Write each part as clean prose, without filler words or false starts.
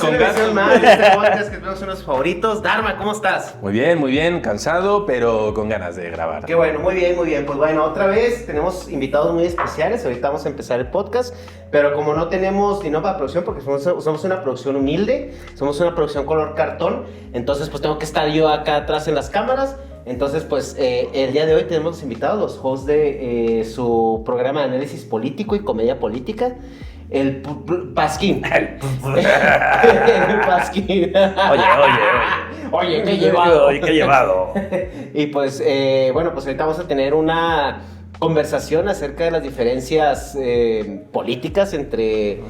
con ganas. Más de este podcast que tenemos unos favoritos. Dharma, ¿cómo estás? Muy bien, cansado, pero con ganas de grabar. Qué bueno, muy bien. Pues bueno, otra vez tenemos invitados muy especiales. Ahorita vamos a empezar el podcast, pero como no tenemos dinero para producción, porque somos una producción humilde, somos una producción color cartón, entonces pues tengo que estar yo acá atrás en las cámaras. Entonces, pues, el día de hoy tenemos los invitados, los hosts de su programa de análisis político y comedia política, el Pasquín. El Pasquín. Oye, qué llevado. Y pues, bueno, pues ahorita vamos a tener una conversación acerca de las diferencias políticas entre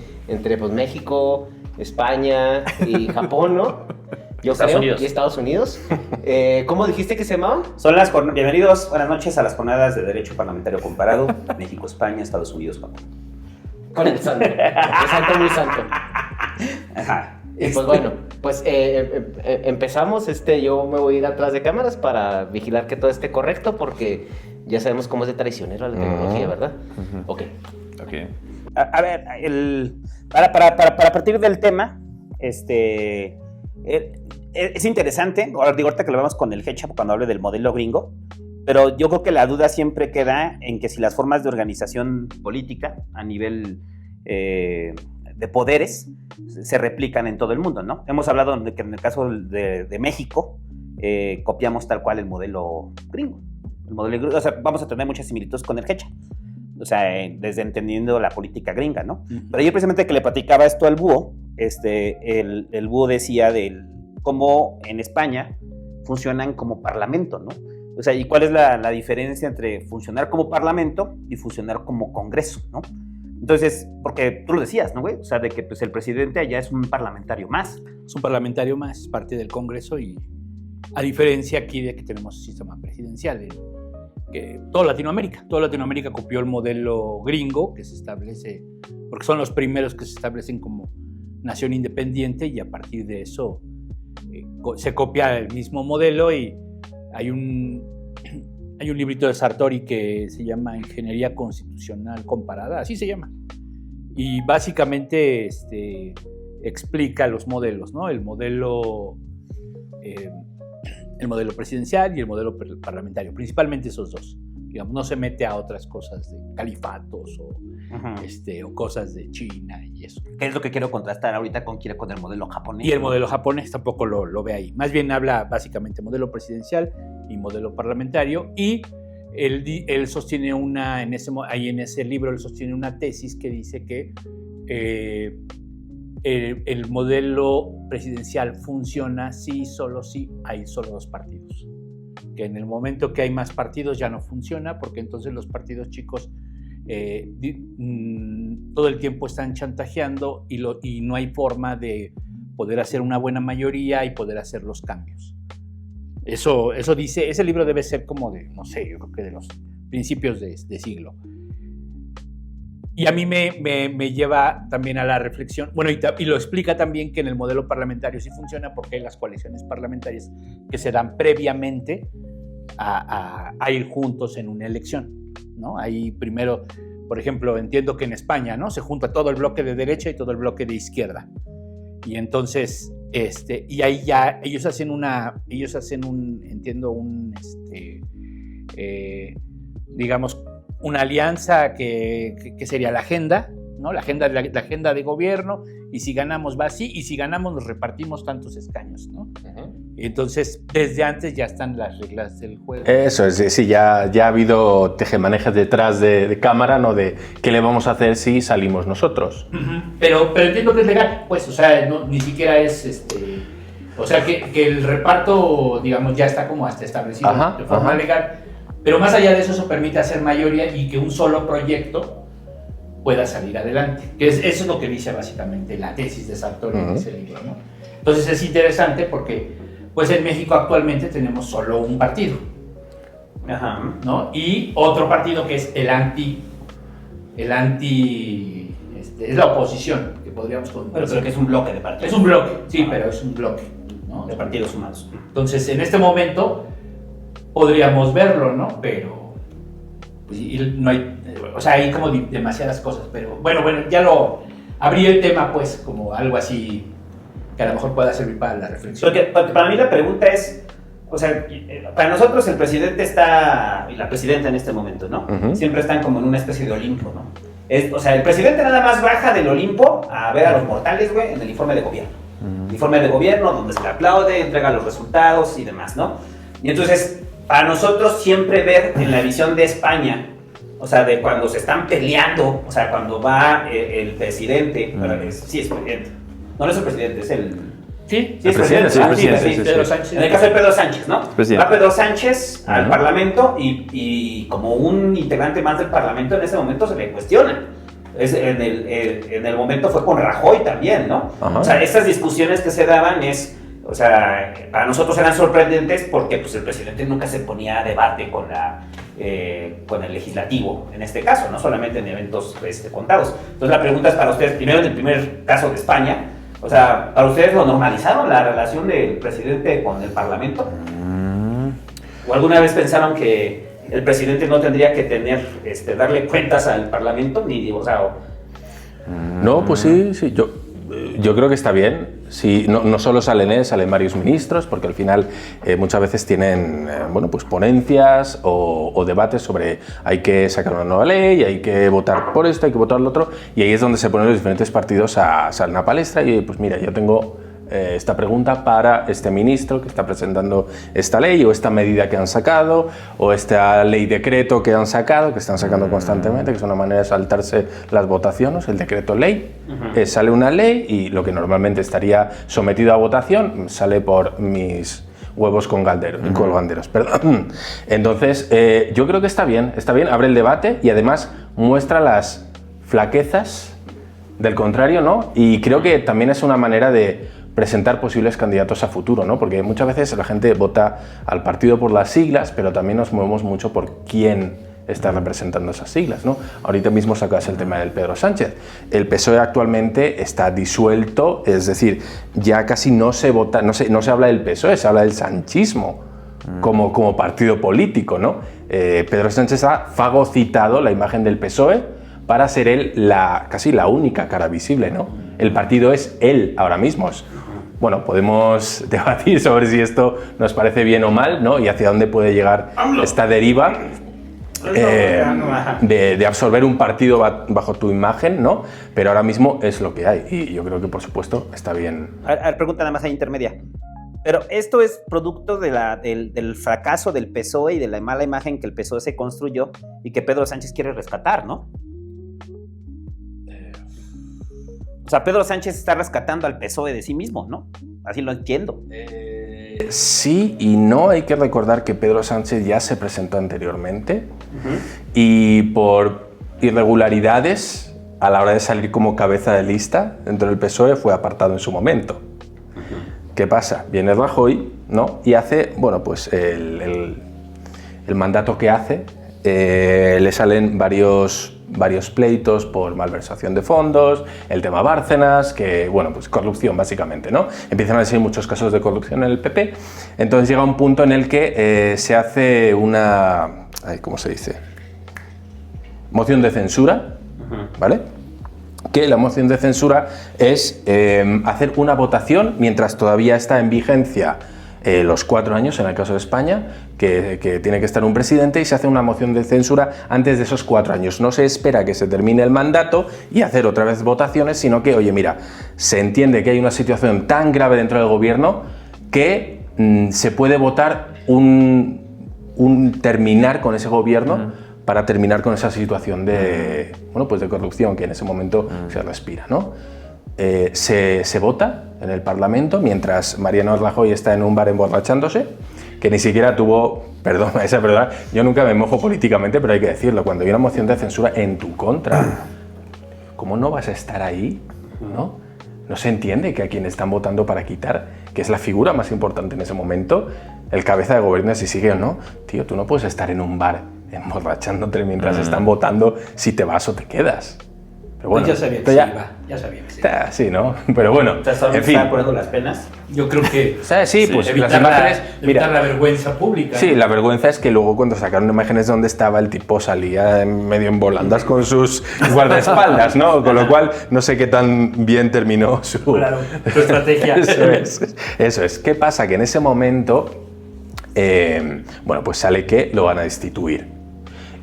pues, México, España y Japón, ¿no? Y Estados Unidos. ¿Cómo dijiste que se llamaban? Bienvenidos, buenas noches a las jornadas de Derecho Parlamentario Comparado, México, España, Estados Unidos, Japón. Con el santo. El santo muy santo. Ajá. Y pues bueno, pues empezamos. Yo me voy a ir atrás de cámaras para vigilar que todo esté correcto, porque ya sabemos cómo es de traicionero la tecnología, ¿verdad? Ok. A ver, para partir del tema, es interesante, ahorita que lo vemos con el Hecha cuando hable del modelo gringo, pero yo creo que la duda siempre queda en que si las formas de organización política a nivel de poderes se replican en todo el mundo, ¿no? Hemos hablado de que en el caso de México copiamos tal cual el modelo gringo. O sea, vamos a tener muchas similitudes con el Hecha. O sea, desde entendiendo la política gringa, ¿no? Pero yo precisamente que le platicaba esto al búho, el búho decía del cómo en España funcionan como parlamento, ¿no? O sea, ¿y cuál es la diferencia entre funcionar como parlamento y funcionar como congreso, ¿no? Entonces, porque tú lo decías, ¿no, güey? O sea, de que pues, el presidente allá es un parlamentario más. Es un parlamentario más, es parte del Congreso, y a diferencia aquí de que tenemos un sistema presidencial, que toda Latinoamérica copió el modelo gringo que se establece, porque son los primeros que se establecen como nación independiente, y a partir de eso se copia el mismo modelo. Y hay un librito de Sartori que se llama Ingeniería Constitucional Comparada, así se llama, y básicamente explica los modelos, ¿no? El modelo presidencial y el modelo parlamentario, principalmente esos dos. Digamos, no se mete a otras cosas de califatos o cosas de China y eso. ¿Qué es lo que quiero contrastar ahorita con el modelo japonés? Y el modelo japonés tampoco lo ve ahí. Más bien habla básicamente modelo presidencial y modelo parlamentario, y él sostiene en ese libro él sostiene una tesis que dice que el modelo presidencial funciona si hay solo dos partidos. Que en el momento que hay más partidos ya no funciona, porque entonces los partidos chicos todo el tiempo están chantajeando y no hay forma de poder hacer una buena mayoría y poder hacer los cambios. Eso dice, ese libro debe ser como de, no sé, yo creo que de los principios de siglo. Y a mí me lleva también a la reflexión, bueno, y lo explica también que en el modelo parlamentario sí funciona, porque hay las coaliciones parlamentarias que se dan previamente a ir juntos en una elección, ¿no? Ahí primero, por ejemplo, entiendo que en España, ¿no? Se junta todo el bloque de derecha y todo el bloque de izquierda. Y entonces, y ahí ya ellos hacen digamos, una alianza que sería la agenda, ¿no? La agenda de gobierno, y si ganamos va así, y si ganamos nos repartimos tantos escaños, ¿no? Entonces, desde antes ya están las reglas del juego. Eso es, sí, ya ha habido tejemanejes detrás de cámara, ¿no? De qué le vamos a hacer si salimos nosotros. Pero entiendo que es legal, pues, o sea, ni siquiera es, o sea, que el reparto, digamos, ya está como hasta establecido de forma legal. Pero más allá de eso, eso permite hacer mayoría y que un solo proyecto pueda salir adelante. Eso es lo que dice básicamente la tesis de Sartori en ese libro, ¿no? Entonces es interesante porque, pues en México actualmente tenemos solo un partido, ¿no? Y otro partido que es el anti es la oposición, que podríamos pero que es un bloque de partidos. Es un bloque, sí, pero es un bloque, ¿no? De partidos humanos. Entonces, en este momento podríamos verlo, ¿no? Pero pues, no hay, o sea, hay como demasiadas cosas, pero bueno, ya lo abrí el tema, pues, como algo así que a lo mejor pueda servir para la reflexión. Porque para mí la pregunta es, o sea, para nosotros el presidente está, y la presidenta en este momento, ¿no? Siempre están como en una especie de Olimpo, ¿no? O sea, el presidente nada más baja del Olimpo a ver a los mortales, güey, en el informe de gobierno. Informe de gobierno donde se le aplaude, entrega los resultados y demás, ¿no? Y entonces, para nosotros siempre ver en la visión de España, o sea, de cuando se están peleando, o sea, cuando va el presidente, sí es presidente, no es el presidente, es el... Sí, es presidente, sí, Pedro Sánchez. En el caso de Pedro Sánchez, ¿no? Presidente. Va Pedro Sánchez al Parlamento y como un integrante más del Parlamento en ese momento se le cuestiona. En el momento fue con Rajoy también, ¿no? O sea, estas discusiones que se daban o sea, para nosotros eran sorprendentes porque pues, el presidente nunca se ponía a debate con el legislativo, en este caso, no solamente en eventos contados. Entonces la pregunta es para ustedes, primero en el primer caso de España, o sea, ¿para ustedes lo normalizaron la relación del presidente con el Parlamento? ¿O alguna vez pensaron que el presidente no tendría que darle cuentas al Parlamento? No, pues sí, yo creo que está bien. Sí, no solo salen él, salen varios ministros, porque al final muchas veces tienen pues ponencias o debates sobre hay que sacar una nueva ley, hay que votar por esto, hay que votar lo otro, y ahí es donde se ponen los diferentes partidos a salir a palestra y pues mira, yo tengo esta pregunta para este ministro que está presentando esta ley o esta medida que han sacado o esta ley decreto que han sacado, que están sacando constantemente, que es una manera de saltarse las votaciones, el decreto ley. Sale una ley y lo que normalmente estaría sometido a votación sale por mis huevos con galderos, perdón. Entonces, yo creo que está bien, abre el debate y además muestra las flaquezas del contrario, ¿no? Y creo que también es una manera de presentar posibles candidatos a futuro, ¿no? Porque muchas veces la gente vota al partido por las siglas, pero también nos movemos mucho por quién está representando esas siglas, ¿no? Ahorita mismo sacas el tema del Pedro Sánchez. El PSOE actualmente está disuelto, es decir, ya casi no se vota, no se habla del PSOE, se habla del sanchismo como partido político, ¿no? Pedro Sánchez ha fagocitado la imagen del PSOE para ser él casi la única cara visible, ¿no? El partido es él ahora mismo. Bueno, podemos debatir sobre si esto nos parece bien o mal, ¿no? Y hacia dónde puede llegar esta deriva de absorber un partido bajo tu imagen, ¿no? Pero ahora mismo es lo que hay y yo creo que, por supuesto, está bien. A ver, pregunta nada más ahí intermedia. Pero esto es producto del fracaso del PSOE y de la mala imagen que el PSOE se construyó y que Pedro Sánchez quiere rescatar, ¿no? O sea, Pedro Sánchez está rescatando al PSOE de sí mismo, ¿no? Así lo entiendo. Sí y no. Hay que recordar que Pedro Sánchez ya se presentó anteriormente y por irregularidades a la hora de salir como cabeza de lista dentro del PSOE fue apartado en su momento. ¿Qué pasa? Viene Rajoy, ¿no? Y hace, pues el mandato que hace, le salen varios pleitos por malversación de fondos, el tema Bárcenas, que, pues corrupción básicamente, ¿no? Empiezan a ser muchos casos de corrupción en el PP, entonces llega un punto en el que se hace una, ¿cómo se dice? Moción de censura, ¿vale? Que la moción de censura es hacer una votación mientras todavía está en vigencia los 4 años, en el caso de España, que tiene que estar un presidente y se hace una moción de censura antes de esos 4 años. No se espera que se termine el mandato y hacer otra vez votaciones, sino que, oye, mira, se entiende que hay una situación tan grave dentro del gobierno que se puede votar un terminar con ese gobierno para terminar con esa situación de corrupción que en ese momento se respira, ¿no? Se vota en el Parlamento mientras Mariano Rajoy está en un bar emborrachándose, que ni siquiera tuvo, perdón, yo nunca me mojo políticamente, pero hay que decirlo, cuando hay una moción de censura en tu contra, ¿cómo no vas a estar ahí? ¿No? No se entiende que a quien están votando para quitar, que es la figura más importante en ese momento, el cabeza de gobierno, si sigue o no, tío, tú no puedes estar en un bar emborrachándote mientras están votando si te vas o te quedas. Pero bueno, ya sabía que se iba, ya sabía que se iba. Sí, ¿no? Pero bueno, O sea, solo en fin. está poniendo las penas. Yo creo que Sí, pues evitar, las imágenes... evitar Mira, la vergüenza pública. sí, la vergüenza es que luego cuando sacaron imágenes donde estaba el tipo salía medio en volandas con sus guardaespaldas, ¿no? Con lo cual no sé qué tan bien terminó su... Claro, su estrategia. Eso es. ¿Qué pasa? Que en ese momento, bueno, pues sale que lo van a destituir.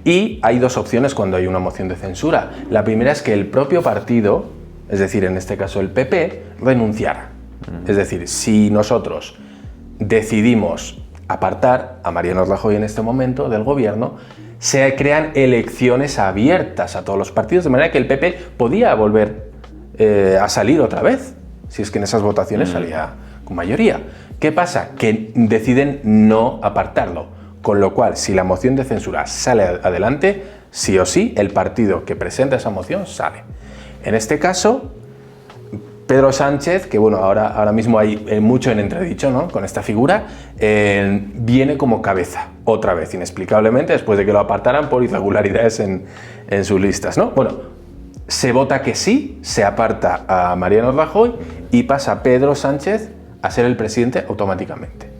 Y hay dos opciones cuando hay una moción de censura. La primera es que el propio partido, es decir, en este caso el PP, renunciara. Es decir, si nosotros decidimos apartar a Mariano Rajoy en este momento del gobierno, se crean elecciones abiertas a todos los partidos, de manera que el PP podía volver a salir otra vez, si es que en esas votaciones salía con mayoría. ¿Qué pasa? Que deciden no apartarlo. Con lo cual, si la moción de censura sale adelante, sí o sí, el partido que presenta esa moción sale. En este caso, Pedro Sánchez, que bueno, ahora mismo hay mucho en entredicho, ¿no? Con esta figura, viene como cabeza, otra vez, inexplicablemente, después de que lo apartaran por irregularidades en sus listas, ¿no? Bueno, se vota que sí, se aparta a Mariano Rajoy y pasa Pedro Sánchez a ser el presidente automáticamente.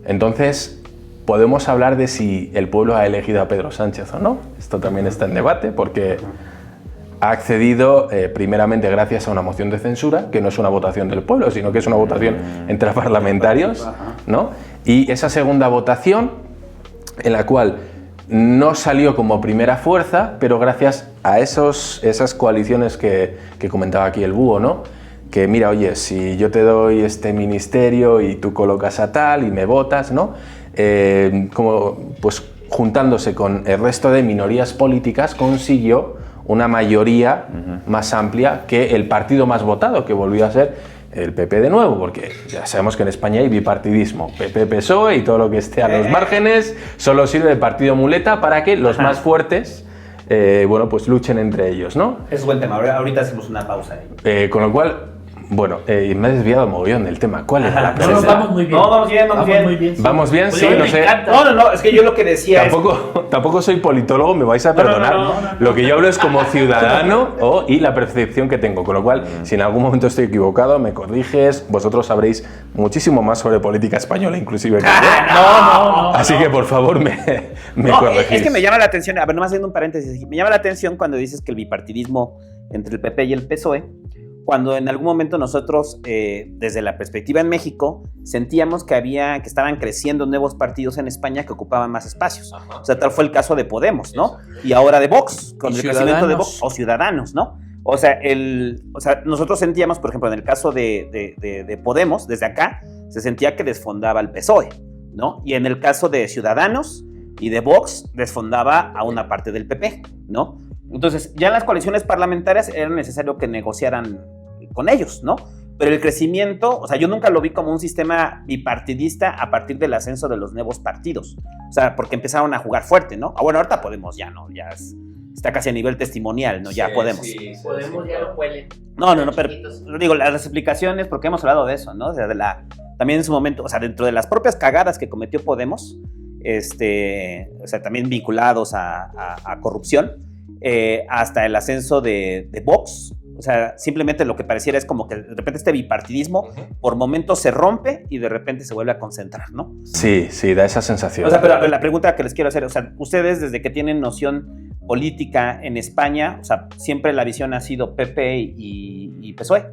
Entonces, podemos hablar de si el pueblo ha elegido a Pedro Sánchez o no. Esto también está en debate porque ha accedido primeramente gracias a una moción de censura, que no es una votación del pueblo, sino que es una votación entre parlamentarios, ¿no? Y esa segunda votación, en la cual no salió como primera fuerza, pero gracias a esas coaliciones que comentaba aquí el Búho, ¿no? Que mira, oye, si yo te doy este ministerio y tú colocas a tal y me votas, ¿no? Como pues juntándose con el resto de minorías políticas consiguió una mayoría más amplia que el partido más votado, que volvió a ser el PP de nuevo, porque ya sabemos que en España hay bipartidismo, PP-PSOE y todo lo que esté a los márgenes solo sirve de partido muleta para que los más fuertes bueno, pues luchen entre ellos, ¿no? Es buen tema, ahorita hacemos una pausa ahí. Con lo cual, bueno, me he desviado mogollón del tema. ¿Cuál era la No, pregunta? vamos muy bien. No, vamos bien, vamos bien. Muy bien. ¿Vamos bien? Sí, Oye, no me sé. encanta. No, es que yo lo que decía Tampoco soy politólogo, me vais a perdonar. no. Lo que yo hablo es como ciudadano y la percepción que tengo. Con lo cual, si en algún momento estoy equivocado, me corriges. Vosotros sabréis muchísimo más sobre política española, inclusive que yo. No. Así que, por favor, me corregís. Es que me llama la atención, a ver, nomás haciendo un paréntesis, me llama la atención cuando dices que el bipartidismo entre el PP y el PSOE, cuando en algún momento nosotros, desde la perspectiva en México, sentíamos que estaban creciendo nuevos partidos en España que ocupaban más espacios. O sea, tal fue el caso de Podemos, ¿no? Y ahora de Vox, con el crecimiento de Vox, o Ciudadanos, ¿no? O sea, nosotros sentíamos, por ejemplo, en el caso de Podemos, desde acá, se sentía que desfondaba al PSOE, ¿no? Y en el caso de Ciudadanos y de Vox, desfondaba a una parte del PP, ¿no? Entonces, ya en las coaliciones parlamentarias era necesario que negociaran con ellos, ¿no? Pero el crecimiento, o sea, yo nunca lo vi como un sistema bipartidista a partir del ascenso de los nuevos partidos. O sea, porque empezaron a jugar fuerte, ¿no? Bueno, ahorita Podemos ya, ¿no? Ya está casi a nivel testimonial, ¿no? Ya Podemos. Podemos ya lo huelen. No, pero digo, las explicaciones, porque hemos hablado de eso, ¿no? O sea, también en su momento, o sea, dentro de las propias cagadas que cometió Podemos, o sea, también vinculados a corrupción, hasta el ascenso de Vox. O sea, simplemente lo que pareciera es como que de repente este bipartidismo por momentos se rompe y de repente se vuelve a concentrar, ¿no? Sí, da esa sensación. O sea, pero la pregunta que les quiero hacer, o sea, ustedes desde que tienen noción política en España, o sea, siempre la visión ha sido PP y PSOE.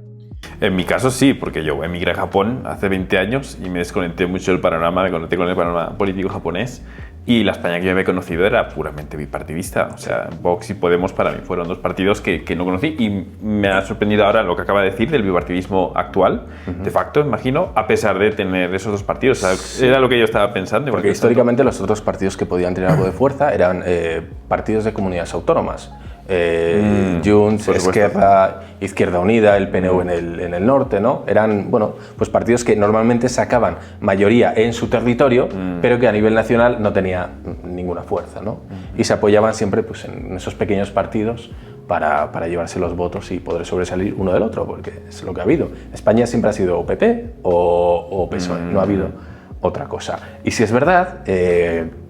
En mi caso sí, porque yo emigré a Japón hace 20 años y me desconecté mucho del panorama, me conecté con el panorama político japonés y la España que yo había conocido era puramente bipartidista. O sea, Vox y Podemos para mí fueron dos partidos que no conocí y me ha sorprendido ahora lo que acaba de decir del bipartidismo actual, de facto, imagino, a pesar de tener esos dos partidos. O sea, era lo que yo estaba pensando. Porque históricamente los otros partidos que podían tener algo de fuerza eran partidos de comunidades autónomas. Junts, Esquerra, Izquierda Unida, el PNV en el norte, ¿no? Eran, bueno, pues partidos que normalmente sacaban mayoría en su territorio, pero que a nivel nacional no tenía ninguna fuerza, ¿no? Y se apoyaban siempre pues, en esos pequeños partidos para llevarse los votos y poder sobresalir uno del otro, porque es lo que ha habido. España siempre ha sido PP o PSOE, no ha habido otra cosa. Y si es verdad,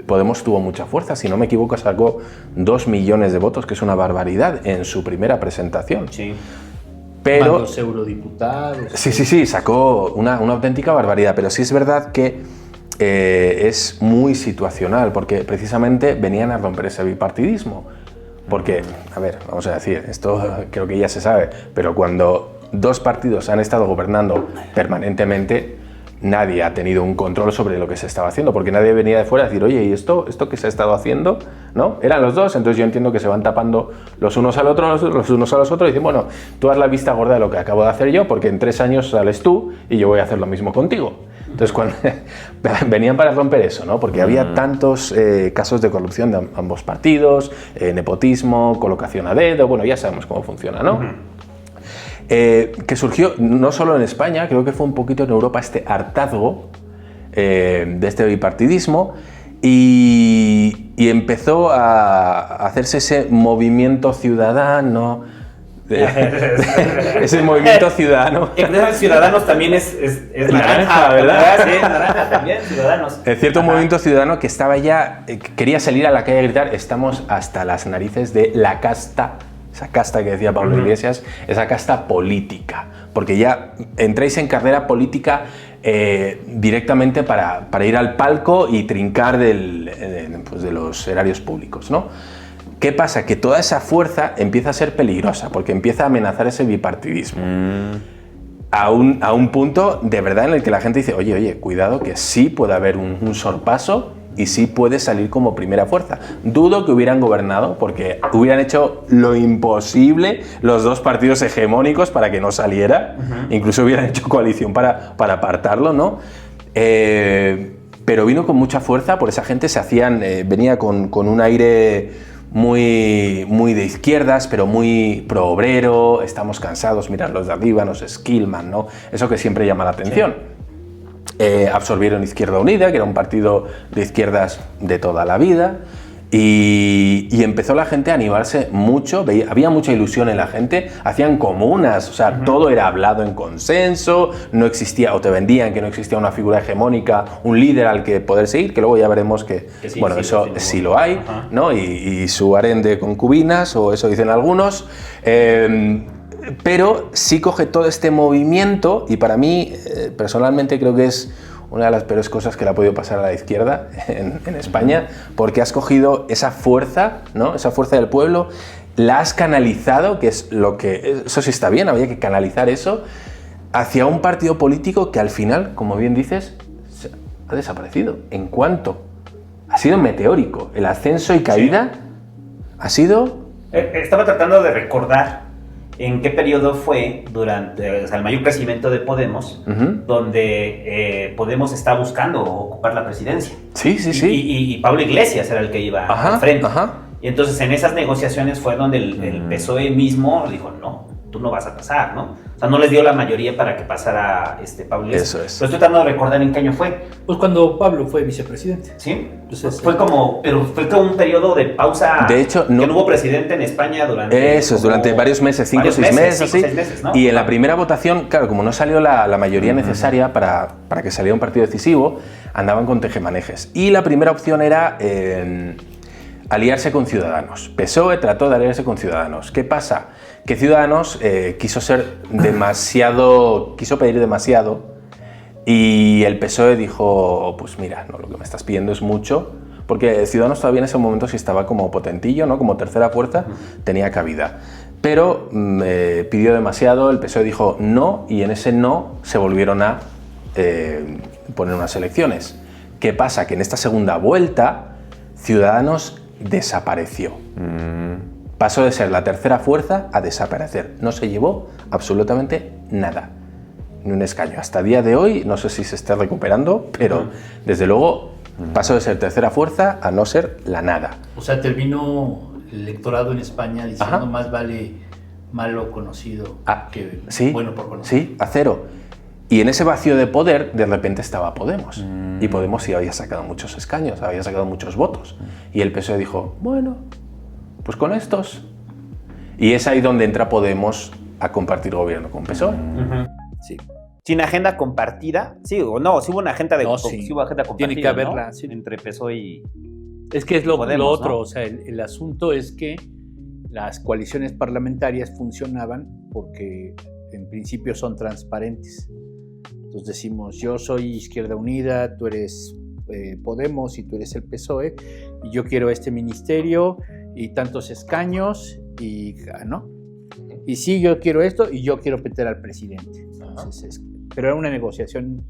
Podemos tuvo mucha fuerza, si no me equivoco sacó 2 millones de votos, que es una barbaridad en su primera presentación. Sí. Pero Más los eurodiputados. sí, sacó una auténtica barbaridad, pero sí es verdad que es muy situacional, porque precisamente venían a romper ese bipartidismo. Porque, a ver, vamos a decir, esto creo que ya se sabe, pero cuando 2 partidos han estado gobernando permanentemente, nadie ha tenido un control sobre lo que se estaba haciendo, porque nadie venía de fuera a decir, oye, ¿y esto que se ha estado haciendo? ¿No? Eran los dos, entonces yo entiendo que se van tapando los unos al otro, los unos a los otros, y dicen, bueno, tú haz la vista gorda de lo que acabo de hacer yo, porque en 3 años sales tú y yo voy a hacer lo mismo contigo. Entonces, cuando venían para romper eso, ¿no? Porque había tantos casos de corrupción de ambos partidos, nepotismo, colocación a dedo, bueno, ya sabemos cómo funciona, ¿no? Que surgió no solo en España, creo que fue un poquito en Europa este hartazgo de este bipartidismo y empezó a hacerse ese movimiento ciudadano. Ese movimiento ciudadano. Ciudadanos también es naranja, ¿verdad? Sí, naranja también, Ciudadanos. Es cierto, un movimiento ciudadano que estaba ya, quería salir a la calle a gritar, estamos hasta las narices de la casta. Esa casta que decía Pablo Iglesias, esa casta política, porque ya entráis en carrera política directamente para ir al palco y trincar pues de los erarios públicos, ¿no? ¿Qué pasa? Que toda esa fuerza empieza a ser peligrosa, porque empieza a amenazar ese bipartidismo. A un punto de verdad en el que la gente dice, oye, cuidado que sí puede haber un sorpaso y sí puede salir como primera fuerza. Dudo que hubieran gobernado porque hubieran hecho lo imposible los 2 partidos hegemónicos para que no saliera, incluso hubieran hecho coalición para apartarlo, ¿no? Pero vino con mucha fuerza, por esa gente venía con un aire muy de izquierdas, pero muy pro obrero, estamos cansados, mirad los de arriba, los Skillman, ¿no? Eso que siempre llama la atención. Sí. Absorbieron Izquierda Unida, que era un partido de izquierdas de toda la vida, y empezó la gente a animarse mucho, había mucha ilusión en la gente, hacían comunas, o sea, todo era hablado en consenso, no existía, o te vendían que no existía una figura hegemónica, un líder al que poder seguir, que luego ya veremos que sí, bueno, eso sí lo hay, ¿no? Y su harén de concubinas, o eso dicen algunos, pero sí coge todo este movimiento y para mí, personalmente, creo que es una de las peores cosas que le ha podido pasar a la izquierda en España, porque has cogido esa fuerza, ¿no? Esa fuerza del pueblo, la has canalizado, que es lo que... Eso sí está bien, había que canalizar eso, hacia un partido político que al final, como bien dices, ha desaparecido. ¿En cuánto? Ha sido meteórico. El ascenso y caída ha sido... Estaba tratando de recordar en qué periodo fue durante el mayor crecimiento de Podemos, donde Podemos está buscando ocupar la presidencia. Sí. Y Pablo Iglesias era el que iba al frente. Y entonces en esas negociaciones fue donde el PSOE mismo dijo, no, tú no vas a pasar, ¿no? O sea, no les dio la mayoría para que pasara Pablo Iglesias. Eso es. Pero estoy tratando de recordar en qué año fue. Pues cuando Pablo fue vicepresidente. Sí. Entonces, fue como un periodo de pausa. De hecho, que no hubo presidente en España durante... Eso es, durante varios meses, 5 o 6 meses, así. 6 meses, ¿no? Y en la primera votación, claro, como no salió la mayoría necesaria para que saliera un partido decisivo, andaban con tejemanejes. Y la primera opción era aliarse con Ciudadanos. PSOE trató de aliarse con Ciudadanos. ¿Qué pasa? Que Ciudadanos quiso pedir demasiado y el PSOE dijo, pues mira, no, lo que me estás pidiendo es mucho, porque Ciudadanos todavía en ese momento sí estaba como potentillo, ¿no? Como tercera fuerza, tenía cabida. Pero pidió demasiado, el PSOE dijo no, y en ese no se volvieron a poner unas elecciones. ¿Qué pasa? Que en esta segunda vuelta Ciudadanos desapareció. Pasó de ser la tercera fuerza a desaparecer. No se llevó absolutamente nada. Ni un escaño. Hasta el día de hoy, no sé si se está recuperando, pero desde luego pasó de ser tercera fuerza a no ser la nada. O sea, terminó el electorado en España diciendo más vale malo conocido que bueno por conocer. Sí, a cero. Y en ese vacío de poder, de repente estaba Podemos. Y Podemos sí había sacado muchos escaños, había sacado muchos votos. Y el PSOE dijo, bueno, pues con estos. Y es ahí donde entra Podemos a compartir gobierno con PSOE. Sí. Sin agenda compartida, sí o no, sí hubo una agenda sí hubo agenda compartida, tiene que haberla, ¿no? sí. Entre PSOE Es que es lo otro, ¿no? o sea, el asunto es que las coaliciones parlamentarias funcionaban porque en principio son transparentes. Entonces decimos, yo soy Izquierda Unida, tú eres Podemos y tú eres el PSOE, y yo quiero este ministerio y tantos escaños, y ¿no? Y sí, yo quiero esto y yo quiero meter al presidente. Entonces, pero era una negociación.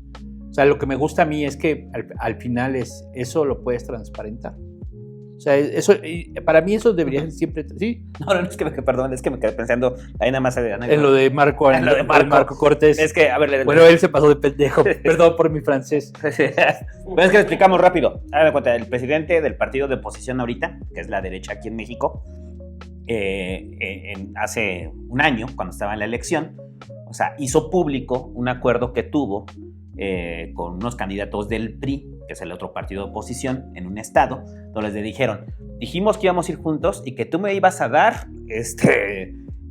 O sea, lo que me gusta a mí es que al final eso lo puedes transparentar. O sea, eso, para mí eso debería ser siempre... ¿Sí? No, es que me quedé pensando ahí nada más En lo de Marco, en lo de Marco Cortés. Es que, a ver... Bueno, él se pasó de pendejo. Perdón por mi francés. Pero es que lo explicamos rápido. Hagan de cuenta, el presidente del partido de oposición ahorita, que es la derecha aquí en México, hace un año, cuando estaba en la elección, o sea, hizo público un acuerdo que tuvo con unos candidatos del PRI, que es el otro partido de oposición, en un estado, donde les dijeron, dijimos que íbamos a ir juntos y que tú me ibas a dar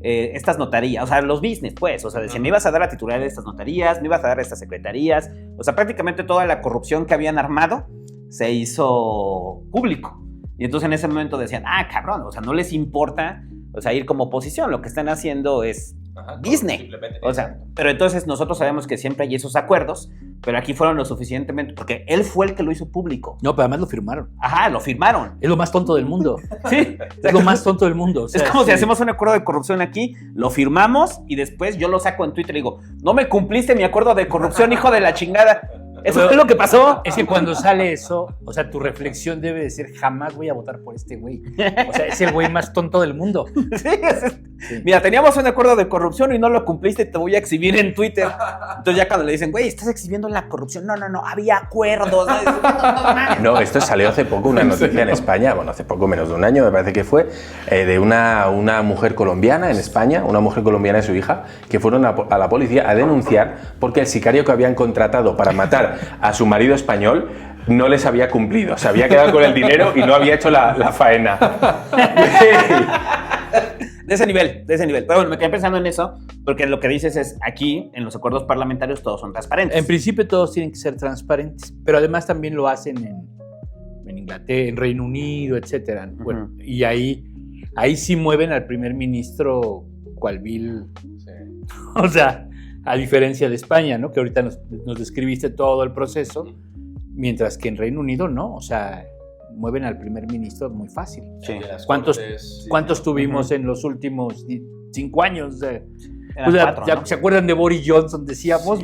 estas notarías, o sea, los business, pues, o sea, decían, me ibas a dar la titularidad de estas notarías, me ibas a dar estas secretarías, o sea, prácticamente toda la corrupción que habían armado se hizo público. Y entonces en ese momento decían, cabrón, o sea, no les importa, o sea, ir como oposición, lo que están haciendo es business. O sea, pero entonces nosotros sabemos que siempre hay esos acuerdos, pero aquí fueron lo suficientemente, porque él fue el que lo hizo público. No, pero además lo firmaron. Ajá, lo firmaron. Es lo más tonto del mundo. Sí. Es lo más tonto del mundo. O sea, es como si hacemos un acuerdo de corrupción aquí, lo firmamos y después yo lo saco en Twitter y digo, no me cumpliste mi acuerdo de corrupción, hijo de la chingada. Eso Pero fue lo que pasó. Es que cuando sale eso, o sea, tu reflexión debe de ser, jamás voy a votar por este güey. O sea, es el güey más tonto del mundo. Sí. Mira, teníamos un acuerdo de corrupción y no lo cumpliste y te voy a exhibir en Twitter. Entonces ya cuando le dicen, güey, estás exhibiendo la corrupción. No, había acuerdos. No, esto salió hace poco, una noticia en España, bueno, hace poco, menos de un año, me parece que fue, de una mujer colombiana en España, una mujer colombiana y su hija, que fueron a la policía a denunciar porque el sicario que habían contratado para matar a su marido español no les había cumplido, se había quedado con el dinero y no había hecho la faena. De ese nivel. Pero bueno, me quedé pensando en eso, porque lo que dices es, aquí, en los acuerdos parlamentarios, todos son transparentes. En principio todos tienen que ser transparentes, pero además también lo hacen en Inglaterra, en Reino Unido, etcétera. Bueno, y ahí sí mueven al primer ministro cual vil. Sí. O sea, a diferencia de España, ¿no? Que ahorita nos describiste todo el proceso, mientras que en Reino Unido no, o sea, mueven al primer ministro muy fácil. Sí. ¿Cuántos tuvimos en los últimos 5 años? O sea, 4, ya, ¿no? ¿se acuerdan de Boris Johnson? Decíamos.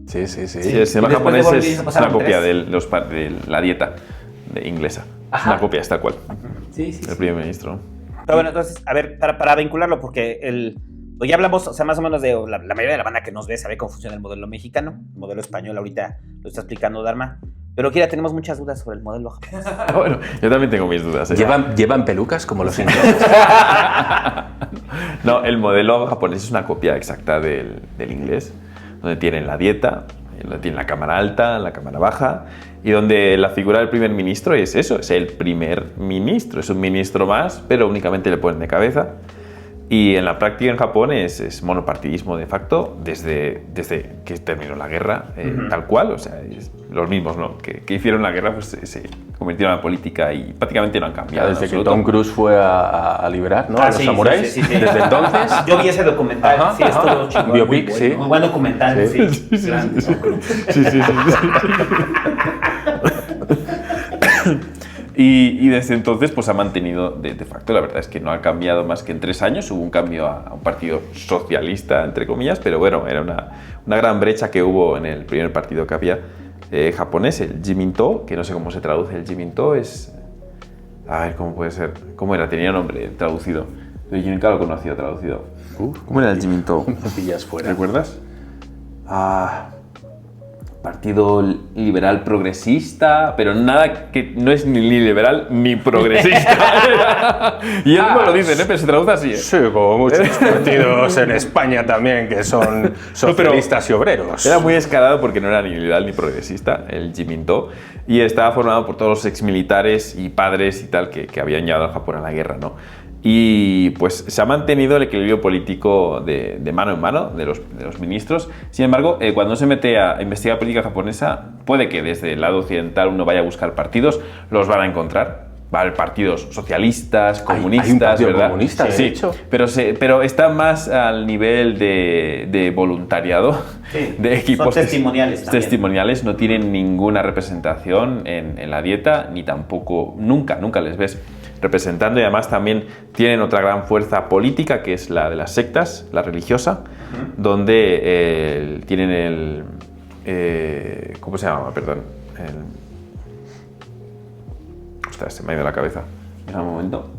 Sí. El sistema japonés es una copia de la dieta inglesa. Ajá. Una copia, es tal cual. Sí. El primer ministro. Pero bueno, entonces, a ver, para vincularlo, porque pues ya hablamos, o sea, más o menos de la mayoría de la banda que nos ve sabe cómo funciona el modelo mexicano, el modelo español ahorita lo está explicando Dharma, pero Kira, tenemos muchas dudas sobre el modelo japonés. Bueno, yo también tengo mis dudas. ¿Llevan pelucas como los ingleses? No, el modelo japonés es una copia exacta del inglés, donde tienen la dieta, donde tienen la cámara alta, la cámara baja, y donde la figura del primer ministro es eso, es el primer ministro, es un ministro más, pero únicamente le ponen de cabeza. Y en la práctica en Japón es monopartidismo de facto desde que terminó la guerra, tal cual, o sea, los mismos, ¿no? que hicieron la guerra pues se convirtieron en la política y prácticamente no han cambiado. Desde que Tom Cruise fue a liberar, ¿no? A los samuráis. Sí. Desde entonces. Yo vi ese documental, sí, es todo chingón. Biopic, sí. Muy buen documental, sí. Sí. Y desde entonces pues ha mantenido de facto, la verdad es que no ha cambiado más que en 3 años, hubo un cambio a un partido socialista, entre comillas, pero bueno, era una gran brecha que hubo en el primer partido que había japonés, el Jiminto, que no sé cómo se traduce el Jiminto, es... A ver, ¿cómo puede ser? ¿Cómo era? Tenía nombre traducido, pero yo nunca lo conocía traducido. ¿Cómo era el Jiminto? Me pillas fuera. ¿Recuerdas? Partido liberal progresista, pero nada que no es ni liberal ni progresista. Y él no lo dice, pero se traduce así. Sí, como muchos partidos en España también que son socialistas y obreros. Era muy escalado porque no era ni liberal ni progresista, el Jiminto, y estaba formado por todos los exmilitares y padres y tal que habían llevado a Japón a la guerra, ¿no? y pues se ha mantenido el equilibrio político de mano en mano de los ministros. Sin embargo, cuando se mete a investigar política japonesa, puede que desde el lado occidental uno vaya a buscar partidos, los van a encontrar. Va a haber partidos socialistas, comunistas, hay un partido ¿verdad? comunista, sí, de hecho. Pero está más al nivel de voluntariado, Sí, de equipos son testimoniales también. testimoniales, no tienen ninguna representación en la dieta, ni tampoco, nunca les ves representando, y además también tienen otra gran fuerza política, que es la de las sectas, la religiosa, donde tienen el... ¿cómo se llama? Perdón. Ostras, se me ha ido la cabeza. Espera un momento.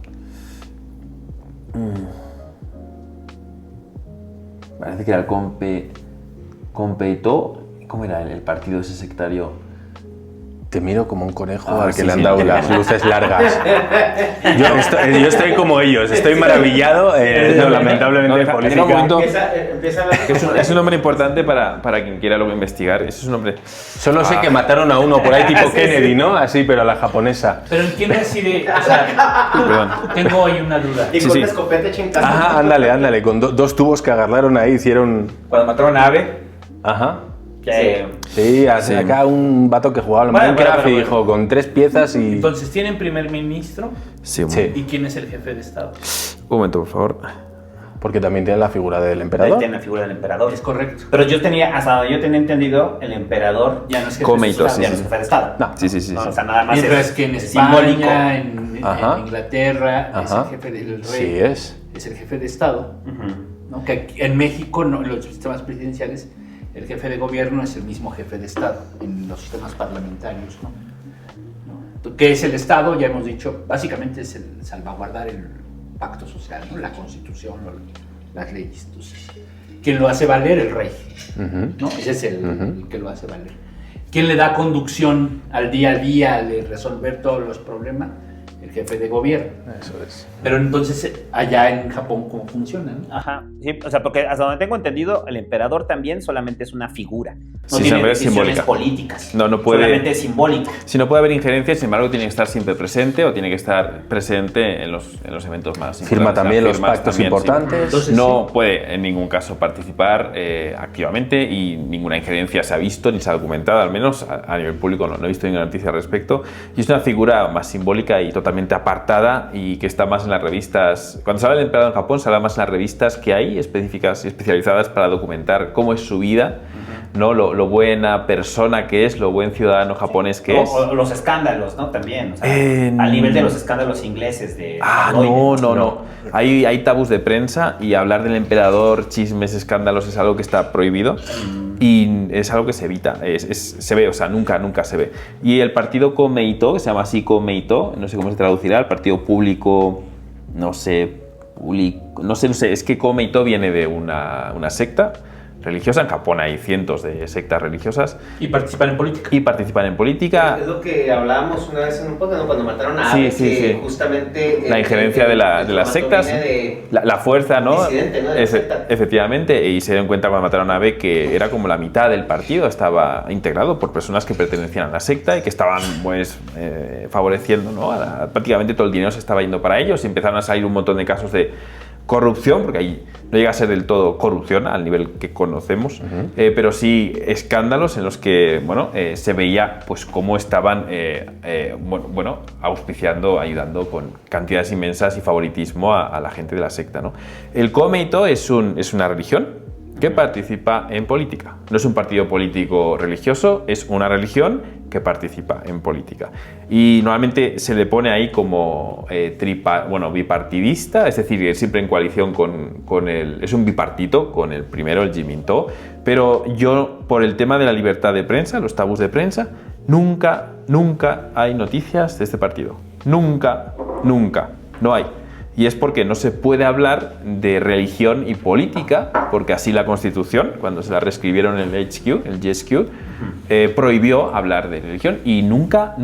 Parece que era el Compeitó. ¿Cómo era el partido ese sectario? Te miro como un conejo Ah, al que sí, le han sí. dado las luces largas. Yo estoy como ellos, estoy maravillado, no, lamentablemente, No, política. deja un momento. Empieza a ver. Es un nombre importante para quien quiera luego investigar. Ese es un nombre. Solo sé que mataron a uno por ahí tipo Kennedy, ¿no? Así, pero a la japonesa. Pero ¿en quién reside? O sea, Perdón. tengo ahí una duda. Y Sí, con sí. una escopeta chingazo. Ajá, ándale, con dos tubos que agarraron ahí, hicieron... Cuando mataron a Abe, Ajá. que... Sí, acá un vato que jugaba al Bueno, Minecraft bueno. y dijo, con 3 piezas y... Entonces, ¿tienen primer ministro? Sí, Sí. ¿Y quién es el jefe de Estado? Un momento, por favor. Porque también tiene la figura del Ahí emperador. tiene la figura del emperador. Es correcto. Pero hasta donde yo tenía entendido, el emperador Ya no es jefe Komeito, de Estado. ya no es jefe de Estado. No. Sí. No, o sea, nada más Mientras es, que en es España, en Ajá. Inglaterra, es Ajá. el jefe del rey. Sí es. Es el jefe de Estado. Ujú. ¿No? Que aquí- en México, no, en los sistemas presidenciales, el jefe de gobierno es el mismo jefe de Estado, en los sistemas parlamentarios. ¿No? ¿Qué es el Estado? Ya hemos dicho, básicamente es el salvaguardar el pacto social, ¿no? La Constitución, las leyes. Entonces, ¿quién lo hace valer? El rey. Ujú. ¿No? Ese es el que lo hace valer. ¿Quién le da conducción al día a día, de resolver todos los problemas? El jefe de gobierno. Eso es. Pero entonces, allá en Japón, ¿cómo funciona? ¿No? Ajá, sí, o sea, porque hasta donde tengo entendido, el emperador también solamente es una figura. No Sí, tiene siempre es decisiones simbólica. políticas. No puede- Solamente es simbólico. Si no puede haber injerencias, sin embargo, tiene que estar siempre presente o tiene que estar presente en los eventos más importantes. Firma también los Firmas pactos también, sí. importantes. Entonces, No puede en ningún caso participar activamente y ninguna injerencia se ha visto ni se ha documentado, al menos a nivel público no he visto ninguna noticia al respecto. Y es una figura más simbólica y totalmente apartada y que está más en las revistas. Cuando se habla del emperador en Japón, se habla más en las revistas que hay específicas y especializadas para documentar cómo es su vida, ¿no? Lo buena persona que es, lo buen ciudadano japonés que es. O los escándalos, ¿no? También. O sea, En- al nivel de los escándalos ingleses de. No. Hay tabús de prensa y hablar del emperador, chismes, escándalos es algo que está prohibido y es algo que se evita. Se ve, o sea, nunca se ve. Y el partido Komeito, que se llama así Komeito, no sé cómo se traducirá, el partido público, no sé, es que Komeito viene de una secta religiosa. En Japón hay cientos de sectas religiosas Y participar en política. y participan en política. Es lo que hablábamos una vez en un podcast, ¿no? Cuando mataron a Sí, Abe, sí, que sí. justamente... La injerencia de las sectas, la fuerza, ¿no? disidente, ¿no? De la secta. Efectivamente, y se dieron cuenta cuando mataron a Abe que era como la mitad del partido estaba integrado por personas que pertenecían a la secta y que estaban pues favoreciendo, ¿no? Prácticamente todo el dinero se estaba yendo para ellos y empezaron a salir un montón de casos de corrupción, porque ahí no llega a ser del todo corrupción al nivel que conocemos, pero sí escándalos en los que se veía pues cómo estaban auspiciando, ayudando con cantidades inmensas y favoritismo a la gente de la secta, ¿no? El Komeito es una religión que participa en política. No es un partido político religioso, es una religión que participa en política. Y normalmente se le pone ahí como bipartidista, es decir, siempre en coalición con el... Es un bipartito con el primero, el Jiminto, pero yo, por el tema de la libertad de prensa, los tabús de prensa, nunca hay noticias de este partido. Nunca, no hay. Y es porque no se puede hablar de religión y política, porque así la Constitución, cuando se la reescribieron en el GSQ, prohibió hablar de religión. Y nunca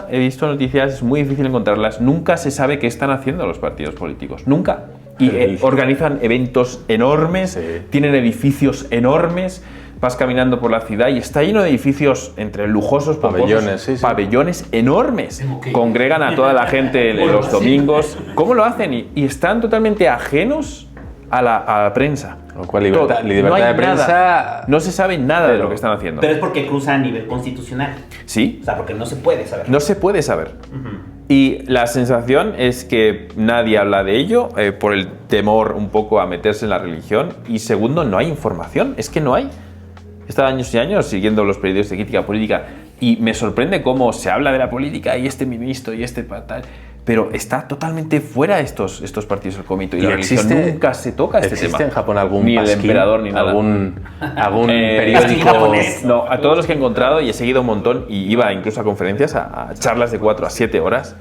he visto noticias, es muy difícil encontrarlas, nunca se sabe qué están haciendo los partidos políticos, nunca. Y organizan eventos enormes, Sí. tienen edificios enormes, vas caminando por la ciudad y está lleno de edificios entre lujosos, Pabellones, sí, sí. pabellones enormes. Congregan a toda la gente los domingos. ¿Cómo lo hacen? Y están totalmente ajenos a la prensa. Lo cual libertad No hay de prensa... nada. No se sabe nada de lo que están haciendo. Pero es porque cruza a nivel constitucional. Sí. O sea, porque no se puede saber. No se puede saber. Y la sensación es que nadie habla de ello por el temor un poco a meterse en la religión. Y segundo, no hay información. Es que no hay. He estado años y años siguiendo los periódicos de crítica política y me sorprende cómo se habla de la política y este ministro y este tal. Pero está totalmente fuera estos partidos del comité y la religión nunca se toca este tema. ¿Existe en Japón algún ni el pasquín, emperador ni nada? algún periódico japonés? No, a todos los que he encontrado y he seguido un montón y iba incluso a conferencias, a charlas de 4 a 7 horas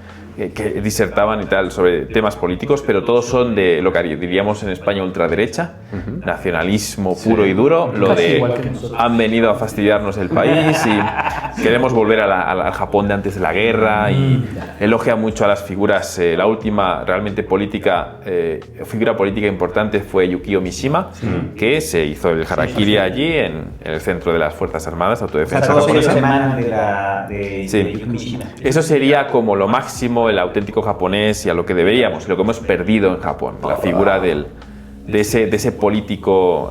que disertaban y tal sobre temas políticos, pero todos son de lo que diríamos en España ultraderecha, nacionalismo puro y duro, lo Casi de igual que nosotros. han venido a fastidiarnos el país y queremos volver al Japón de antes de la guerra y elogia mucho a las figuras. La última realmente figura política importante fue Yukio Mishima, que se hizo el harakiri allí en el centro de las Fuerzas Armadas, autodefensa japonesa. Sí. Yukio Mishima. Eso sería como lo máximo, el auténtico japonés y a lo que deberíamos, lo que hemos perdido en Japón, la figura de ese político,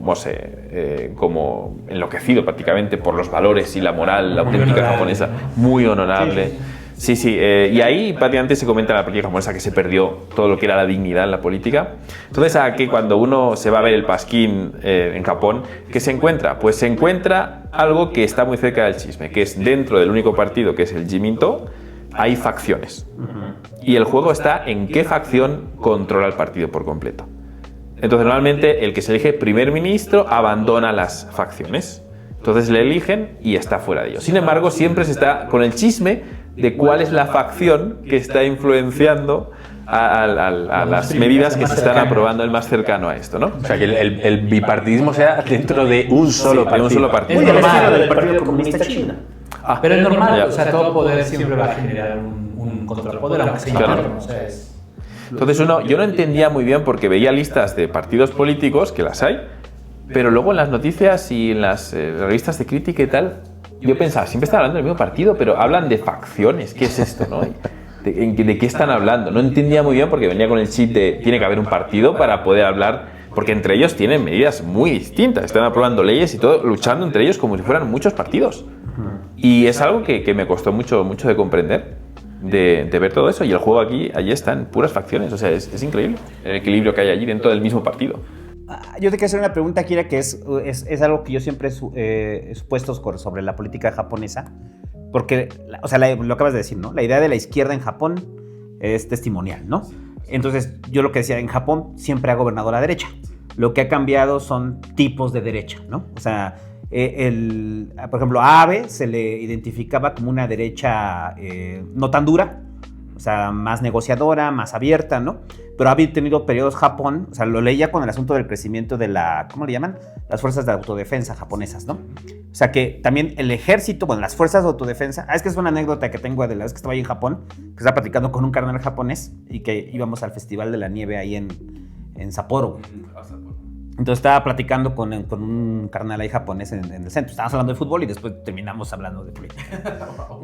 no sé, como enloquecido prácticamente por los valores y la moral, la auténtica japonesa, muy honorable. Sí, y ahí prácticamente se comenta en la política japonesa que se perdió todo lo que era la dignidad en la política. Entonces, aquí cuando uno se va a ver el pasquín en Japón, ¿qué se encuentra? Pues se encuentra algo que está muy cerca del chisme, que es dentro del único partido que es el Jiminto, hay facciones. Y el juego está en qué facción controla el partido por completo. Entonces, normalmente el que se elige primer ministro abandona las facciones. Entonces le eligen y está fuera de ellos. Sin embargo, siempre se está con el chisme de cuál es la facción que está influenciando a las medidas que se están aprobando el más cercano a esto, ¿no? O sea, que el bipartidismo sea dentro de un solo partido. De un solo partido. Muy al estilo del Partido Comunista Chino. Pero es normal, ya. o sea, todo poder siempre va a generar un contrapoder, aunque sea Claro. interno, o sea, es... Entonces yo no entendía muy bien porque veía listas de partidos políticos, que las hay, pero luego en las noticias y en las revistas de crítica y tal, yo pensaba, siempre están hablando del mismo partido, pero hablan de facciones. ¿Qué es esto, no? ¿De qué están hablando? No entendía muy bien porque venía con el chip de tiene que haber un partido para poder hablar, porque entre ellos tienen medidas muy distintas. Están aprobando leyes y todo, luchando entre ellos como si fueran muchos partidos. Y es algo que me costó mucho de comprender, de ver todo eso. Y el juego allí están puras facciones. O sea, es increíble el equilibrio que hay allí dentro del mismo partido. Yo te quiero hacer una pregunta, Kira, que es algo que yo siempre he supuesto sobre la política japonesa. Porque, o sea, lo acabas de decir, ¿no? La idea de la izquierda en Japón es testimonial, ¿no? Entonces, yo lo que decía, en Japón siempre ha gobernado la derecha. Lo que ha cambiado son tipos de derecha, ¿no? O sea, por ejemplo, a Abe se le identificaba como una derecha no tan dura, o sea, más negociadora, más abierta, ¿no? Pero ha tenido periodos Japón, o sea, lo leía con el asunto del crecimiento de ¿cómo le llaman? Las fuerzas de autodefensa japonesas, ¿no? O sea, que también el ejército, bueno, las fuerzas de autodefensa, es que es una anécdota que tengo de la vez que estaba ahí en Japón, que estaba platicando con un carnal japonés y que íbamos al Festival de la Nieve ahí en Sapporo. Entonces estaba platicando con un carnal ahí japonés en el centro. Estábamos hablando de fútbol y después terminamos hablando de política.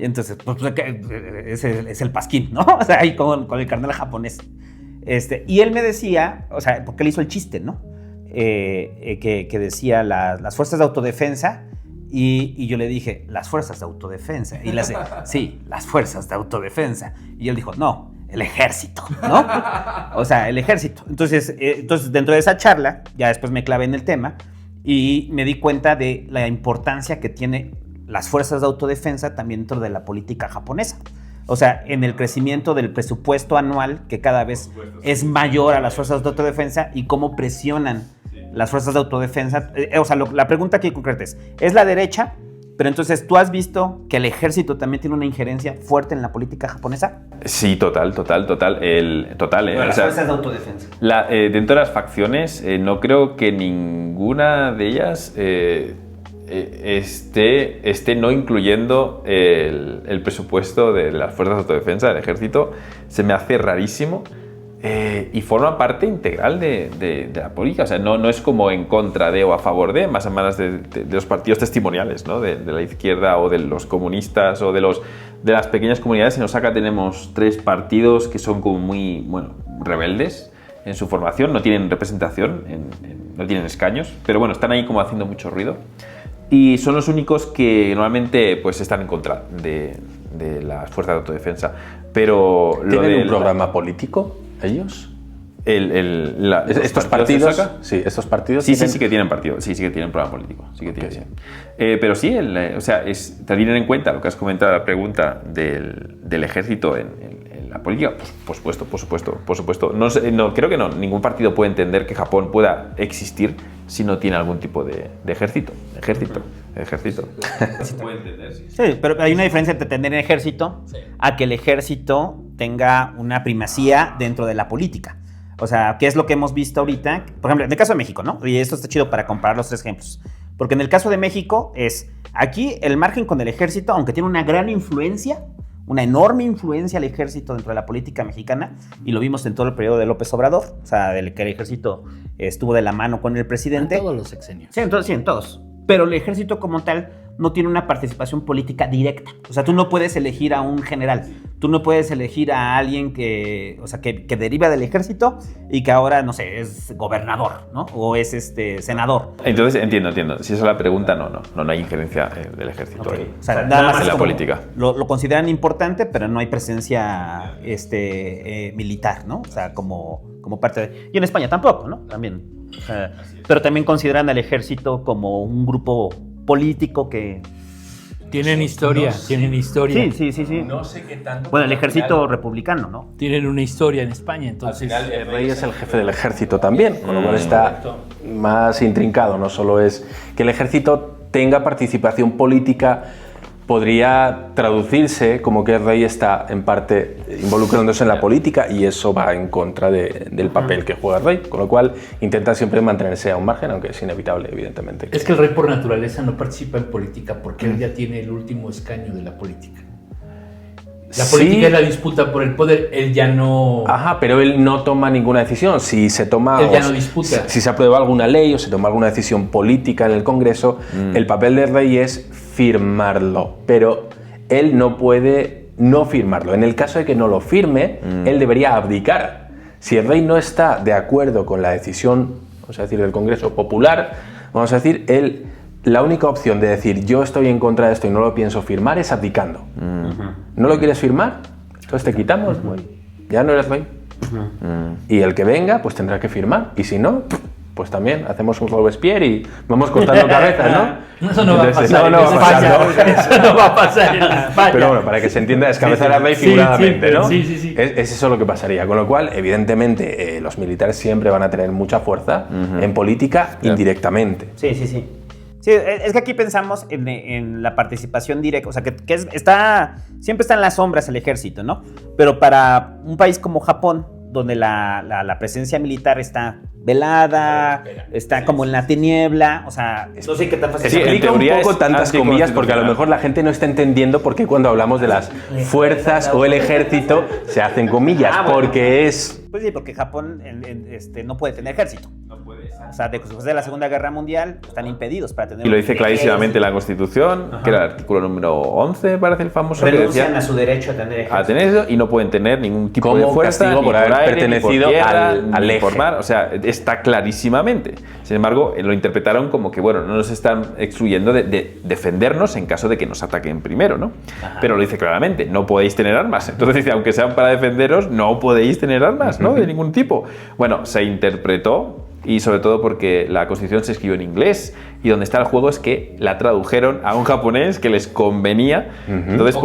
Y entonces, pues es el pasquín, ¿no? O sea, ahí con el carnal japonés. Y él me decía, o sea, porque él hizo el chiste, ¿no? Que decía las fuerzas de autodefensa. Y yo le dije, las fuerzas de autodefensa. Y le hace, sí, las fuerzas de autodefensa. Y él dijo, no, el ejército, ¿no? O sea, el ejército. Entonces, dentro de esa charla, ya después me clavé en el tema y me di cuenta de la importancia que tiene las fuerzas de autodefensa también dentro de la política japonesa. O sea, en el crecimiento del presupuesto anual, que cada vez es mayor a las fuerzas de autodefensa y cómo presionan las fuerzas de autodefensa. O sea, la pregunta aquí concreta es la derecha, pero entonces, ¿tú has visto que el ejército también tiene una injerencia fuerte en la política japonesa? Sí, total. Las fuerzas de autodefensa. Dentro de las facciones, no creo que ninguna de ellas esté no incluyendo el presupuesto de las fuerzas de autodefensa del ejército. Se me hace rarísimo. y forma parte integral de la política. O sea, no es como en contra de o a favor de, más o menos de los partidos testimoniales, ¿no? De la izquierda o de los comunistas o de las pequeñas comunidades. En Osaka tenemos 3 partidos que son como muy, bueno, rebeldes en su formación, no tienen representación, no tienen escaños, pero bueno, están ahí como haciendo mucho ruido. Y son los únicos que normalmente pues, están en contra de las fuerzas de autodefensa. Pero ¿Tienen un programa político ellos? ¿Estos partidos? Sí, estos partidos. Sí que tienen partido. Sí que tienen programa político. Sí que tienen, sí. Pero sí, o sea, tener en cuenta lo que has comentado, la pregunta del ejército en la política, pues, por supuesto. No, creo que ningún partido puede entender que Japón pueda existir si no tiene algún tipo de ejército. Se puede entender, sí, pero hay una diferencia entre tener ejército a que el ejército tenga una primacía dentro de la política. O sea, ¿qué es lo que hemos visto ahorita? Por ejemplo, en el caso de México, ¿no? Y esto está chido para comparar los 3 ejemplos. Porque en el caso de México aquí el margen con el ejército, aunque tiene una gran influencia, una enorme influencia el ejército dentro de la política mexicana, y lo vimos en todo el periodo de López Obrador, o sea, del que el ejército estuvo de la mano con el presidente. En todos los sexenios. Sí, en todos. Pero el ejército como tal no tiene una participación política directa. O sea, tú no puedes elegir a un general, tú no puedes elegir a alguien que deriva del ejército y que ahora, no sé, es gobernador, ¿no? O es senador. Entonces, entiendo. Si esa es la pregunta, no hay injerencia del ejército okay. O sea, nada más en la política. Lo consideran importante, pero no hay presencia militar, ¿no? O sea, como parte de... Y en España tampoco, ¿no? También. O sea, pero también consideran al ejército como un grupo político que... Tienen historia. Sí. No sé qué tanto. Bueno, el ejército republicano, ¿no? Tienen una historia en España, entonces... Al final, el rey es el jefe del ejército también, con lo cual está más intrincado. No solo es que el ejército tenga participación política, podría traducirse como que el rey está en parte involucrándose en la política y eso va en contra del papel que juega el rey, con lo cual intenta siempre mantenerse a un margen, aunque es inevitable, evidentemente. Es que el rey por naturaleza no participa en política porque él ya tiene el último escaño de la política. La política es la disputa por el poder, él ya no... Ajá, pero él no toma ninguna decisión. Si se toma... Él ya no disputa. Si se aprueba alguna ley o se toma alguna decisión política en el Congreso, el papel del rey es firmarlo, pero él no puede no firmarlo. En el caso de que no lo firme, él debería abdicar. Si el rey no está de acuerdo con la decisión, vamos a decir, del Congreso popular, vamos a decir, la única opción de decir yo estoy en contra de esto y no lo pienso firmar es abdicando. ¿No lo quieres firmar? Entonces te quitamos, ya no eres rey. Y el que venga, pues tendrá que firmar. Y si no, pues también hacemos un Robespierre y vamos cortando cabezas, ¿no? Eso no va a pasar. Eso no va a pasar en España. Pero bueno, para que se entienda, descabezar al rey figuradamente, ¿no? Sí. Es eso lo que pasaría. Con lo cual, evidentemente, los militares siempre van a tener mucha fuerza en política indirectamente. Sí. Sí, es que aquí pensamos en la participación directa, o sea, que siempre está en las sombras el ejército, ¿no? Pero para un país como Japón, donde la presencia militar está velada, está como en la tiniebla, o sea, no sé qué tan fácil. Se explica un poco tantas comillas porque a lo mejor la gente no está entendiendo por qué cuando hablamos de las fuerzas o el ejército se hacen comillas, porque es... Pues sí, porque Japón no puede tener ejército. No puede. O sea, después de la Segunda Guerra Mundial están impedidos para tener... Y lo dice clarísimamente la Constitución, que era el artículo número 11, parece el famoso. Renuncian a su derecho a tener ejército. A tener eso y no pueden tener ningún tipo de fuerza castigo por haber pertenecido al eje. Por mar, o sea, está clarísimamente. Sin embargo, lo interpretaron como que, bueno, no nos están excluyendo de defendernos en caso de que nos ataquen primero, ¿no? Ajá. Pero lo dice claramente, no podéis tener armas. Entonces dice, aunque sean para defenderos, no podéis tener armas, ¿no? De ningún tipo. Bueno, se interpretó, y sobre todo porque la Constitución se escribió en inglés, y donde está el juego es que la tradujeron a un japonés que les convenía. Entonces,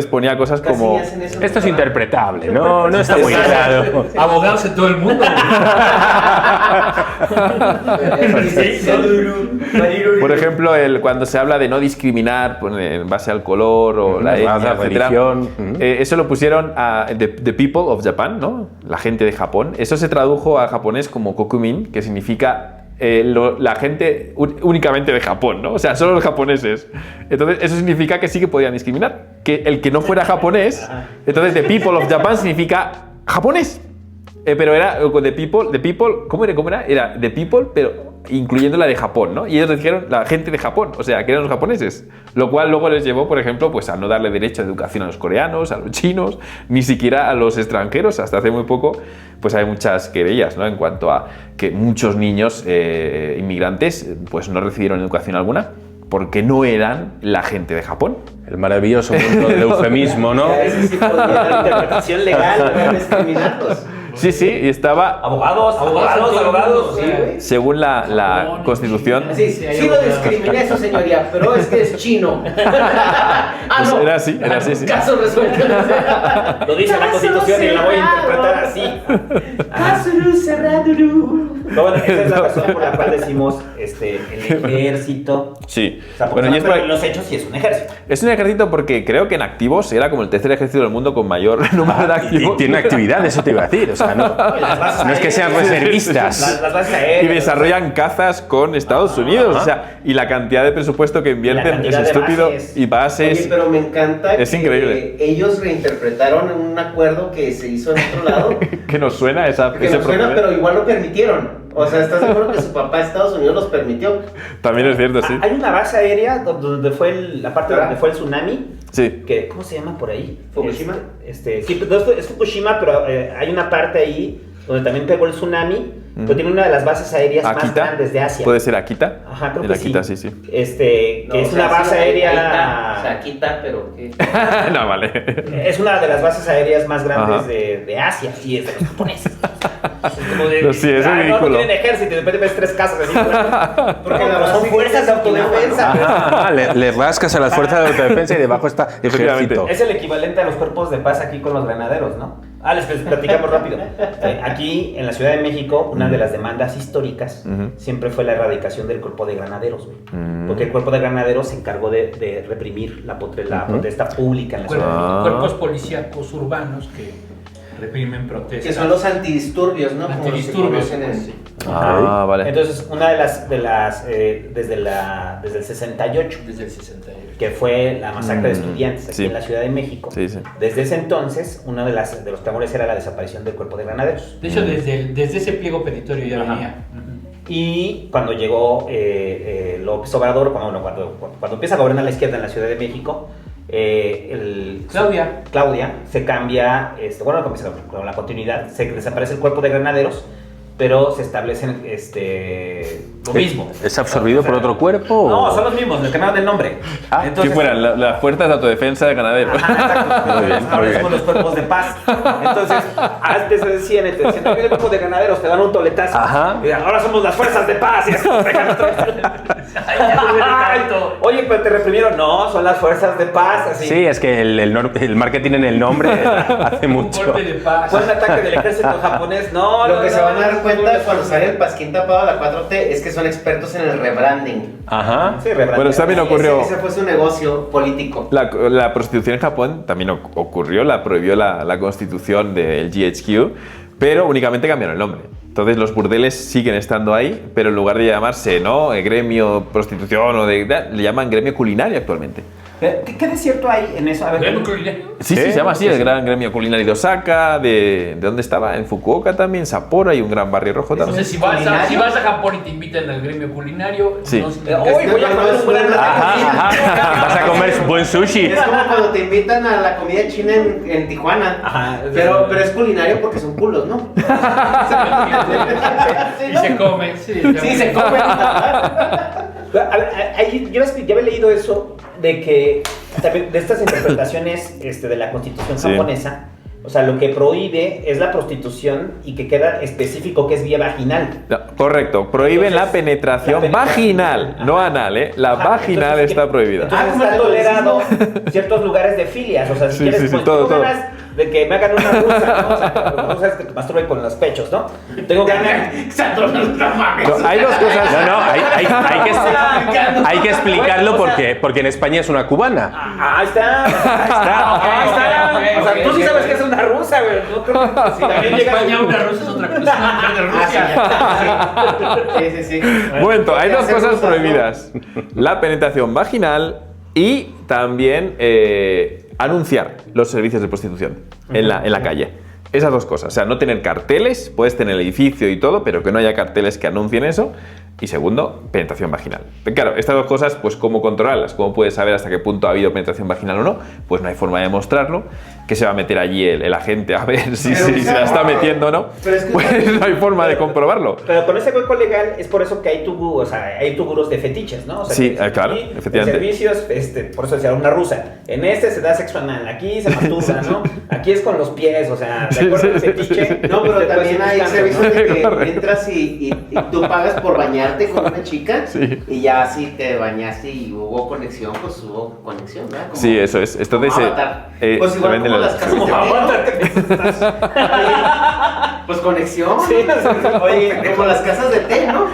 ponía cosas como... Esto es interpretable, no está muy claro. Abogados en todo el mundo. Por ejemplo, cuando se habla de no discriminar en base al color o la etnia, religión, eso lo pusieron a the people of Japan, ¿no? La gente de Japón. Eso se tradujo a japonés como kokumin, que significa la gente únicamente de Japón, ¿no? O sea, solo los japoneses. Entonces, eso significa que sí que podían discriminar. Que el que no fuera japonés, entonces the people of Japan significa japonés. Pero era The People, ¿cómo era? Era The People, pero incluyendo la de Japón, ¿no? Y ellos dijeron la gente de Japón, o sea, que eran los japoneses. Lo cual luego les llevó, por ejemplo, pues a no darle derecho a educación a los coreanos, a los chinos, ni siquiera a los extranjeros. Hasta hace muy poco, pues hay muchas querellas, ¿no? En cuanto a que muchos niños inmigrantes, pues no recibieron educación alguna porque no eran la gente de Japón. El maravilloso mundo del eufemismo, ¿no? A veces sí podía dar interpretación legal para discriminarlos. Sí, y estaba... Abogados. Sí, güey. Según la Constitución... Sí lo discriminé eso, señoría, pero es que es chino. Pues era así, sí. Caso resuelto. Lo dice la Constitución y la voy a interpretar así. Caso cerrado. No, bueno, esa es la razón por la cual decimos el ejército. Sí. O sea, porque Bueno, y es pero por- en los hechos sí es un ejército. Es un ejército porque creo que en activos era como el tercer ejército del mundo con mayor número de Y activos. tiene actividad, eso te iba a decir. O sea, no es que sean reservistas. Las bases aéreas. Y desarrollan cazas con Estados Unidos. Ajá. O sea, y la cantidad de presupuesto que invierten es cantidad de estúpido. bases. Y bases. Oye, pero me encanta Es que increíble. ellos reinterpretaron un acuerdo que se hizo en otro lado. que nos suena ese Que nos suena, proceder. pero igual lo permitieron. O sea, ¿estás seguro que su papá de Estados Unidos los permitió? También es cierto, sí. Hay una base aérea donde fue la parte donde fue el tsunami. Sí. Que, ¿cómo se llama por ahí? ¿Fukushima? Sí, no, es Fukushima, pero hay una parte ahí donde también pegó el tsunami, pero tiene una de las bases aéreas más Akita. grandes de Asia. ¿Puede ser Akita? Ajá, creo El que Akita, sí. sí. Que No, es o sea, una base sí, aérea... ahí está, o sea, quita, pero ¿qué? no, vale. Es una de las bases aéreas más grandes Ajá. de Asia y es de los japoneses. Es como de, No, sí, es no ridículo. tienen ejército y de repente ves 3 casas así. Porque No, la pero son base fuerzas de autodefensa. Ajá, le rascas a las fuerzas de autodefensa y debajo está Efectivamente. ejército. Es el equivalente a los cuerpos de paz aquí con los granaderos, ¿no? Les platicamos rápido. Aquí en la Ciudad de México, una de las demandas históricas siempre fue la erradicación del cuerpo de granaderos, güey. Porque el cuerpo de granaderos se encargó de reprimir la protesta pública en la Ciudad de México. Cuerpos policíacos urbanos que reprimen protestas. Que son los antidisturbios, ¿no? Como los que Antidisturbios, conocen en- sí. Ah, vale. Entonces, una de las desde el 68, Desde el 68. que fue la masacre de estudiantes aquí Sí. en la Ciudad de México. Sí. Desde ese entonces, uno de los temores era la desaparición del cuerpo de granaderos. De hecho, desde ese pliego petitorio ya Ajá. venía. Y cuando llegó López Obrador, cuando empieza a gobernar la izquierda en la Ciudad de México, Claudia se cambia, bueno, comienza con la continuidad, se desaparece el cuerpo de granaderos, pero se establecen lo mismo. ¿Es absorbido por otro cuerpo? No, o- son los mismos, les cambiaron el nombre. Ah, Que fueran las fuerzas de autodefensa de ganaderos. Exacto. Muy bien, Ahora muy somos bien. los cuerpos de paz. Entonces, antes se decían, te decían, "No, viene el cuerpo de granaderos", te dan un toletazo. Ajá. Y ahora somos las fuerzas de paz. Y así, pegan otra vez. Ay, oye, pero te reprimieron. No, son las fuerzas de paz. Así. Sí, es que el marketing en el nombre hace Un mucho. golpe de paz. Fue un ataque del ejército japonés. No, Lo no, que no, se van a dar no, cuenta no, cuando sale el pasquín tapado a la 4T es que son expertos en el rebranding. Ajá. Sí, rebranding. Bueno, también ocurrió. Ese fue su negocio político. La prostitución en Japón también ocurrió, la prohibió la constitución del GHQ, pero únicamente cambiaron el nombre. Entonces los burdeles siguen estando ahí, pero en lugar de llamarse gremio prostitución o le llaman gremio culinario actualmente. ¿Qué de cierto hay en eso? A ver, Sí, se llama así, el gran gremio culinario de Osaka, ¿de dónde estaba? En Fukuoka también, Sapporo, hay un gran barrio rojo también. Entonces, si vas a Japón y te invitan al gremio culinario, Sí. no Hoy voy a comer un gran Ajá, ajá. Vas a comer buen sushi. Es como cuando te invitan a la comida china en Tijuana. Ajá. Pero es culinario porque son culos, ¿no? y se come. Sí, Sí, se comen. Yo había leído eso de que también de estas interpretaciones de la Constitución Sí. japonesa, o sea, lo que prohíbe es la prostitución y que queda específico que es vía vaginal. No, correcto, prohíben Entonces, la penetración la penetración. vaginal, no anal, ¿eh? La Ajá, vaginal entonces, está prohibida. Entonces Ah, está ¿como el tolerado ciertos lugares de filias, o sea, si Sí, quieres, sí, sí, pues, todo, tengo todo. ganas de que me hagan una rusa, ¿no? O sea, no sabes que te masturben con los pechos, ¿no? Tengo ganas. No, hay dos cosas. No, hay que explicarlo porque en España es una cubana. Ahí está. Ahí está. O sea, tú sí sabes que es una rusa, güey. No creo que sí, también En llega España una rusa es otra cosa, una mujer de Rusia. Sí. Bueno, hay dos Hacer cosas rusas, ¿no? prohibidas. La penetración vaginal y también anunciar los servicios de prostitución en la calle. Esas dos cosas, o sea, no tener carteles, puedes tener el edificio y todo, pero que no haya carteles que anuncien eso. Y segundo, penetración vaginal. Pero claro, estas dos cosas, pues ¿cómo controlarlas? ¿Cómo puedes saber hasta qué punto ha habido penetración vaginal o no? Pues no hay forma de demostrarlo. ¿Qué se va a meter allí el agente a ver si se la está metiendo o no? Pero Pues no hay forma de comprobarlo. Pero con ese hueco legal es por eso que hay hay tuburos de fetiches, ¿no? O sea, Sí, que claro, aquí, efectivamente. En servicios, por eso decía una rusa. En se da sexo anal, aquí se masturba, ¿no? Aquí es con los pies, o sea, de acuerdo al fetiche. No, pero también hay servicios de que Correcto. entras y tú pagas por bañarte con una chica y ya si te bañaste y hubo conexión, pues hubo conexión, ¿verdad? Como, Sí, eso es. Entonces, como Avatar. pues Pues igual venden como el- las casas de Pues conexión. Sí, Oye, como las casas de té, ¿no?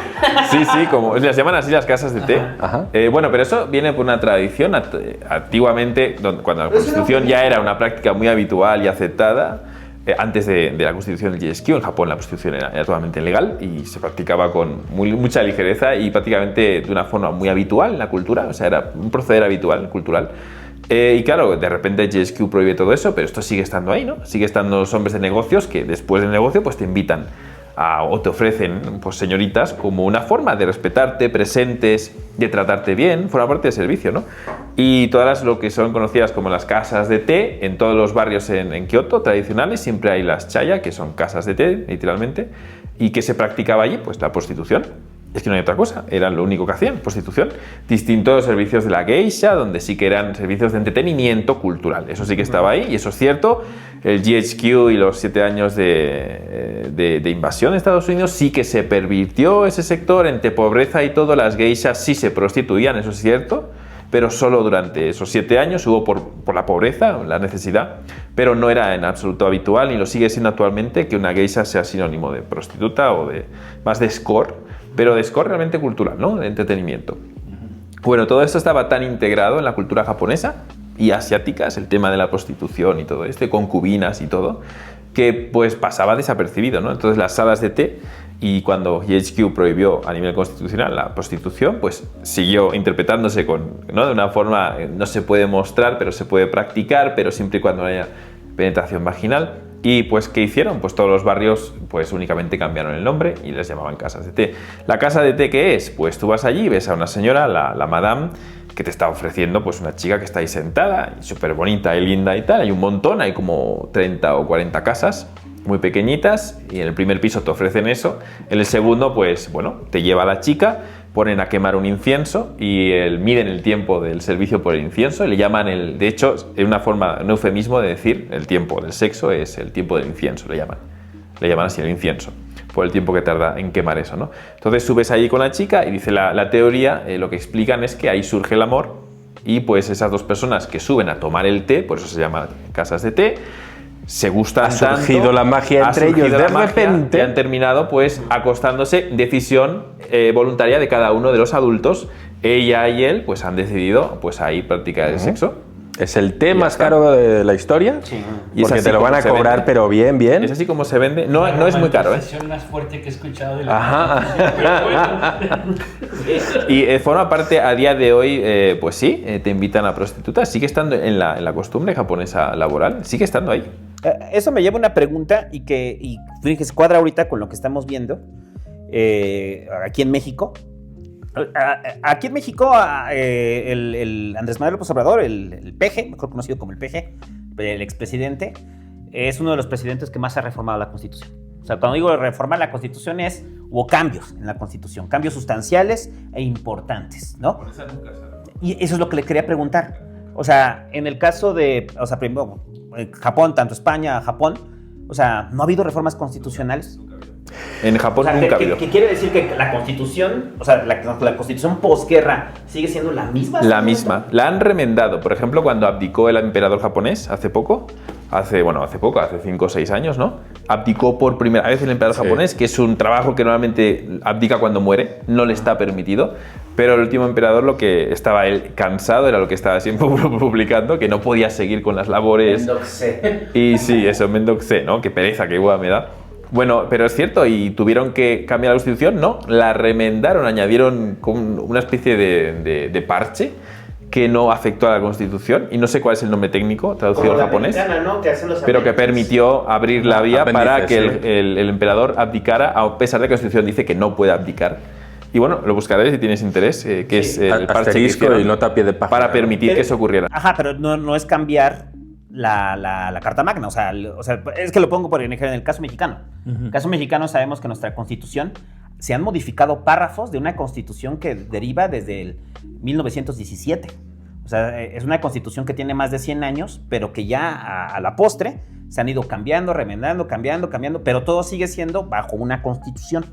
Sí, como las llaman así las casas de té. Ajá. Bueno, pero eso viene por una tradición. Antiguamente, cuando la Pero es una Constitución ya política. era una práctica muy habitual y aceptada, antes de la Constitución del GSQ, en Japón la Constitución era totalmente legal y se practicaba con mucha ligereza y prácticamente de una forma muy habitual en la cultura, o sea, era un proceder habitual, cultural. Y claro, de repente GSQ prohíbe todo eso, pero esto sigue estando ahí, ¿no? Sigue estando los hombres de negocios que después del negocio pues te invitan o te ofrecen pues señoritas como una forma de respetarte, presentes, de tratarte bien, forma parte del servicio, ¿no? Y todas lo que son conocidas como las casas de té, en todos los barrios en Kioto tradicionales siempre hay las chaya, que son casas de té, literalmente, y que se practicaba allí, pues la prostitución. Es que no hay otra cosa, era lo único que hacían, prostitución. Distinto a los servicios de la geisha, donde sí que eran servicios de entretenimiento cultural. Eso sí que estaba ahí y eso es cierto. El GHQ y los 7 años de invasión de Estados Unidos sí que se pervirtió ese sector entre pobreza y todo. Las geishas sí se prostituían, eso es cierto, pero solo durante esos 7 años hubo por la pobreza, la necesidad, pero no era en absoluto habitual ni lo sigue siendo actualmente que una geisha sea sinónimo de prostituta o más de score, pero de score realmente cultural, ¿no? De entretenimiento. Bueno, todo esto estaba tan integrado en la cultura japonesa y asiática, el tema de la prostitución y todo esto, y concubinas y todo, que pues pasaba desapercibido, ¿no? Entonces las salas de té, y cuando GHQ prohibió a nivel constitucional la prostitución, pues siguió interpretándose ¿no? De una forma, no se puede mostrar, pero se puede practicar, pero siempre y cuando no haya penetración vaginal. Y pues, ¿qué hicieron? Pues todos los barrios pues únicamente cambiaron el nombre y les llamaban casas de té. ¿La casa de té qué es? Pues tú vas allí y ves a una señora, la madame, que te está ofreciendo pues una chica que está ahí sentada, súper bonita y linda y tal. Hay un montón, hay como 30 o 40 casas muy pequeñitas y en el primer piso te ofrecen eso. En el segundo, pues bueno, te lleva a la chica, ponen a quemar un incienso y miden el tiempo del servicio por el incienso y le llaman de hecho, es una forma, un eufemismo de decir el tiempo del sexo es el tiempo del incienso, le llaman así el incienso, por el tiempo que tarda en quemar eso, ¿no? Entonces subes allí con la chica y dice la teoría, lo que explican es que ahí surge el amor y pues esas dos personas que suben a tomar el té, por eso se llaman casas de té, se gustan Ha surgido tanto, la magia ha entre surgido ellos la de magia, repente. y han terminado pues acostándose, decisión voluntaria de cada uno de los adultos. Ella y él pues han decidido pues ahí practicar el sexo. Es el té Ya más está. caro de la historia. Y es Porque así te lo van como a se cobrar, vende. pero bien, bien. Es así como se vende. No es muy caro, ¿eh? La sesión más fuerte que he escuchado de la Ajá. Y forma parte a día de hoy, pues sí, te invitan a prostitutas. Sigue estando en la costumbre japonesa laboral. Sigue estando ahí. Eso me lleva a una pregunta y que se cuadra ahorita con lo que estamos viendo aquí en México. Aquí en México, el Andrés Manuel López Obrador, el PG, mejor conocido como el PG, el expresidente, es uno de los presidentes que más ha reformado la Constitución. O sea, cuando digo reformar la Constitución hubo cambios en la Constitución, cambios sustanciales e importantes, ¿no? Y eso es lo que le quería preguntar. O sea, en el caso de, o sea, primero, Japón, tanto España, Japón, o sea, ¿no ha habido reformas constitucionales? En Japón O sea, nunca ha habido. ¿qué quiere decir que la Constitución, o sea, la Constitución posguerra sigue siendo la misma? La misma. La han remendado. Por ejemplo, cuando abdicó el emperador japonés hace 5 o 6 años, ¿no? Abdicó por primera vez el emperador japonés, que es un trabajo que normalmente abdica cuando muere, no le está permitido. Pero el último emperador, lo que estaba él cansado, era lo que estaba siempre publicando, que no podía seguir con las labores. Mendoxe. Y sí, eso, Mendoxe, ¿no? Qué pereza, qué igual me da. Bueno, pero es cierto, y tuvieron que cambiar la Constitución, no, la remendaron, añadieron como una especie de parche que no afectó a la Constitución, y no sé cuál es el nombre técnico traducido al japonés, ¿no? Que hacen los pero que permitió abrir la vía para que Apéndice, sí. el emperador abdicara, a pesar de que la Constitución dice que no puede abdicar. Y bueno, lo buscaré si tienes interés, que es el parche que Asterisco hicieron y nota a pie de página. para permitir que eso ocurriera. Ajá, pero no es cambiar la Carta Magna. O sea, es que lo pongo por ejemplo en el caso mexicano. En el caso mexicano sabemos que nuestra Constitución se han modificado párrafos de una Constitución que deriva desde el 1917. O sea, es una Constitución que tiene más de 100 años, pero que ya a la postre se han ido cambiando, remendando, cambiando, pero todo sigue siendo bajo una Constitución.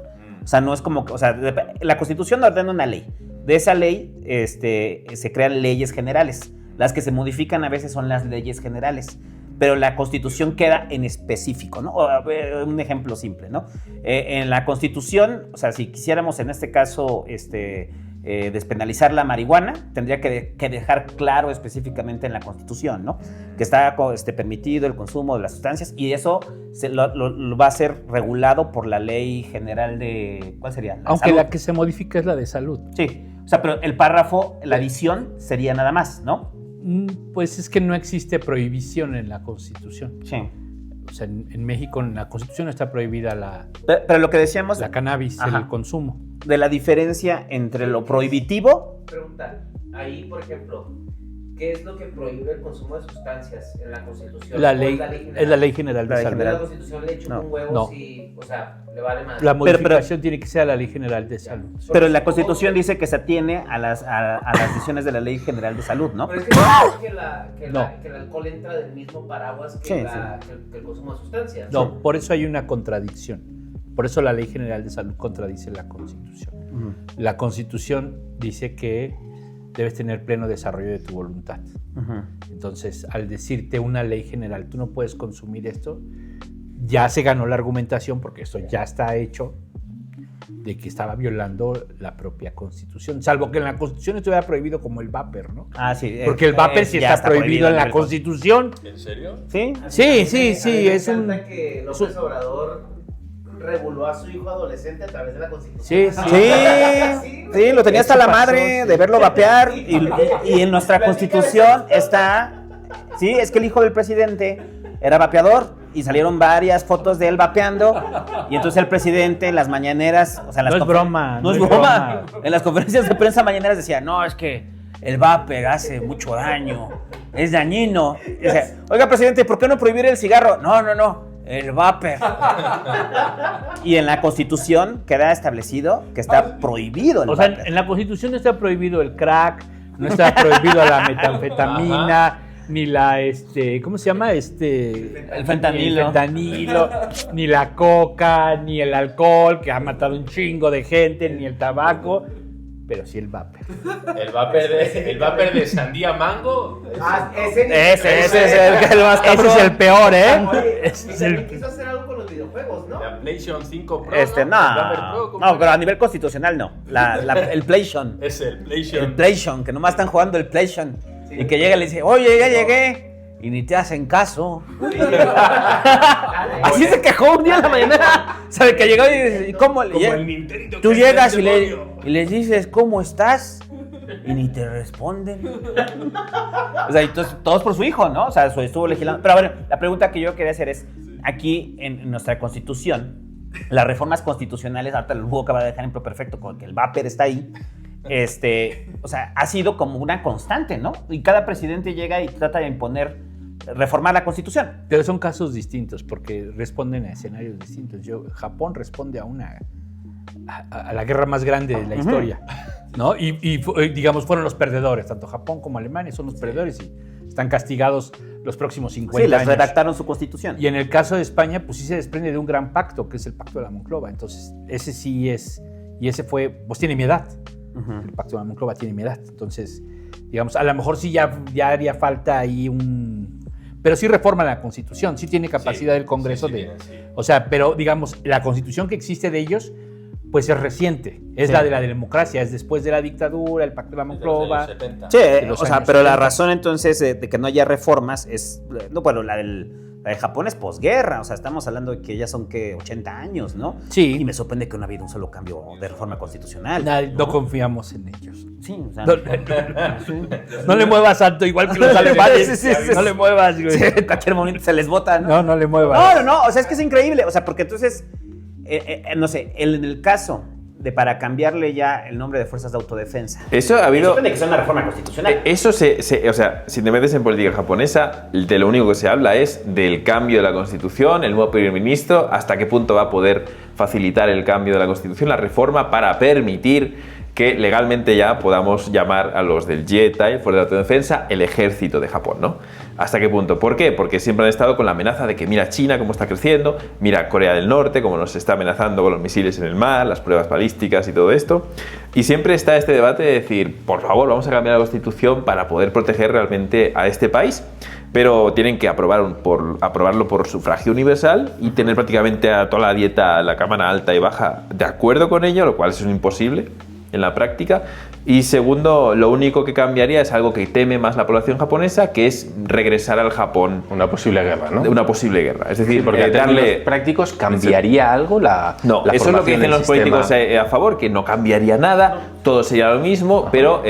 O sea, no es como... O sea, la Constitución ordena una ley. De esa ley se crean leyes generales. Las que se modifican a veces son las leyes generales. Pero la Constitución queda en específico, ¿no? Un ejemplo simple, ¿no? En la Constitución, o sea, si quisiéramos en este caso despenalizar la marihuana, tendría que dejar claro específicamente en la Constitución, ¿no? Que está permitido el consumo de las sustancias, y eso lo va a ser regulado por la Ley General de... ¿Cuál sería? Aunque salud. la que se modifica es la de salud. Sí, o sea, pero el párrafo, la adición sería nada más, ¿no? Pues es que no existe prohibición en la Constitución. Sí. O sea, en México en la Constitución está prohibida la Pero lo que decíamos cannabis, Ajá. el consumo. de la diferencia entre lo prohibitivo... Pregunta, ahí por ejemplo, ¿qué es lo que prohíbe el consumo de sustancias en la Constitución? La ¿O ley, es la Ley General de La ley Salud. general. La Constitución le chupa No, un huevo no. si, o sea, le vale más. La modificación tiene que ser a la Ley General de Salud. Pero la Constitución dice que se atiene a las decisiones de la Ley General de Salud, ¿no? Pero es que no que No. que el alcohol entra del mismo paraguas que, Sí, que el consumo de sustancias. No, por eso hay una contradicción. Por eso la Ley General de Salud contradice la Constitución. La Constitución dice que debes tener pleno desarrollo de tu voluntad. Entonces, al decirte una ley general, tú no puedes consumir esto, ya se ganó la argumentación, porque esto ya está hecho, de que estaba violando la propia Constitución. Salvo que en la Constitución estuviera prohibido como el vapor, ¿no? Ah, sí. Porque el vapor sí ya está prohibido en la nivel Constitución. ¿En serio? ¿Sí? Sí, A mí me es un... encanta que López Obrador reguló a su hijo adolescente a través de la Constitución. Sí, Sí, lo tenía hasta la Eso pasó, madre sí. de verlo vapear, y en nuestra Constitución está... Sí, es que el hijo del presidente era vapeador y salieron varias fotos de él vapeando, y entonces el presidente en las mañaneras... O sea, en las No es broma, No es broma. En las conferencias de prensa mañaneras decía, no, es que el vape hace mucho daño, es dañino. Y decía, oiga, presidente, ¿por qué no prohibir el cigarro? No, el vapor. Y en la Constitución queda establecido que está prohibido el O sea, vapor. en la Constitución no está prohibido el crack, no está prohibido la metanfetamina, ni la, ¿cómo se llama? El fentanilo. Ni la coca, ni el alcohol, que ha matado un chingo de gente, ni el tabaco, pero sí el vapor. El vapor de sandía mango. Ah, Ese es el más Ese cabrón. es el peor, ¿eh? Oye, Ese es el... quiso hacer algo con los videojuegos, ¿no? La PlayStation 5 Pro. No, El Vapor Pro, ¿cómo no, se pero a llama? nivel constitucional no. El PlayStation. Es el PlayStation. El PlayStation, que nomás están jugando el PlayStation. Y que llega y le dice, oye, ya llegué. Y ni te hacen caso. Así se quejó un día en la mañana. ¿Sabe? Que llegó y dice, ¿y cómo? Como el Nintendo. Tú que llegas es el demonio. y les dices, ¿cómo estás? Y ni te responden. O sea, entonces, todos por su hijo, ¿no? O sea, estuvo legislando. Pero a ver, la pregunta que yo quería hacer es, aquí en nuestra Constitución, las reformas constitucionales, ahorita el Hugo acaba de dejar ejemplo perfecto con que el vapor está ahí, o sea, ha sido como una constante, ¿no? Y cada presidente llega y trata de imponer, reformar la Constitución. Pero son casos distintos, porque responden a escenarios distintos. Japón responde a la guerra más grande de la historia, ¿no? Y digamos, fueron los perdedores, tanto Japón como Alemania son los perdedores y están castigados los próximos 50 Sí, les años. redactaron su Constitución. Y en el caso de España, pues sí se desprende de un gran pacto, que es el Pacto de la Monclova. Entonces, ese sí es, y ese fue, pues tiene mi edad. El Pacto de la Monclova tiene mi edad. Entonces, digamos, a lo mejor sí ya haría falta ahí pero sí reforma la Constitución, sí tiene capacidad del Congreso sí, sí. O sea, pero digamos, la Constitución que existe de ellos, pues es reciente. Es la de la democracia, es después de la dictadura, el Pacto de la Monclova. Sí, de los o sea, años pero la 70. razón entonces de que no haya reformas es, no, bueno, la Japón es posguerra, o sea, estamos hablando de que ya son, ¿qué? 80 años, ¿no? Sí. Y me sorprende que no ha habido un solo cambio de reforma constitucional. No confiamos en ellos. Sí, o sea... No le muevas tanto, igual que los alemanes. Sí. No le muevas, güey. Sí, en cualquier momento se les bota, ¿no? No le muevas. No, o sea, es que es increíble, o sea, porque entonces, no sé, en el caso de para cambiarle ya el nombre de Fuerzas de Autodefensa. Eso ha habido... Depende que sea una reforma constitucional. Eso o sea, si te metes en política japonesa, de lo único que se habla es del cambio de la Constitución, el nuevo primer ministro, hasta qué punto va a poder facilitar el cambio de la Constitución, la reforma, para permitir que legalmente ya podamos llamar a los del Jietai, Fuerza de Autodefensa, el ejército de Japón, ¿no? ¿Hasta qué punto? ¿Por qué? Porque siempre han estado con la amenaza de que mira China cómo está creciendo, mira Corea del Norte cómo nos está amenazando con los misiles en el mar, las pruebas balísticas y todo esto. Y siempre está este debate de decir, por favor, vamos a cambiar la Constitución para poder proteger realmente a este país. Pero tienen que aprobarlo por sufragio universal y tener prácticamente a toda la dieta, la Cámara Alta y Baja, de acuerdo con ello, lo cual es imposible en la práctica. Y segundo, lo único que cambiaría es algo que teme más la población japonesa, que es regresar al Japón. Una posible guerra, ¿no? Una posible guerra. Es decir, Sí, porque darle... prácticos cambiaría algo la No, la eso es lo que formación dicen los del políticos sistema. a favor, que no cambiaría nada, todo sería lo mismo, pero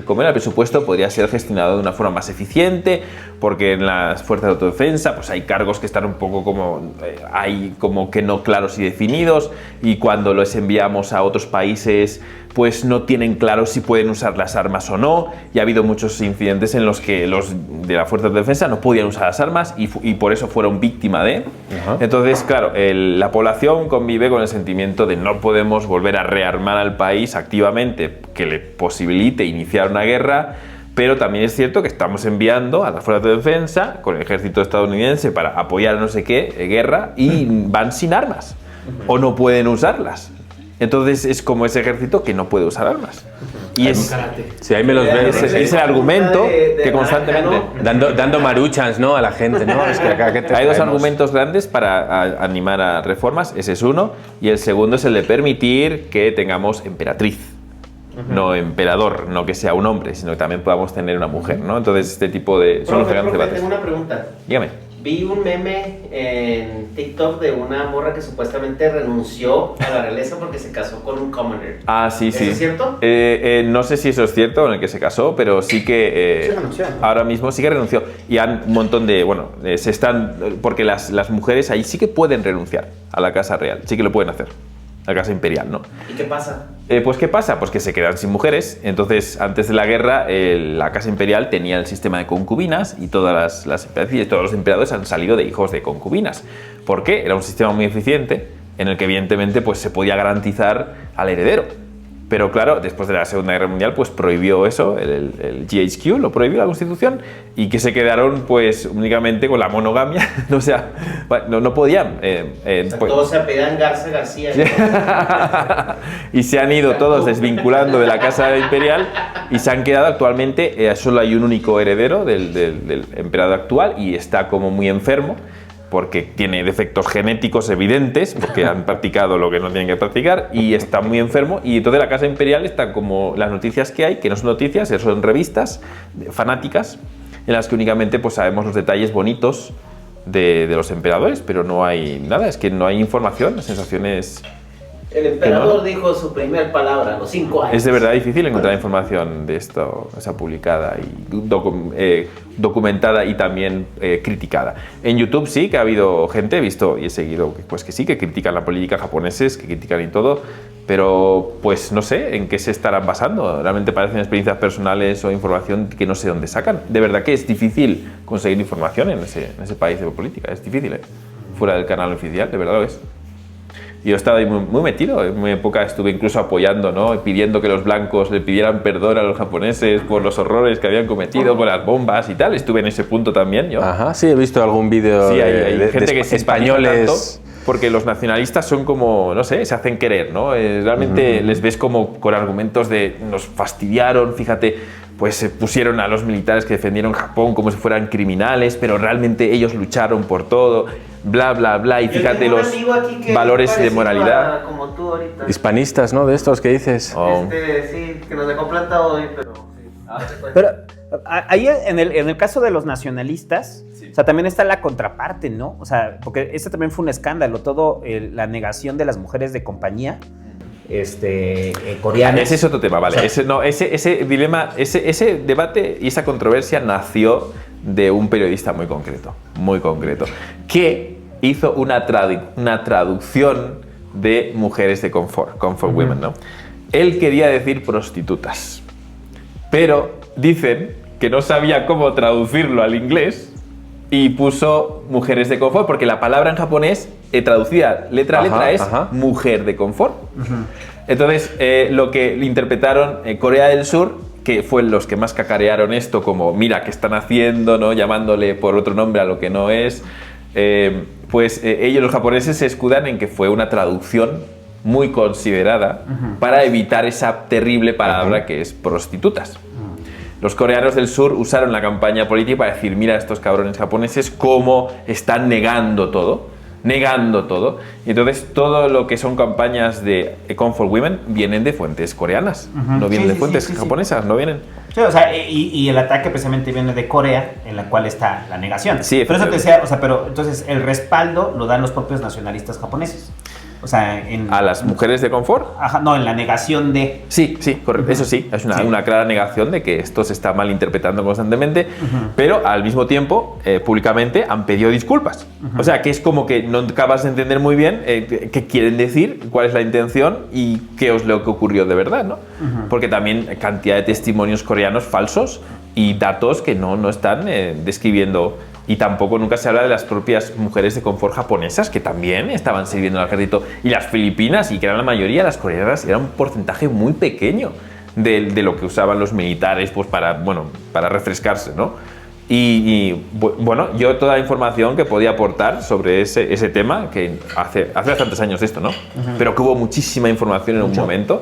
como era el presupuesto podría ser gestionado de una forma más eficiente, porque en las fuerzas de autodefensa pues hay cargos que están un poco como hay como que no claros y definidos, y cuando los enviamos a otros países pues no tienen claro si pueden usar las armas o no, y ha habido muchos incidentes en los que los de la fuerza de defensa no podían usar las armas y por eso fueron víctima de. Entonces, claro, la población convive con el sentimiento de no podemos volver a rearmar al país activamente que le posibilite iniciar una guerra, pero también es cierto que estamos enviando a las fuerzas de defensa con el ejército estadounidense para apoyar no sé qué guerra y van sin armas o no pueden usarlas. Entonces es como ese ejército que no puede usar armas. Y es, Sí, ahí me los ves. es el argumento que constantemente... Dando maruchans, ¿no? A la gente, ¿no? Es que acá que te Hay dos traemos. argumentos grandes para animar a reformas. Ese es uno. Y el segundo es el de permitir que tengamos emperatriz. No emperador, no que sea un hombre, sino que también podamos tener una mujer, ¿no? Entonces este tipo de... son los grandes debates. Tengo una pregunta. Dígame. Vi un meme en TikTok de una morra que supuestamente renunció a la realeza porque se casó con un commoner. Ah, sí, sí. ¿Eso es cierto? No sé si eso es cierto en el que se casó, pero sí que Sí renunció, ¿no? ahora mismo sí que renunció. Y han un montón de, se están, porque las mujeres ahí sí que pueden renunciar a la casa real, sí que lo pueden hacer, a la casa imperial, ¿no? ¿Y qué pasa? Pues ¿qué pasa? Pues que se quedan sin mujeres. Entonces, antes de la guerra, la casa imperial tenía el sistema de concubinas y todas las emperatrices, todos los emperadores han salido de hijos de concubinas. ¿Por qué? Era un sistema muy eficiente en el que evidentemente pues, se podía garantizar al heredero. Pero claro, después de la Segunda Guerra Mundial pues prohibió eso, el GHQ lo prohibió la Constitución, y que se quedaron pues únicamente con la monogamia. O sea, no podían. Todos se apellidan García. Y se han ido todos desvinculando de la casa imperial y se han quedado actualmente, solo hay un único heredero del emperador actual, y está como muy enfermo porque tiene defectos genéticos evidentes, porque han practicado lo que no tienen que practicar, y está muy enfermo. Y entonces la casa imperial está como las noticias que hay, que no son noticias, son revistas fanáticas, en las que únicamente pues, sabemos los detalles bonitos de los emperadores, pero no hay nada, es que no hay información, la sensación es... El emperador dijo su primer palabra a los 5 años. Es de verdad difícil encontrar información de esto, o sea, publicada y documentada y también criticada. En YouTube sí que ha habido gente, he visto y he seguido, pues que sí, que critican la política japoneses, que critican y todo, pero pues no sé en qué se estarán basando. Realmente parecen experiencias personales o información que no sé dónde sacan. De verdad que es difícil conseguir información en ese país de política, es difícil, fuera del canal oficial, de verdad lo es. Yo he estado ahí muy metido, en mi época estuve incluso apoyando, ¿no? Pidiendo que los blancos le pidieran perdón a los japoneses por los horrores que habían cometido con las bombas y tal. Estuve en ese punto también yo. Ajá, sí, he visto algún vídeo Sí, hay gente que se españoles... tanto, porque los nacionalistas son como, no sé, se hacen querer, ¿no? Realmente les ves como con argumentos de nos fastidiaron, fíjate, pues se pusieron a los militares que defendieron Japón como si fueran criminales, pero realmente ellos lucharon por todo, bla, bla, bla, y fíjate los valores de moralidad. Como tú ahorita. Hispanistas, ¿no? De estos que dices. Oh. Sí, que nos dejó planta hoy, pero... Sí. Pero ahí en el caso de los nacionalistas, o sea, también está la contraparte, ¿no? O sea, porque ese también fue un escándalo, la negación de las mujeres de compañía coreanas. Ese es otro tema, vale. O sea, ese dilema, ese debate y esa controversia nació de un periodista muy concreto, que hizo una traducción de mujeres de comfort women, ¿no? Él quería decir prostitutas, pero dicen que no sabía cómo traducirlo al inglés y puso mujeres de confort, porque la palabra en japonés, traducida letra a letra, es mujer de confort. Entonces, lo que interpretaron Corea del Sur, que fue los que más cacarearon esto, como mira, ¿qué están haciendo?, ¿no? Llamándole por otro nombre a lo que no es, ellos, los japoneses, se escudan en que fue una traducción muy considerada para evitar esa terrible palabra que es prostitutas. Los coreanos del sur usaron la campaña política para decir, mira, estos cabrones japoneses cómo están negando todo. Y entonces todo lo que son campañas de Comfort Women vienen de fuentes coreanas, no vienen de fuentes japonesas, no vienen. Sí, o sea, y el ataque precisamente viene de Corea, en la cual está la negación. Sí, pero eso te decía, o sea, pero entonces el respaldo lo dan los propios nacionalistas japoneses. O sea, ¿A las mujeres de confort? Ajá, no, en la negación de... Sí, correcto. Eso sí, es una clara negación de que esto se está malinterpretando constantemente, pero al mismo tiempo, públicamente, han pedido disculpas. O sea, que es como que no acabas de entender muy bien qué quieren decir, cuál es la intención y qué es lo que ocurrió de verdad, ¿no? Porque también cantidad de testimonios coreanos falsos y datos que no están describiendo. Y tampoco nunca se habla de las propias mujeres de confort japonesas, que también estaban sirviendo al ejército, y las filipinas, y que eran la mayoría, las coreanas, era un porcentaje muy pequeño de lo que usaban los militares pues para refrescarse, ¿no? Y bueno, yo toda la información que podía aportar sobre ese tema, que hace bastantes años de esto, ¿no? Pero que hubo muchísima información en un momento.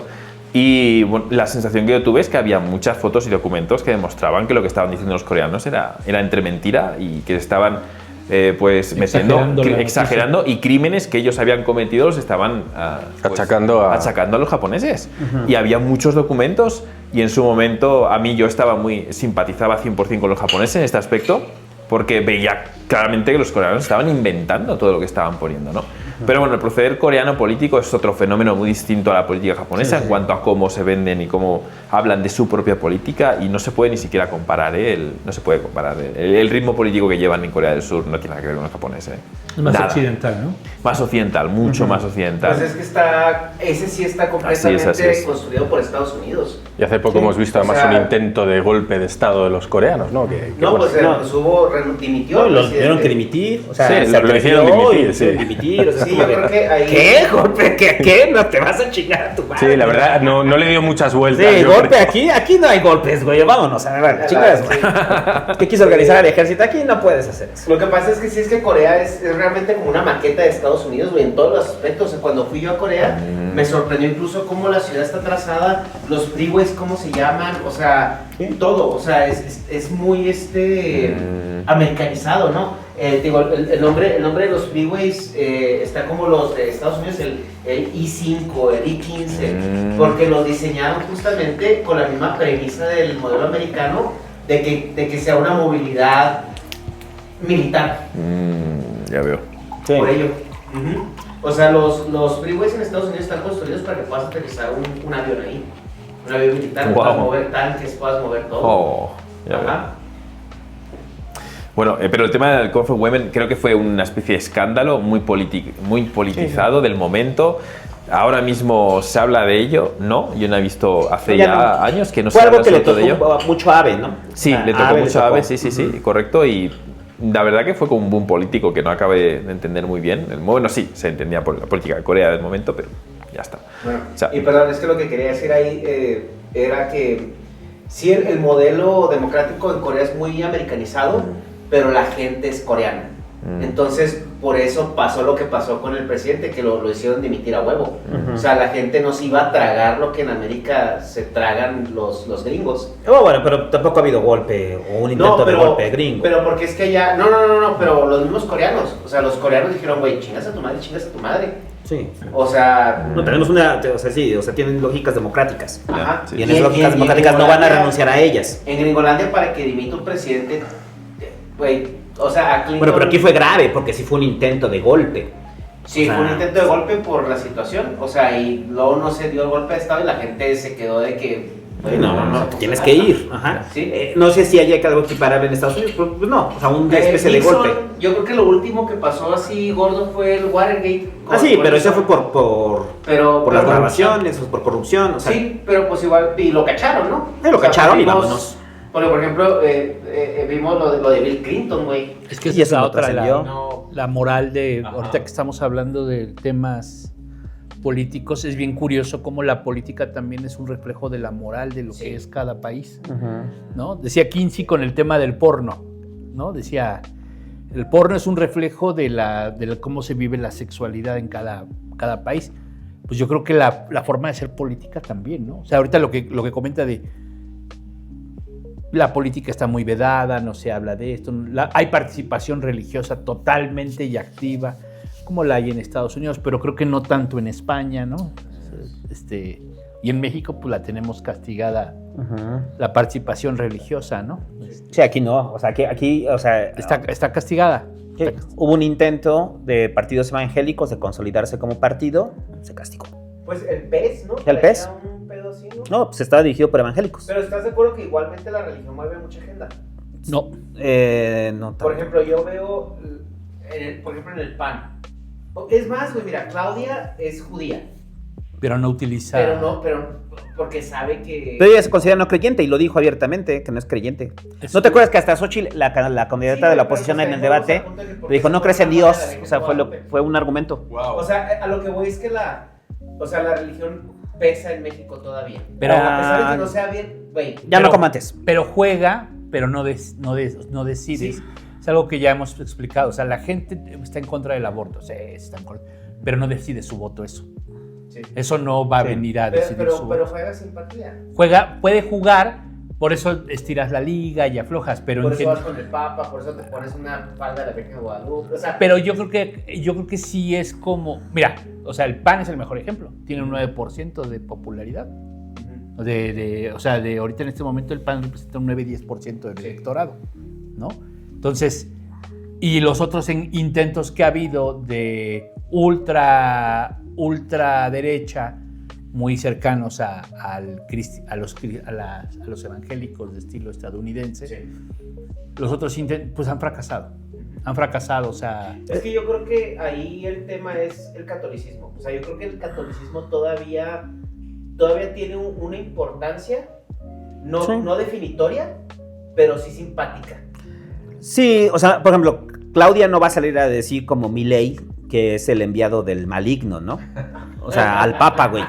Y bueno, la sensación que yo tuve es que había muchas fotos y documentos que demostraban que lo que estaban diciendo los coreanos era entre mentira y que estaban exagerando y crímenes que ellos habían cometido los estaban achacando a los japoneses. Y había muchos documentos y en su momento a mí yo simpatizaba 100% con los japoneses en este aspecto, porque veía claramente que los coreanos estaban inventando todo lo que estaban poniendo, ¿no? Pero bueno, el proceder coreano político es otro fenómeno muy distinto a la política japonesa en cuanto a cómo se venden y cómo hablan de su propia política, y no se puede ni siquiera comparar, no se puede comparar. El ritmo político que llevan en Corea del Sur no tiene nada que ver con el japonés. Es más occidental, ¿no? Más occidental, mucho más occidental. Pues es que ese sí está completamente construido por Estados Unidos. Y hace poco hemos visto además un intento de golpe de estado de los coreanos, ¿no? Dimitió. Lo tuvieron que dimitir. O sea, sí, lo hicieron dimitir. O sea, sí, yo creo que ahí... ¿Qué? ¿Golpe? ¿Qué? No te vas a chingar a tu madre. Sí, la verdad, no le dio muchas vueltas. Sí, golpe aquí no hay golpes, güey. Vámonos, a ver, chingadas, güey. ¿Qué quiso organizar el ejército? Aquí no puedes hacer eso. Lo que pasa es que sí, es que Corea es realmente como una maqueta de Estados Unidos, güey, en todos los aspectos. O sea, cuando fui yo a Corea, me sorprendió incluso cómo la ciudad está trazada, los freeways, cómo se llaman, o sea, todo. O sea, es muy americanizado, ¿no? Digo, el nombre de los freeways está como los de Estados Unidos, el I-5, el I-15, porque los diseñaron justamente con la misma premisa del modelo americano de que sea una movilidad militar. Ya veo. Sí. Por ello. O sea, los freeways en Estados Unidos están construidos para que puedas aterrizar un avión ahí. Un avión militar, puedas mover tanques, puedas mover todo. Ya veo. Bueno, pero el tema del Comfort Women creo que fue una especie de escándalo muy politizado del momento. Ahora mismo se habla de ello, ¿no? Yo no he visto hace ya años que no se habla tanto de ello. Fue algo que le tocó mucho a Abe, ¿no? Sí, le tocó mucho a Abe, sí, correcto. Y la verdad que fue como un boom político que no acabé de entender muy bien. Bueno, sí, se entendía por la política de Corea del momento, pero ya está. Bueno, y perdón, es que lo que quería decir ahí era que sí, el modelo democrático en Corea es muy americanizado, pero la gente es coreana. Entonces, por eso pasó lo que pasó con el presidente, que lo hicieron dimitir a huevo. O sea, la gente no se iba a tragar lo que en América se tragan los gringos. Bueno, pero tampoco ha habido golpe o un intento de golpe gringo. Pero porque es que ya... No, pero los mismos coreanos. O sea, los coreanos dijeron, güey, chingas a tu madre. Sí. O sea... No, tenemos tienen lógicas democráticas. Ajá. Sí. Y en esas lógicas democráticas no van a renunciar a ellas. En Gringolandia, para que dimita un presidente, güey, o sea, a Clinton... Bueno, pero aquí fue grave, porque sí fue un intento de golpe. Sí, o sea, fue un intento de golpe por la situación. O sea, y luego no se dio el golpe de estado y la gente se quedó de que... güey, No, tienes que ir. Ajá. Sí. No sé si haya algo equiparable en Estados Unidos, pero pues no, o sea, una especie de Nixon, golpe. Yo creo que lo último que pasó así gordo fue el Watergate. Sí, pero eso fue por las grabaciones, por corrupción, o sea. Sí, pero pues igual, y lo cacharon, ¿no? Lo cacharon y vámonos. Porque, por ejemplo, vimos lo de Bill Clinton, güey. Es que Y esa es eso la no otra, trascendió. la moral de, Ajá. ahorita que estamos hablando de temas políticos, es bien curioso cómo la política también es un reflejo de la moral de lo que es cada país, ¿no? Decía Kinsey con el tema del porno, ¿no? Decía, el porno es un reflejo de cómo se vive la sexualidad en cada país. Pues yo creo que la forma de ser política también, ¿no? O sea, ahorita lo que comenta de la política está muy vedada, no se habla de esto, hay participación religiosa totalmente y activa, como la hay en Estados Unidos, pero creo que no tanto en España, ¿no? Y en México pues la tenemos castigada, la participación religiosa, ¿no? Sí, aquí no, o sea, aquí, o sea, Está castigada. sí, hubo un intento de partidos evangélicos de consolidarse como partido, se castigó. Pues el PES, ¿no? ¿El PES? Traía un pedo así, ¿no? No, pues estaba dirigido por evangélicos. Pero ¿estás de acuerdo que igualmente la religión mueve mucha agenda? No, No tanto. Por ejemplo, yo veo, por ejemplo, en el PAN. Es más, güey, mira, Claudia es judía. pero no utiliza... Pero porque sabe que... Pero ella se considera no creyente y lo dijo abiertamente, que no es creyente. ¿No te acuerdas que hasta Xochitl, la candidata de la oposición en el debate, le dijo, no crees en Dios? O sea, fue un argumento. Wow. O sea, a lo que voy es que la religión pesa en México todavía. Pero- a pesar de que no sea bien, güey. Ya no como antes. Pero juega, pero no decide. Sí. Es algo que ya hemos explicado. O sea, la gente está en contra del aborto, sí, está en contra, pero no decide su voto eso. Sí. Eso no va a venir a decidir su Pero voto. juega simpatía. Puede jugar, por eso estiras la liga y aflojas, pero Por en eso vas gen- con el Papa, por eso te pones una falda de la Virgen de Guadalupe. O sea, pero yo creo que sí es como, mira, o sea, el PAN es el mejor ejemplo. Tiene un 9% de popularidad. O sea, ahorita en este momento el PAN representa un 9-10% del electorado, ¿no? Entonces, y los otros intentos que ha habido de ultraderecha, muy cercanos a los evangélicos de estilo estadounidense, los otros intentos pues han fracasado. O sea... es que yo creo que ahí el tema es el catolicismo. O sea, yo creo que el catolicismo todavía tiene una importancia, no definitoria, pero sí simpática. Sí, o sea, por ejemplo, Claudia no va a salir a decir como Milei, que es el enviado del maligno, ¿no? O sea, al Papa, güey.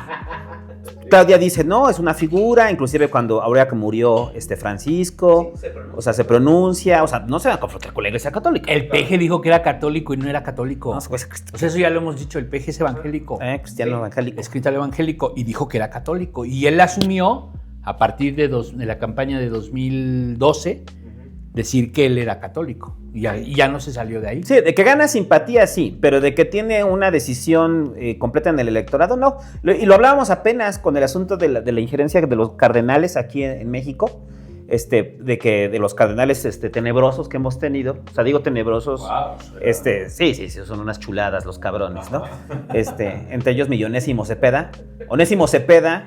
Claudia dice, no, es una figura, inclusive cuando ahora que murió Francisco, Sí, se pronuncia. o sea, se pronuncia, o sea, no se va a confrontar con la iglesia católica. El peje dijo que era católico y no era católico. No, pues, O sea, eso ya lo hemos dicho, el peje es evangélico. cristiano Sí. evangélico. Escrito al evangélico y dijo que era católico. Y él asumió, a partir de la campaña de 2012, decir que él era católico. Y ya no se salió de ahí. Sí, de que gana simpatía, sí, pero de que tiene una decisión completa en el electorado, no. Y lo hablábamos apenas con el asunto de la injerencia de los cardenales aquí en México, de los cardenales tenebrosos que hemos tenido. O sea, digo tenebrosos. Wow. Sí, son unas chuladas los cabrones, ¿no? Entre ellos Millonésimo Cepeda. Onésimo Cepeda,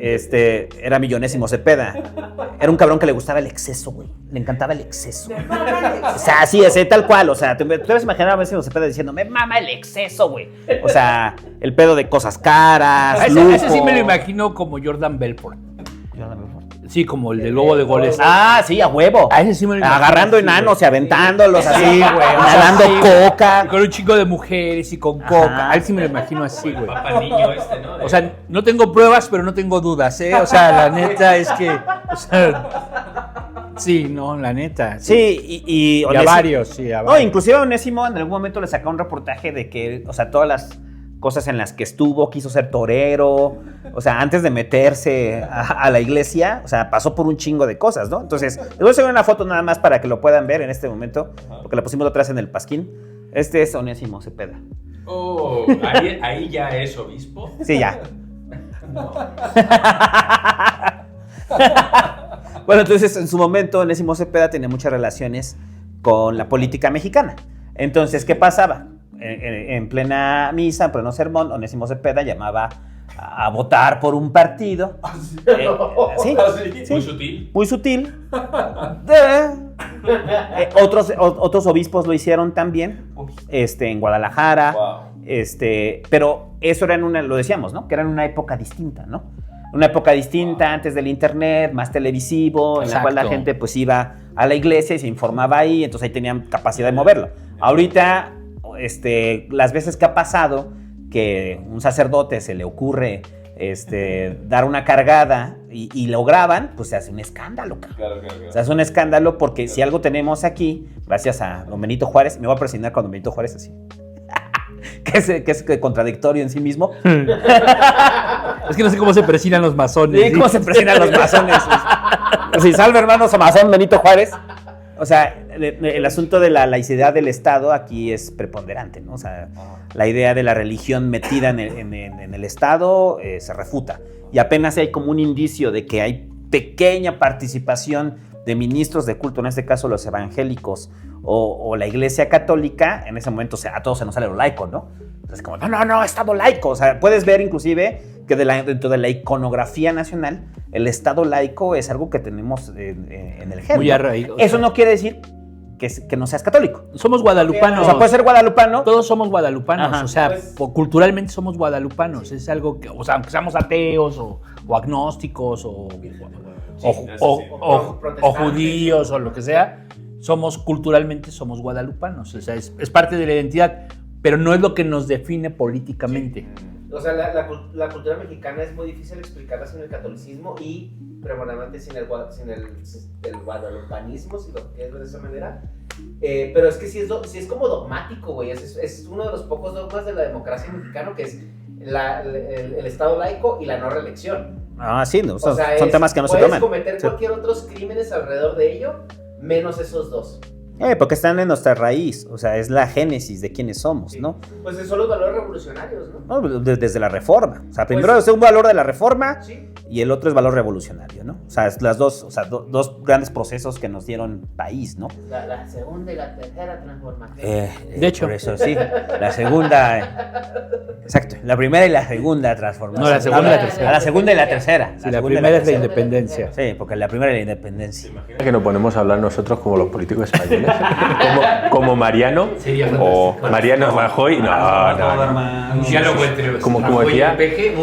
era Millonésimo Cepeda. Era un cabrón que le gustaba el exceso, güey. Le encantaba el exceso. O sea, sí, tal cual. O sea, tú debes imaginar a Onésimo Cepeda diciendo, me mama el exceso, güey. O sea, el pedo de cosas caras, Ese sí me lo imagino como Jordan Belfort. Sí, como el de Lobo de Goles. Ah, sí, a huevo. A ese sí me lo imagino. Agarrando así, enanos güey. y aventándolos así, güey. O sea, Inhalando sí, güey. coca. Con un chico de mujeres y con coca. A él sí me lo imagino así, güey. Papá niño ¿no? O sea, no tengo pruebas, pero no tengo dudas, ¿eh? O sea, la neta es que... O sea, Sí, no, la neta. Sí, y a varios, sí, a No, varios. inclusive a Onésimo en algún momento le sacó un reportaje de que, o sea, todas las cosas en las que estuvo, quiso ser torero, o sea, antes de meterse a la iglesia, o sea, pasó por un chingo de cosas, ¿no? Entonces, les voy a subir una foto nada más para que lo puedan ver en este momento, porque la pusimos atrás en el pasquín. Este es Onésimo Cepeda. Oh, ahí ya es obispo. Sí, ya. Bueno, entonces en su momento Onésimo Cepeda tenía muchas relaciones con la política mexicana. Entonces, ¿qué pasaba? En plena misa, en pleno sermón, Onésimo Cepeda llamaba a votar por un partido. Sí, sí, Muy sutil. muy sutil. Otros obispos lo hicieron también, en Guadalajara. Wow. Pero eso era lo decíamos, ¿no? Que era en una época distinta, ¿no? Una época distinta, antes del internet, más televisivo, en la cual la Exacto. gente pues iba a la iglesia y se informaba ahí, entonces ahí tenían capacidad de moverlo. Ahorita, las veces que ha pasado que un sacerdote se le ocurre dar una cargada y lo graban, pues se hace un escándalo, cabrón. Claro. Se hace un escándalo porque si algo tenemos aquí, gracias a don Benito Juárez, me voy a presionar con don Benito Juárez así, que es contradictorio en sí mismo. Es que no sé cómo se persinan los masones. ¿Sí? ¿Cómo se presionan los masones? Si salve hermanos a masón Benito Juárez. O sea, el asunto de la laicidad del Estado aquí es preponderante, ¿no? O sea, la idea de la religión metida en el Estado se refuta. Y apenas hay como un indicio de que hay pequeña participación de ministros de culto, en este caso los evangélicos o la Iglesia Católica, en ese momento a todos se nos sale lo laico, ¿no? Entonces como, no, Estado laico. O sea, puedes ver inclusive que dentro de la iconografía nacional, el Estado laico es algo que tenemos en el gen. Muy ¿no? arraigado. Eso no quiere decir que no seas católico. Somos guadalupanos. O sea, puedes ser guadalupano. Todos somos guadalupanos. Ajá. O sea, Pues- culturalmente somos guadalupanos. Es algo que, o sea, aunque seamos ateos o agnósticos o judíos o lo que sea, culturalmente somos guadalupanos. O sea, es parte de la identidad, pero no es lo que nos define políticamente. O sea, la cultura mexicana es muy difícil explicarla sin el catolicismo y prevalente sin el guadalupanismo, si lo quieres ver de esa manera. Pero es que sí es como dogmático, güey. Es uno de los pocos dogmas de la democracia mexicana, que es el Estado laico y la no reelección. Ah, sí, no, son sea, temas que no se puedes toman. cometer Sí. cualquier otros crímenes alrededor de ello, menos esos dos. Porque están en nuestra raíz, o sea, es la génesis de quiénes somos, Sí. ¿no? Pues son los valores revolucionarios, ¿no? No, desde la reforma. O sea, primero Pues- es un valor de la reforma Sí. y el otro es valor revolucionario, ¿no? O sea, es las dos, o sea, dos grandes procesos que nos dieron país, ¿no? La segunda y la tercera transformación. De hecho. Por eso, sí. La segunda. Exacto. La primera y la segunda transformación. No, la segunda y la tercera. La segunda y la tercera. Sí, la segunda y primera es la tercera. independencia. Sí, porque la primera es la independencia. Que nos ponemos a hablar nosotros como los políticos españoles, como Mariano Sería o fantástico. Mariano Rajoy. No. Un diálogo entre Como Rajoy y decía- Peje.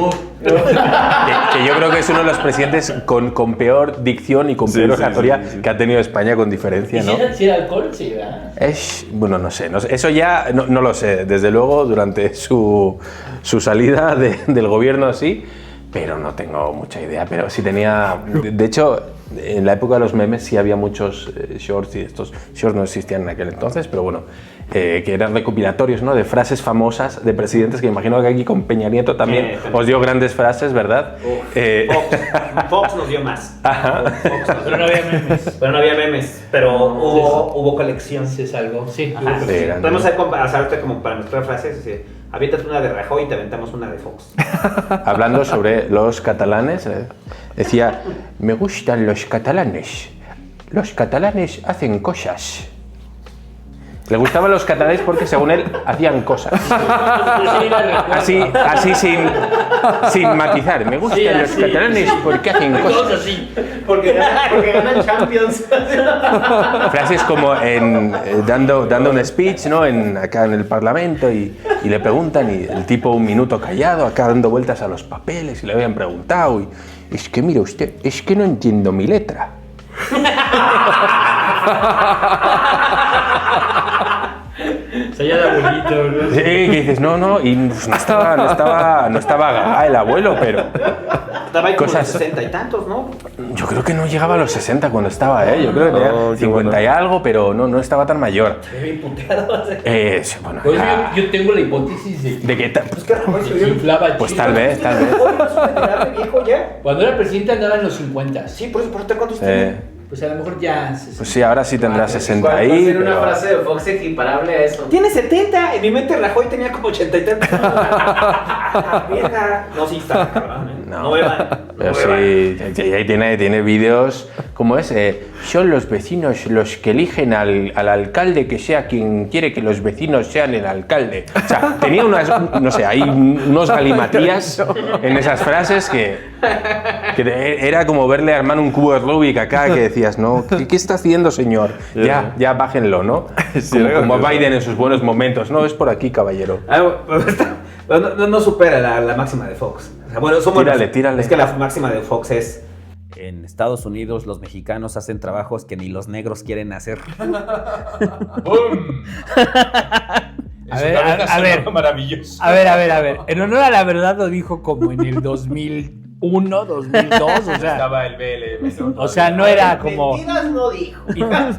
Que yo creo que es uno de los presidentes con peor dicción y con peor Sí, oratoria sí. que ha tenido España con diferencia, ¿no? Si era alcohol, sí, ¿verdad? Bueno, no sé, eso ya no lo sé, desde luego durante su salida del gobierno sí, pero no tengo mucha idea, pero sí tenía, de hecho, en la época de los memes sí había muchos shorts y estos shorts no existían en aquel entonces, pero bueno, que eran recopilatorios, ¿no? De frases famosas de presidentes, que imagino que aquí con Peña Nieto también os dio grandes frases, ¿verdad? Fox nos dio más. Pero no había memes. Pero no había memes, pero hubo colección. Se salvó. Sí. Ajá. Sí, eran- Podemos hacer como para mezclar frases, así, aviéntate una de Rajoy y te aventamos una de Fox. Hablando sobre los catalanes, decía, me gustan los catalanes hacen cosas. Le gustaban los catalanes porque, según él, hacían cosas. Así sin matizar. Me gustan Sí, los así. catalanes porque hacen Todos cosas. así. Porque ganan Champions. Frases como dando un speech, ¿no? Acá en el Parlamento y le preguntan y el tipo un minuto callado, acá dando vueltas a los papeles y le habían preguntado y es que mire usted, es que no entiendo mi letra. O sea, ya de abuelito, ¿no? Sí, que dices, no, y pues no estaba gaga el abuelo, pero Estaba ahí como cosas. 60 y tantos, ¿no? Yo creo que no llegaba a los 60 cuando estaba, ¿eh? Yo creo que tenía Oh, qué 50 bueno. y algo, pero no estaba tan mayor. Me vi puteado. Sí, bueno, Pues era- yo tengo la hipótesis de ¿de qué? Es que Rajoy se que vio... se inflaba Pues chido. tal vez. Rajoy no es un veterano viejo ya. Cuando era presidente andaba en los 50. Sí, por eso, ¿cuántos tiene? Pues a lo mejor ya. Pues sí, ahora sí tendrá 60 ¿Cuál va a ahí. ser una pero- frase de Fox equiparable a eso? Tiene 70. En mi mente Rajoy tenía como 80 y tantos. Vieja. No, sí está, cabrón. No. Nueva. Pero sí, ahí tiene vídeos, ¿cómo es? Son los vecinos los que eligen al alcalde que sea quien quiere que los vecinos sean el alcalde. O sea, tenía unas, no sé, hay unos galimatías en esas frases que era como verle a hermano un cubo de Rubik acá que decías, no, ¿qué está haciendo, señor? Ya bájenlo, ¿no? Sí, Como era Biden en sus buenos momentos. No, es por aquí, caballero. No supera la máxima de Fox. O sea, bueno, somos Tírale. Es que la máxima de Fox es: en Estados Unidos los mexicanos hacen trabajos que ni los negros quieren hacer. ¡Bum! A ver, a ver. Maravilloso. A ver. En honor a la verdad lo dijo como en el 2001, 2002, o sea, Estaba el BLM. o sea, no era como... Mentiras no dijo.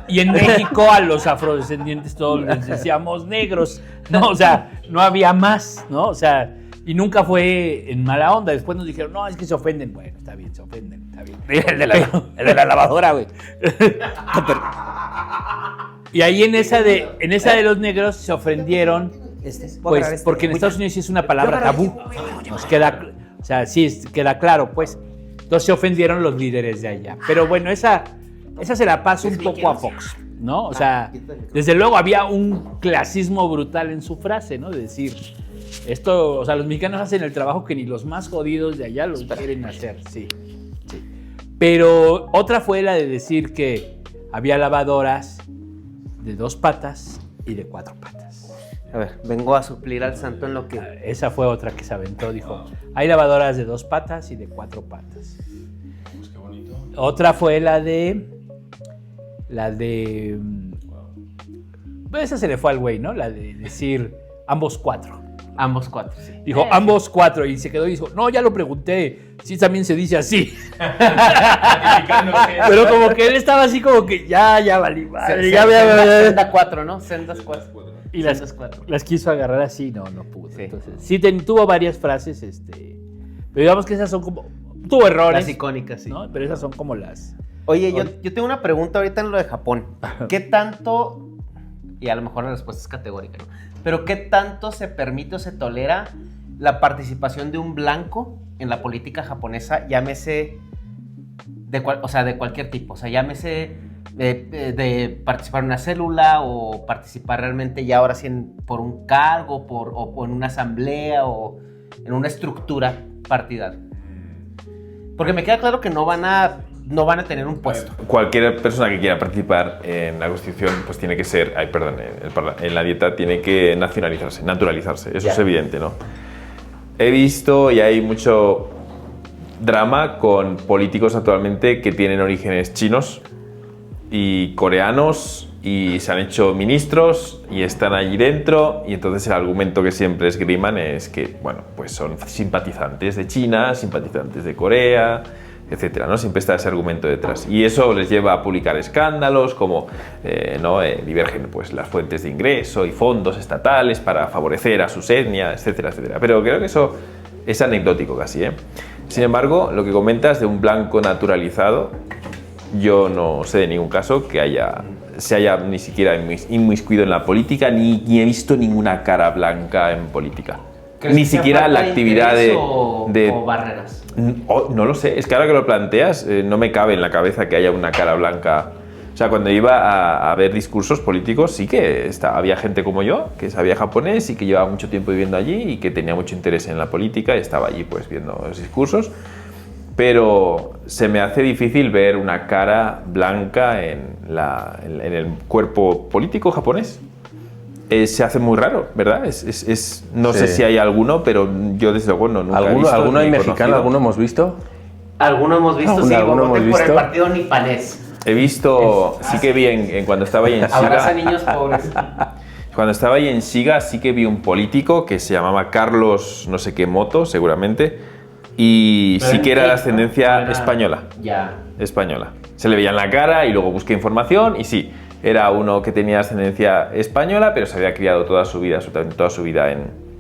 Y en México a los afrodescendientes todos les decíamos negros, ¿no? O sea, no había más, ¿no? O sea, y nunca fue en mala onda. Después nos dijeron, no, es que se ofenden. Bueno, está bien, se ofenden, está bien. El de la lavadora, güey. Y ahí en esa de los negros se ofendieron, pues, porque en Estados Unidos sí es una palabra tabú. Nos queda, o sea, sí queda claro, pues. Entonces se ofendieron los líderes de allá. Pero bueno, esa se la paso un poco a Fox, ¿no? O sea, desde luego había un clasismo brutal en su frase, ¿no? De decir, esto, o sea, los mexicanos hacen el trabajo que ni los más jodidos de allá los quieren hacer, sí. Pero otra fue la de decir que había lavadoras de 2 patas y de 4 patas. A ver, vengo a suplir al santo en lo que... Esa fue otra que se aventó, dijo, hay lavadoras de 2 patas y de 4 patas. Pues qué bonito. Otra fue la de... Pues esa se le fue al güey, ¿no? La de decir ambos 4. Ambos 4, sí. Dijo ambos 4 y se quedó y dijo, no, ya lo pregunté, sí también se dice así. Pero como que él estaba así como que ya valí madre, Senda 4, ¿no? Sendas 4. Y Sendas 4. las quiso agarrar así, no pudo. Sí. Entonces, sí tuvo varias frases, pero digamos que esas son como, tuvo errores, Las icónicas, sí. ¿no? Pero esas son como las... Oye, yo tengo una pregunta ahorita en lo de Japón. ¿Qué tanto, y a lo mejor la respuesta es categórica, ¿no? Pero qué tanto se permite o se tolera la participación de un blanco en la política japonesa, llámese de cualquier tipo, o sea, llámese de participar en una célula o participar realmente ya ahora sí por un cargo o en una asamblea o en una estructura partidaria? Porque me queda claro que no van a tener un puesto. Cualquier persona que quiera participar en la Constitución, pues tiene que ser, en la dieta tiene que naturalizarse, eso Ya. es evidente, ¿no? He visto y hay mucho drama con políticos actualmente que tienen orígenes chinos y coreanos y se han hecho ministros y están allí dentro, y entonces el argumento que siempre esgriman es que, bueno, pues son simpatizantes de China, simpatizantes de Corea, etcétera, ¿no? Siempre está ese argumento detrás. Y eso les lleva a publicar escándalos como divergen pues, las fuentes de ingreso y fondos estatales para favorecer a sus etnias, etcétera, etcétera. Pero creo que eso es anecdótico casi, ¿eh? Sin embargo, lo que comentas de un blanco naturalizado, yo no sé de ningún caso que se haya ni siquiera inmiscuido en la política, ni he visto ninguna cara blanca en política. Ni siquiera la actividad de o barreras. No lo sé, es que ahora que lo planteas, no me cabe en la cabeza que haya una cara blanca. O sea, cuando iba a ver discursos políticos, sí que había gente como yo, que sabía japonés y que llevaba mucho tiempo viviendo allí y que tenía mucho interés en la política y estaba allí pues viendo los discursos. Pero se me hace difícil ver una cara blanca en el cuerpo político japonés. Se hace muy raro, ¿verdad? No sé si hay alguno, pero yo desde luego nunca he visto. ¿Alguno ni hay mexicano? conocido. ¿Alguno hemos visto? Alguno hemos visto, sí, ¿Alguno hemos voten por el visto? partido nipanés. He visto, sí que vi en cuando estaba ahí en Abraza a Shiga. niños pobres. Cuando estaba ahí en Shiga sí que vi un político que se llamaba Carlos no sé qué Moto, seguramente, y Pero sí en que era qué, de ¿no? ascendencia Era- española. Ya. Española. Se le veía en la cara y luego busqué información y sí, era uno que tenía ascendencia española, pero se había criado toda su vida, absolutamente toda su vida en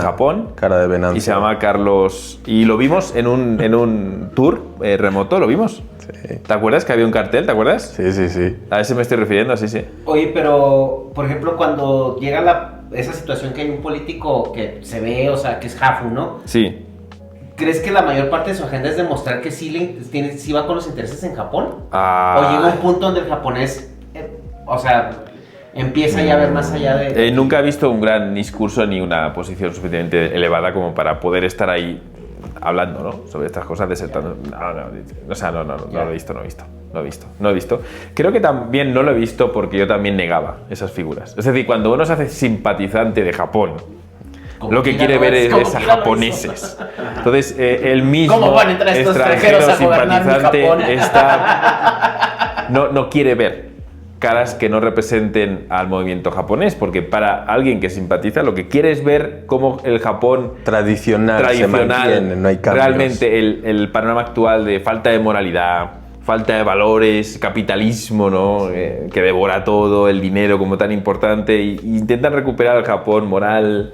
Japón. cara de venancio. Y se llama Carlos. Y lo vimos en un tour remoto, ¿lo vimos? Sí. ¿Te acuerdas que había un cartel? ¿Te acuerdas? Sí. A ese me estoy refiriendo, sí. Oye, pero, por ejemplo, cuando llega esa situación que hay un político que se ve, o sea, que es Jafu, ¿no? Sí. ¿Crees que la mayor parte de su agenda es demostrar que sí va con los intereses en Japón? Ah. ¿O llega un punto donde el japonés, o sea, empieza ya a ver más allá de... Nunca he visto un gran discurso ni una posición suficientemente elevada como para poder estar ahí hablando, ¿no? Sobre estas cosas, desertando. No lo he visto. Creo que también no lo he visto porque yo también negaba esas figuras. Es decir, cuando uno se hace simpatizante de Japón, Como lo que Kira quiere lo ver es, es como a Kira lo japoneses. Entonces, el mismo ¿Cómo van a entrar estos extranjero extranjeros a gobernar mi simpatizante Japón? no quiere ver caras que no representen al movimiento japonés, porque para alguien que simpatiza lo que quiere es ver cómo el Japón Tradicional, se mantiene, no hay cambios. realmente el panorama actual de falta de moralidad, falta de valores, capitalismo, ¿no? Que devora todo, el dinero como tan importante, y intentan recuperar el Japón moral,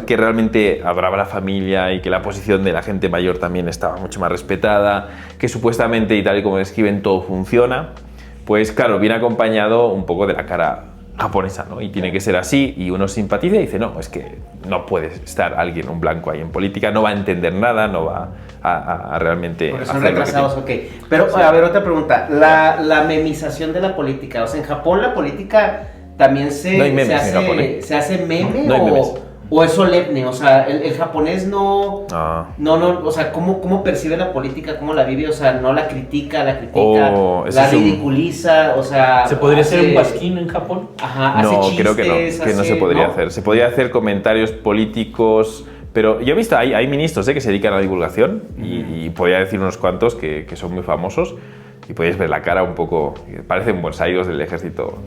que realmente adoraba la familia y que la posición de la gente mayor también estaba mucho más respetada, que supuestamente, y tal y como escriben, todo funciona. Pues claro, viene acompañado un poco de la cara japonesa, ¿no? Y tiene que ser así, y uno simpatiza y dice, no, es que no puede estar alguien, un blanco ahí en política, no va a entender nada, no va a realmente Porque son hacer lo que retrasados, tiene. ok. Pero, a ver, otra pregunta. La memización de la política. O sea, en Japón la política también No hay memes en Japón, ¿eh? se hace meme No hay memes. o es solemne. O sea, el japonés no, Ah. o sea, ¿cómo percibe la política? ¿Cómo la vive? O sea, no la critica, Oh, ese la es un- ridiculiza, o sea... ¿Se podría hacer hace- un pasquín en Japón? Ajá, hace No, chistes, creo que no se podría ¿no? hacer. Se podría hacer comentarios políticos, pero yo he visto, hay ministros que se dedican a la divulgación y podría decir unos cuantos que son muy famosos y podéis ver la cara un poco, parecen bonsaios del ejército.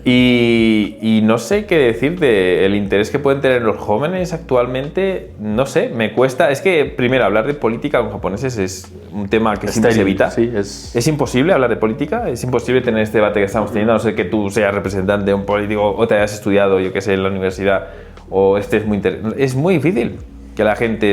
Y no sé qué decir del interés que pueden tener los jóvenes actualmente, no sé, me cuesta. Es que, primero, hablar de política con japoneses es un tema que siempre se evita. Sí, es... Es imposible hablar de política, es imposible tener este debate que estamos teniendo, a no ser que tú seas representante de un político o te hayas estudiado, yo qué sé, en la universidad, o estés muy es muy difícil que la gente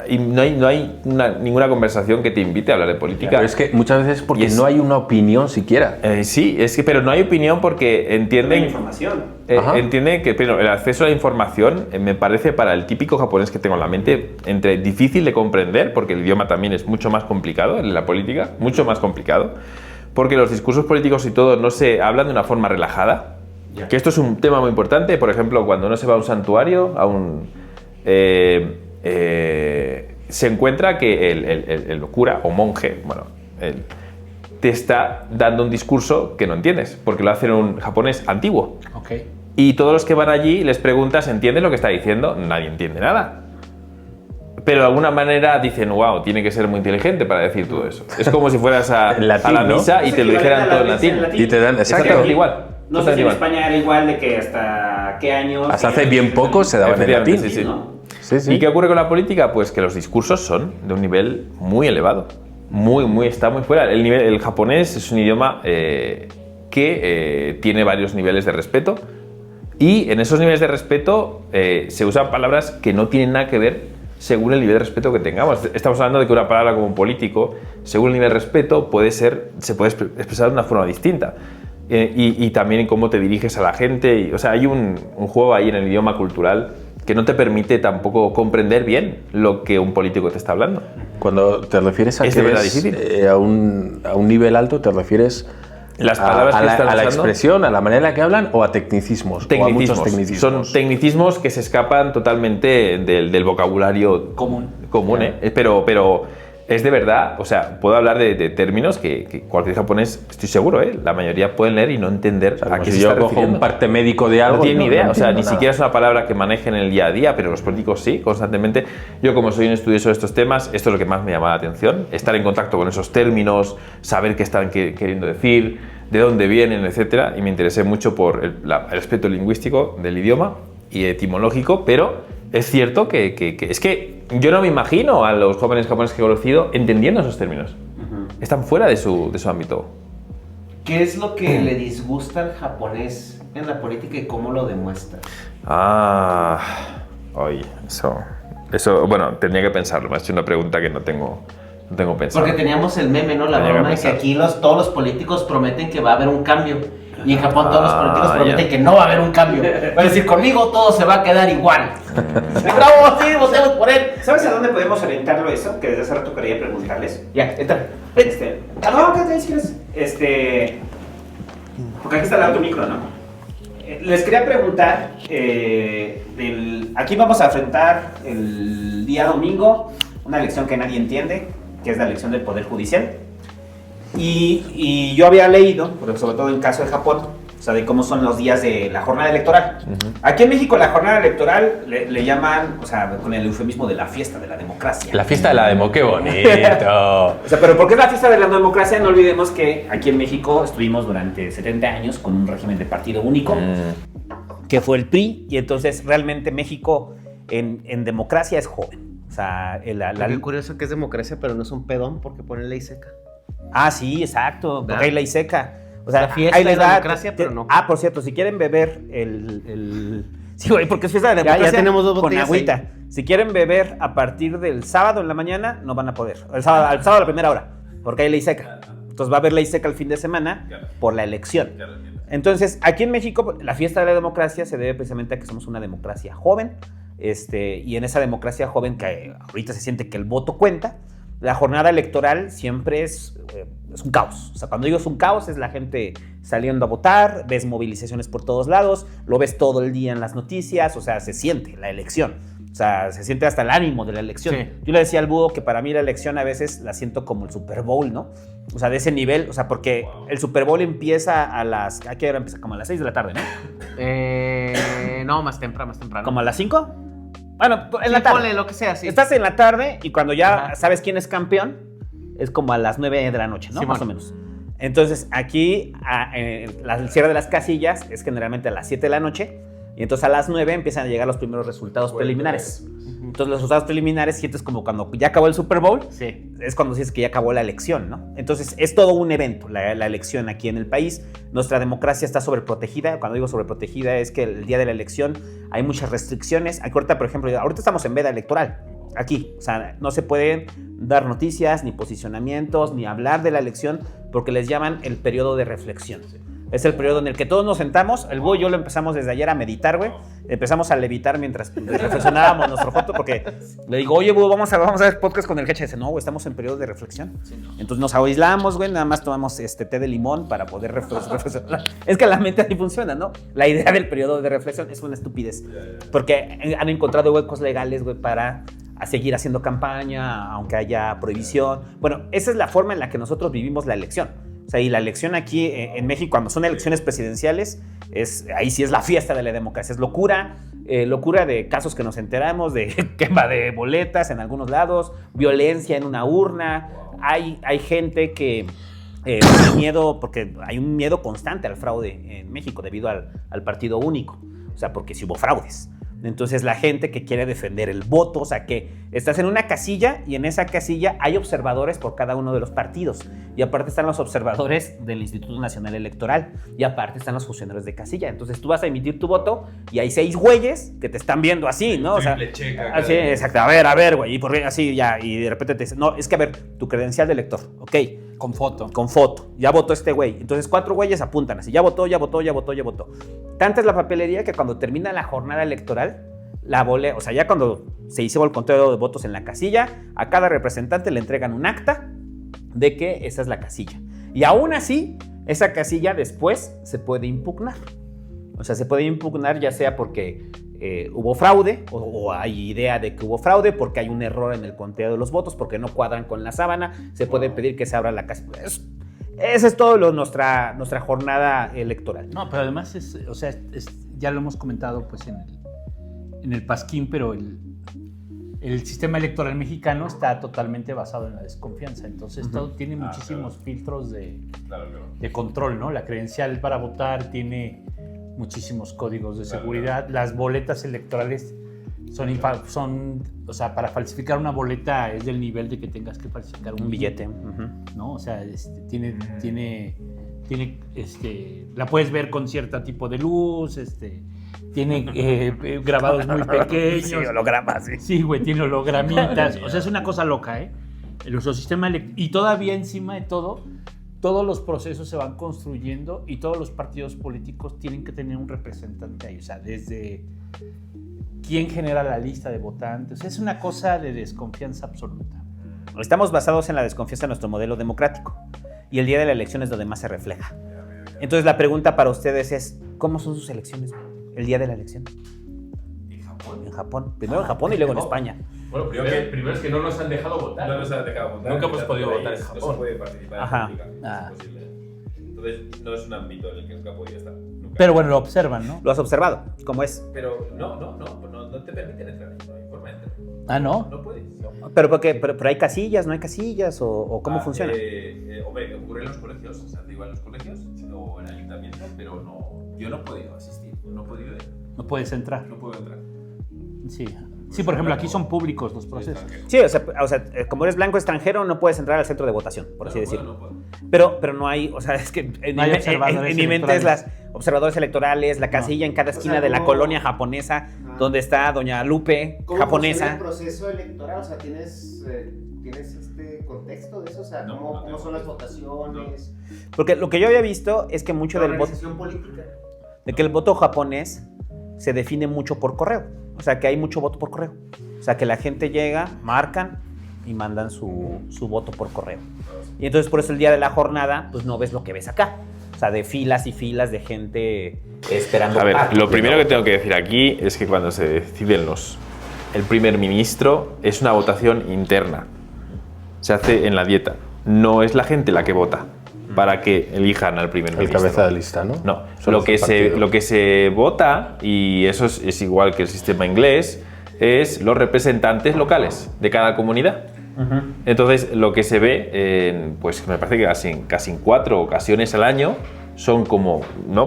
y no hay ninguna conversación que te invite a hablar de política. Pero es que muchas veces porque no hay una opinión siquiera. Sí, es que, pero no hay opinión porque entienden... información. Entienden que pero el acceso a la información me parece para el típico japonés que tengo en la mente entre difícil de comprender, porque el idioma también es mucho más complicado en la política, mucho más complicado, porque los discursos políticos y todo no se hablan de una forma relajada, que esto es un tema muy importante. Por ejemplo, cuando uno se va a un santuario, a un... se encuentra que el cura o monje, bueno, te está dando un discurso que no entiendes, porque lo hace en un japonés antiguo. Ok. Y todos los que van allí les preguntas, ¿entiendes lo que está diciendo? Nadie entiende nada. Pero de alguna manera dicen, wow, tiene que ser muy inteligente para decir todo eso. Es como si fueras a Latín, la ¿no? misa y Es te lo dijeran equivalente a todo en la latín. misa en Y te dan, Exactamente exacto. igual. No sé si en igual. España era igual de que hasta qué años... Hasta hace bien poco se daban en Efectivamente, latín. sí, sí. ¿no? Sí, sí. ¿Y qué ocurre con la política? Pues que los discursos son de un nivel muy elevado. Está muy fuera. El japonés es un idioma que tiene varios niveles de respeto. Y en esos niveles de respeto se usan palabras que no tienen nada que ver según el nivel de respeto que tengamos. Estamos hablando de que una palabra como político, según el nivel de respeto, se puede expresar de una forma distinta. Y también en cómo te diriges a la gente. O sea, hay un juego ahí en el idioma cultural que no te permite tampoco comprender bien lo que un político te está hablando. Cuando te refieres a Es que de verdad es, difícil. a un nivel alto, ¿te refieres Las palabras que están a la usando- expresión, a la manera en la que hablan o a tecnicismos? O a muchos tecnicismos. Son tecnicismos que se escapan totalmente del vocabulario Común. Pero es de verdad, o sea, puedo hablar de términos que cualquier japonés, estoy seguro, la mayoría pueden leer y no entender a qué si se yo está cojo refiriendo. un parte médico de algo, No tienen ni idea, o sea, entiendo ni nada. siquiera es una palabra que manejen en el día a día, pero los políticos sí, constantemente. Yo, como soy un estudioso de estos temas, esto es lo que más me llama la atención, estar en contacto con esos términos, saber qué están queriendo decir, de dónde vienen, etcétera, y me interesé mucho por el aspecto lingüístico del idioma y etimológico, pero Es cierto que es que yo no me imagino a los jóvenes japoneses que he conocido entendiendo esos términos. Están fuera de su ámbito. ¿Qué es lo que le disgusta al japonés en la política y cómo lo demuestra? Oye, eso, bueno, tendría que pensarlo. Me has hecho una pregunta que no tengo pensado. Porque teníamos el meme, ¿no? La Tenía que broma de que pensar. aquí todos los políticos prometen que va a haber un cambio. Y en Japón todos los políticos prometen que no va a haber un cambio. Va a decir, conmigo todo se va a quedar igual. ¡Bravo! Sí, votemos por él. ¿Sabes a dónde podemos orientarlo eso? Que desde hace rato quería preguntarles. Ya, entra. No, ¿qué te quieres? Porque aquí está el auto micro, ¿no? Les quería preguntar, aquí vamos a enfrentar el día domingo una elección que nadie entiende, que es la elección del Poder Judicial. Y yo había leído, sobre todo en caso de Japón, o sea, de cómo son los días de la jornada electoral. Aquí en México la jornada electoral le llaman, o sea, con el eufemismo de la fiesta de la democracia. La fiesta de la demo, qué bonito. O sea, pero ¿por qué es la fiesta de la democracia? No olvidemos que aquí en México estuvimos durante 70 años con un régimen de partido único, que fue el PRI, y entonces realmente México en democracia es joven. O sea, Qué curioso que es democracia, pero no es un pedón porque pone ley seca. Ah, sí, exacto, porque hay ley seca. O sea, La fiesta ahí les de la da- democracia, pero no. Ah, por cierto, si quieren beber Sí, güey, porque es fiesta de democracia tenemos dos con botellas agüita. ahí. Si quieren beber a partir del sábado en la mañana, no van a poder. Al sábado a la primera hora, porque hay ley seca. Entonces va a haber ley seca el fin de semana por la elección. Entonces, aquí en México, la fiesta de la democracia se debe precisamente a que somos una democracia joven. Y en esa democracia joven que ahorita se siente que el voto cuenta, la jornada electoral siempre es un caos. O sea, cuando digo es un caos, es la gente saliendo a votar, ves movilizaciones por todos lados, lo ves todo el día en las noticias, o sea, se siente la elección. O sea, se siente hasta el ánimo de la elección. Sí. Yo le decía al Búho que para mí la elección a veces la siento como el Super Bowl, ¿no? O sea, de ese nivel, o sea, porque el Super Bowl empieza ¿a qué hora empieza? Como a las 6 de la tarde, ¿no? No, más temprano. ¿Como a las 5? Bueno, en la Sí, tarde. ponle lo que sea, sí. Estás en la tarde y cuando ya Ajá. sabes quién es campeón, es como a las 9 de la noche, ¿no? Sí, Más o bueno. menos. Entonces, aquí, el cierre de las casillas es generalmente a las 7 de la noche. Y entonces a las 9 empiezan a llegar los primeros resultados preliminares. Entonces los resultados preliminares sientes como cuando ya acabó el Super Bowl, Sí. es cuando sientes que ya acabó la elección, ¿no? Entonces es todo un evento la elección aquí en el país. Nuestra democracia está sobreprotegida. Cuando digo sobreprotegida es que el día de la elección hay muchas restricciones. Aquí ahorita, por ejemplo, ahorita estamos en veda electoral. Aquí, o sea, no se pueden dar noticias, ni posicionamientos, ni hablar de la elección porque les llaman el periodo de reflexión. Es el periodo en el que todos nos sentamos, el Búho y yo lo empezamos desde ayer a meditar, güey. Empezamos a levitar mientras reflexionábamos nuestra foto porque le digo, oye, Búho, vamos a ver podcast con el Hecha. Dice, no, güey, estamos en periodo de reflexión. Entonces nos aislamos, güey, nada más tomamos té de limón para poder reflexionar. Es que la mente así funciona, ¿no? La idea del periodo de reflexión es una estupidez porque han encontrado huecos legales, güey, para seguir haciendo campaña, aunque haya prohibición. Bueno, esa es la forma en la que nosotros vivimos la elección. O sea, y la elección aquí en México, cuando son elecciones presidenciales, ahí sí es la fiesta de la democracia. Es locura de casos que nos enteramos, de quema de boletas en algunos lados, violencia en una urna. Hay gente que tiene miedo, porque hay un miedo constante al fraude en México debido al partido único. O sea, porque si hubo fraudes. Entonces la gente que quiere defender el voto, o sea que estás en una casilla y en esa casilla hay observadores por cada uno de los partidos. Y aparte están los observadores del Instituto Nacional Electoral. Y aparte están los funcionarios de casilla. Entonces tú vas a emitir tu voto y hay 6 güeyes que te están viendo así, ¿no? O sea, así, exacto. A ver, güey. Y por así ya. Y de repente te dicen, no, es que a ver, tu credencial de elector. Ok. Con foto. Con foto. Ya votó este güey. Entonces 4 güeyes apuntan así. Ya votó. Tanta es la papelería que cuando termina la jornada electoral, o sea, ya cuando se hizo el conteo de votos en la casilla, a cada representante le entregan un acta de que esa es la casilla. Y aún así, esa casilla después se puede impugnar. O sea, se puede impugnar ya sea porque hubo fraude o hay idea de que hubo fraude, porque hay un error en el conteo de los votos, porque no cuadran con la sábana, se puede pedir que se abra la casilla. Esa es todo nuestra jornada electoral. No, pero además ya lo hemos comentado pues en el Pasquín, pero el sistema electoral mexicano está totalmente basado en la desconfianza. Entonces todo tiene muchísimos filtros de control, ¿no? La credencial para votar tiene muchísimos códigos de seguridad. Las boletas electorales o sea, para falsificar una boleta es del nivel de que tengas que falsificar un billete. ¿No? O sea, la puedes ver con cierto tipo de luz, tiene grabados muy pequeños. Sí, hologramas. Sí, güey, tiene hologramitas. O sea, es una cosa loca, ¿eh? Nuestro sistema y todavía encima de todo, todos los procesos se van construyendo y todos los partidos políticos tienen que tener un representante ahí. O sea, desde quién genera la lista de votantes. O sea, es una cosa de desconfianza absoluta. Estamos basados en la desconfianza de nuestro modelo democrático y el día de la elección es donde más se refleja. Entonces la pregunta para ustedes es, ¿cómo son sus elecciones el día de la elección? ¿En Japón? En Japón. Primero en Japón y luego en España. Bueno, primero es que no nos han dejado votar. No nos han dejado votar. Nunca hemos podido votar en Japón. No se puede participar en Ajá. política. Ah. Es imposible. Entonces, no es un ámbito en el que nunca ha podido estar. Nunca. Pero bueno, lo observan, ¿no? ¿Lo has observado? ¿Cómo es? Pero no te permiten entrar. No hay forma de entrar. Ah, ¿no? No puedes. ¿Pero hay casillas, no hay casillas? ¿O cómo funciona? Hombre, ocurre en los colegios. O sea, te igual en los colegios o en el ayuntamiento, pero no, yo no he podido asistir. No he podido ir. No puedes entrar. No puedo entrar. Sí. Sí, por ejemplo, aquí son públicos los procesos. Sí, o sea, como eres blanco extranjero no puedes entrar al centro de votación, por así decirlo. No puedo. Pero no hay, o sea, es que No hay observadores en mi mente es electorales. las observadores electorales, la casilla en cada esquina de la ¿cómo? colonia japonesa, donde está doña Lupe, ¿Cómo funciona japonesa. el proceso electoral? O sea, ¿tienes contexto de eso? O sea, No, ¿cómo, no cómo tengo son las contexto. votaciones? Porque lo que yo había visto es que mucho ¿La del voto, organización política? de que el voto japonés se define mucho por correo. O sea, que hay mucho voto por correo. O sea, que la gente llega, marcan y mandan su voto por correo. Y entonces por eso el día de la jornada, pues no ves lo que ves acá. O sea, de filas y filas de gente esperando. A ver, lo primero que tengo que decir aquí es que cuando se deciden el primer ministro es una votación interna. Se hace en la dieta. No es la gente la que vota para que elijan al primer El ministro. cabeza de lista, ¿no? No, Solo lo que, es el partido. lo que se vota, y eso es igual que el sistema inglés, es los representantes locales de cada comunidad. Entonces, lo que se ve, pues me parece que casi en 4 ocasiones al año, son como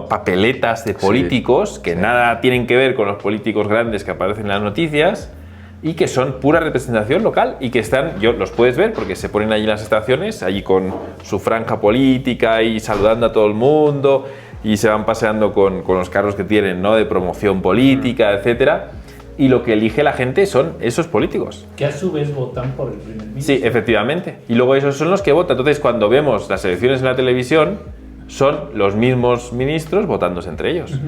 papeletas de políticos que nada tienen que ver con los políticos grandes que aparecen en las noticias y que son pura representación local y que los puedes ver porque se ponen allí en las estaciones, allí con su franja política y saludando a todo el mundo y se van paseando con los carros que tienen, ¿no? De promoción política, etcétera. Y lo que elige la gente son esos políticos. Que a su vez votan por el primer ministro. Sí, efectivamente. Y luego esos son los que votan. Entonces, cuando vemos las elecciones en la televisión, son los mismos ministros votándose entre ellos.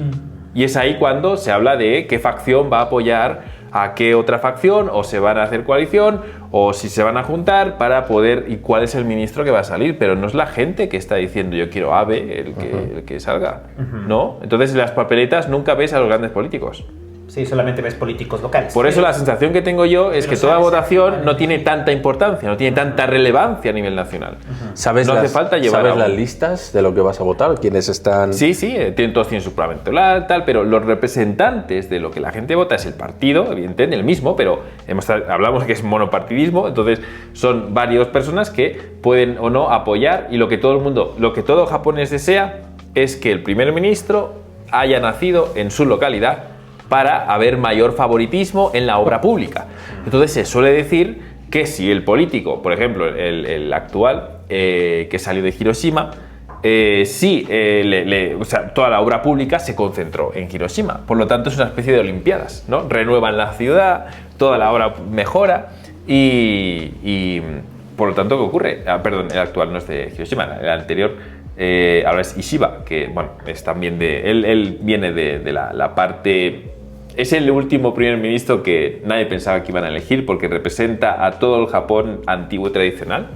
Y es ahí cuando se habla de qué facción va a apoyar a qué otra facción, o se van a hacer coalición, o si se van a juntar para poder, y cuál es el ministro que va a salir. Pero no es la gente que está diciendo yo quiero AVE el que salga, ¿no? Entonces en las papeletas nunca ves a los grandes políticos. Sí, solamente ves políticos locales. Por eso la sensación que tengo yo es que toda votación no tiene tanta importancia, no tiene tanta relevancia a nivel nacional. ¿Sabes, no hace falta llevar ¿sabes a las un- listas de lo que vas a votar? ¿Quiénes están...? Sí, todos tienen su programa electoral, tal, pero los representantes de lo que la gente vota es el partido, evidentemente, el mismo, pero hablamos que es monopartidismo, entonces son varias personas que pueden o no apoyar, y lo que todo japonés desea es que el primer ministro haya nacido en su localidad para haber mayor favoritismo en la obra pública. Entonces se suele decir que si el político, por ejemplo, el actual, que salió de Hiroshima, o sea, toda la obra pública se concentró en Hiroshima. Por lo tanto, es una especie de olimpiadas, ¿no? Renuevan la ciudad, toda la obra mejora y por lo tanto, ¿qué ocurre? Perdón, el actual no es de Hiroshima, el anterior ahora es Ishiba, que bueno, es también él viene de la parte... Es el último primer ministro que nadie pensaba que iban a elegir porque representa a todo el Japón antiguo y tradicional,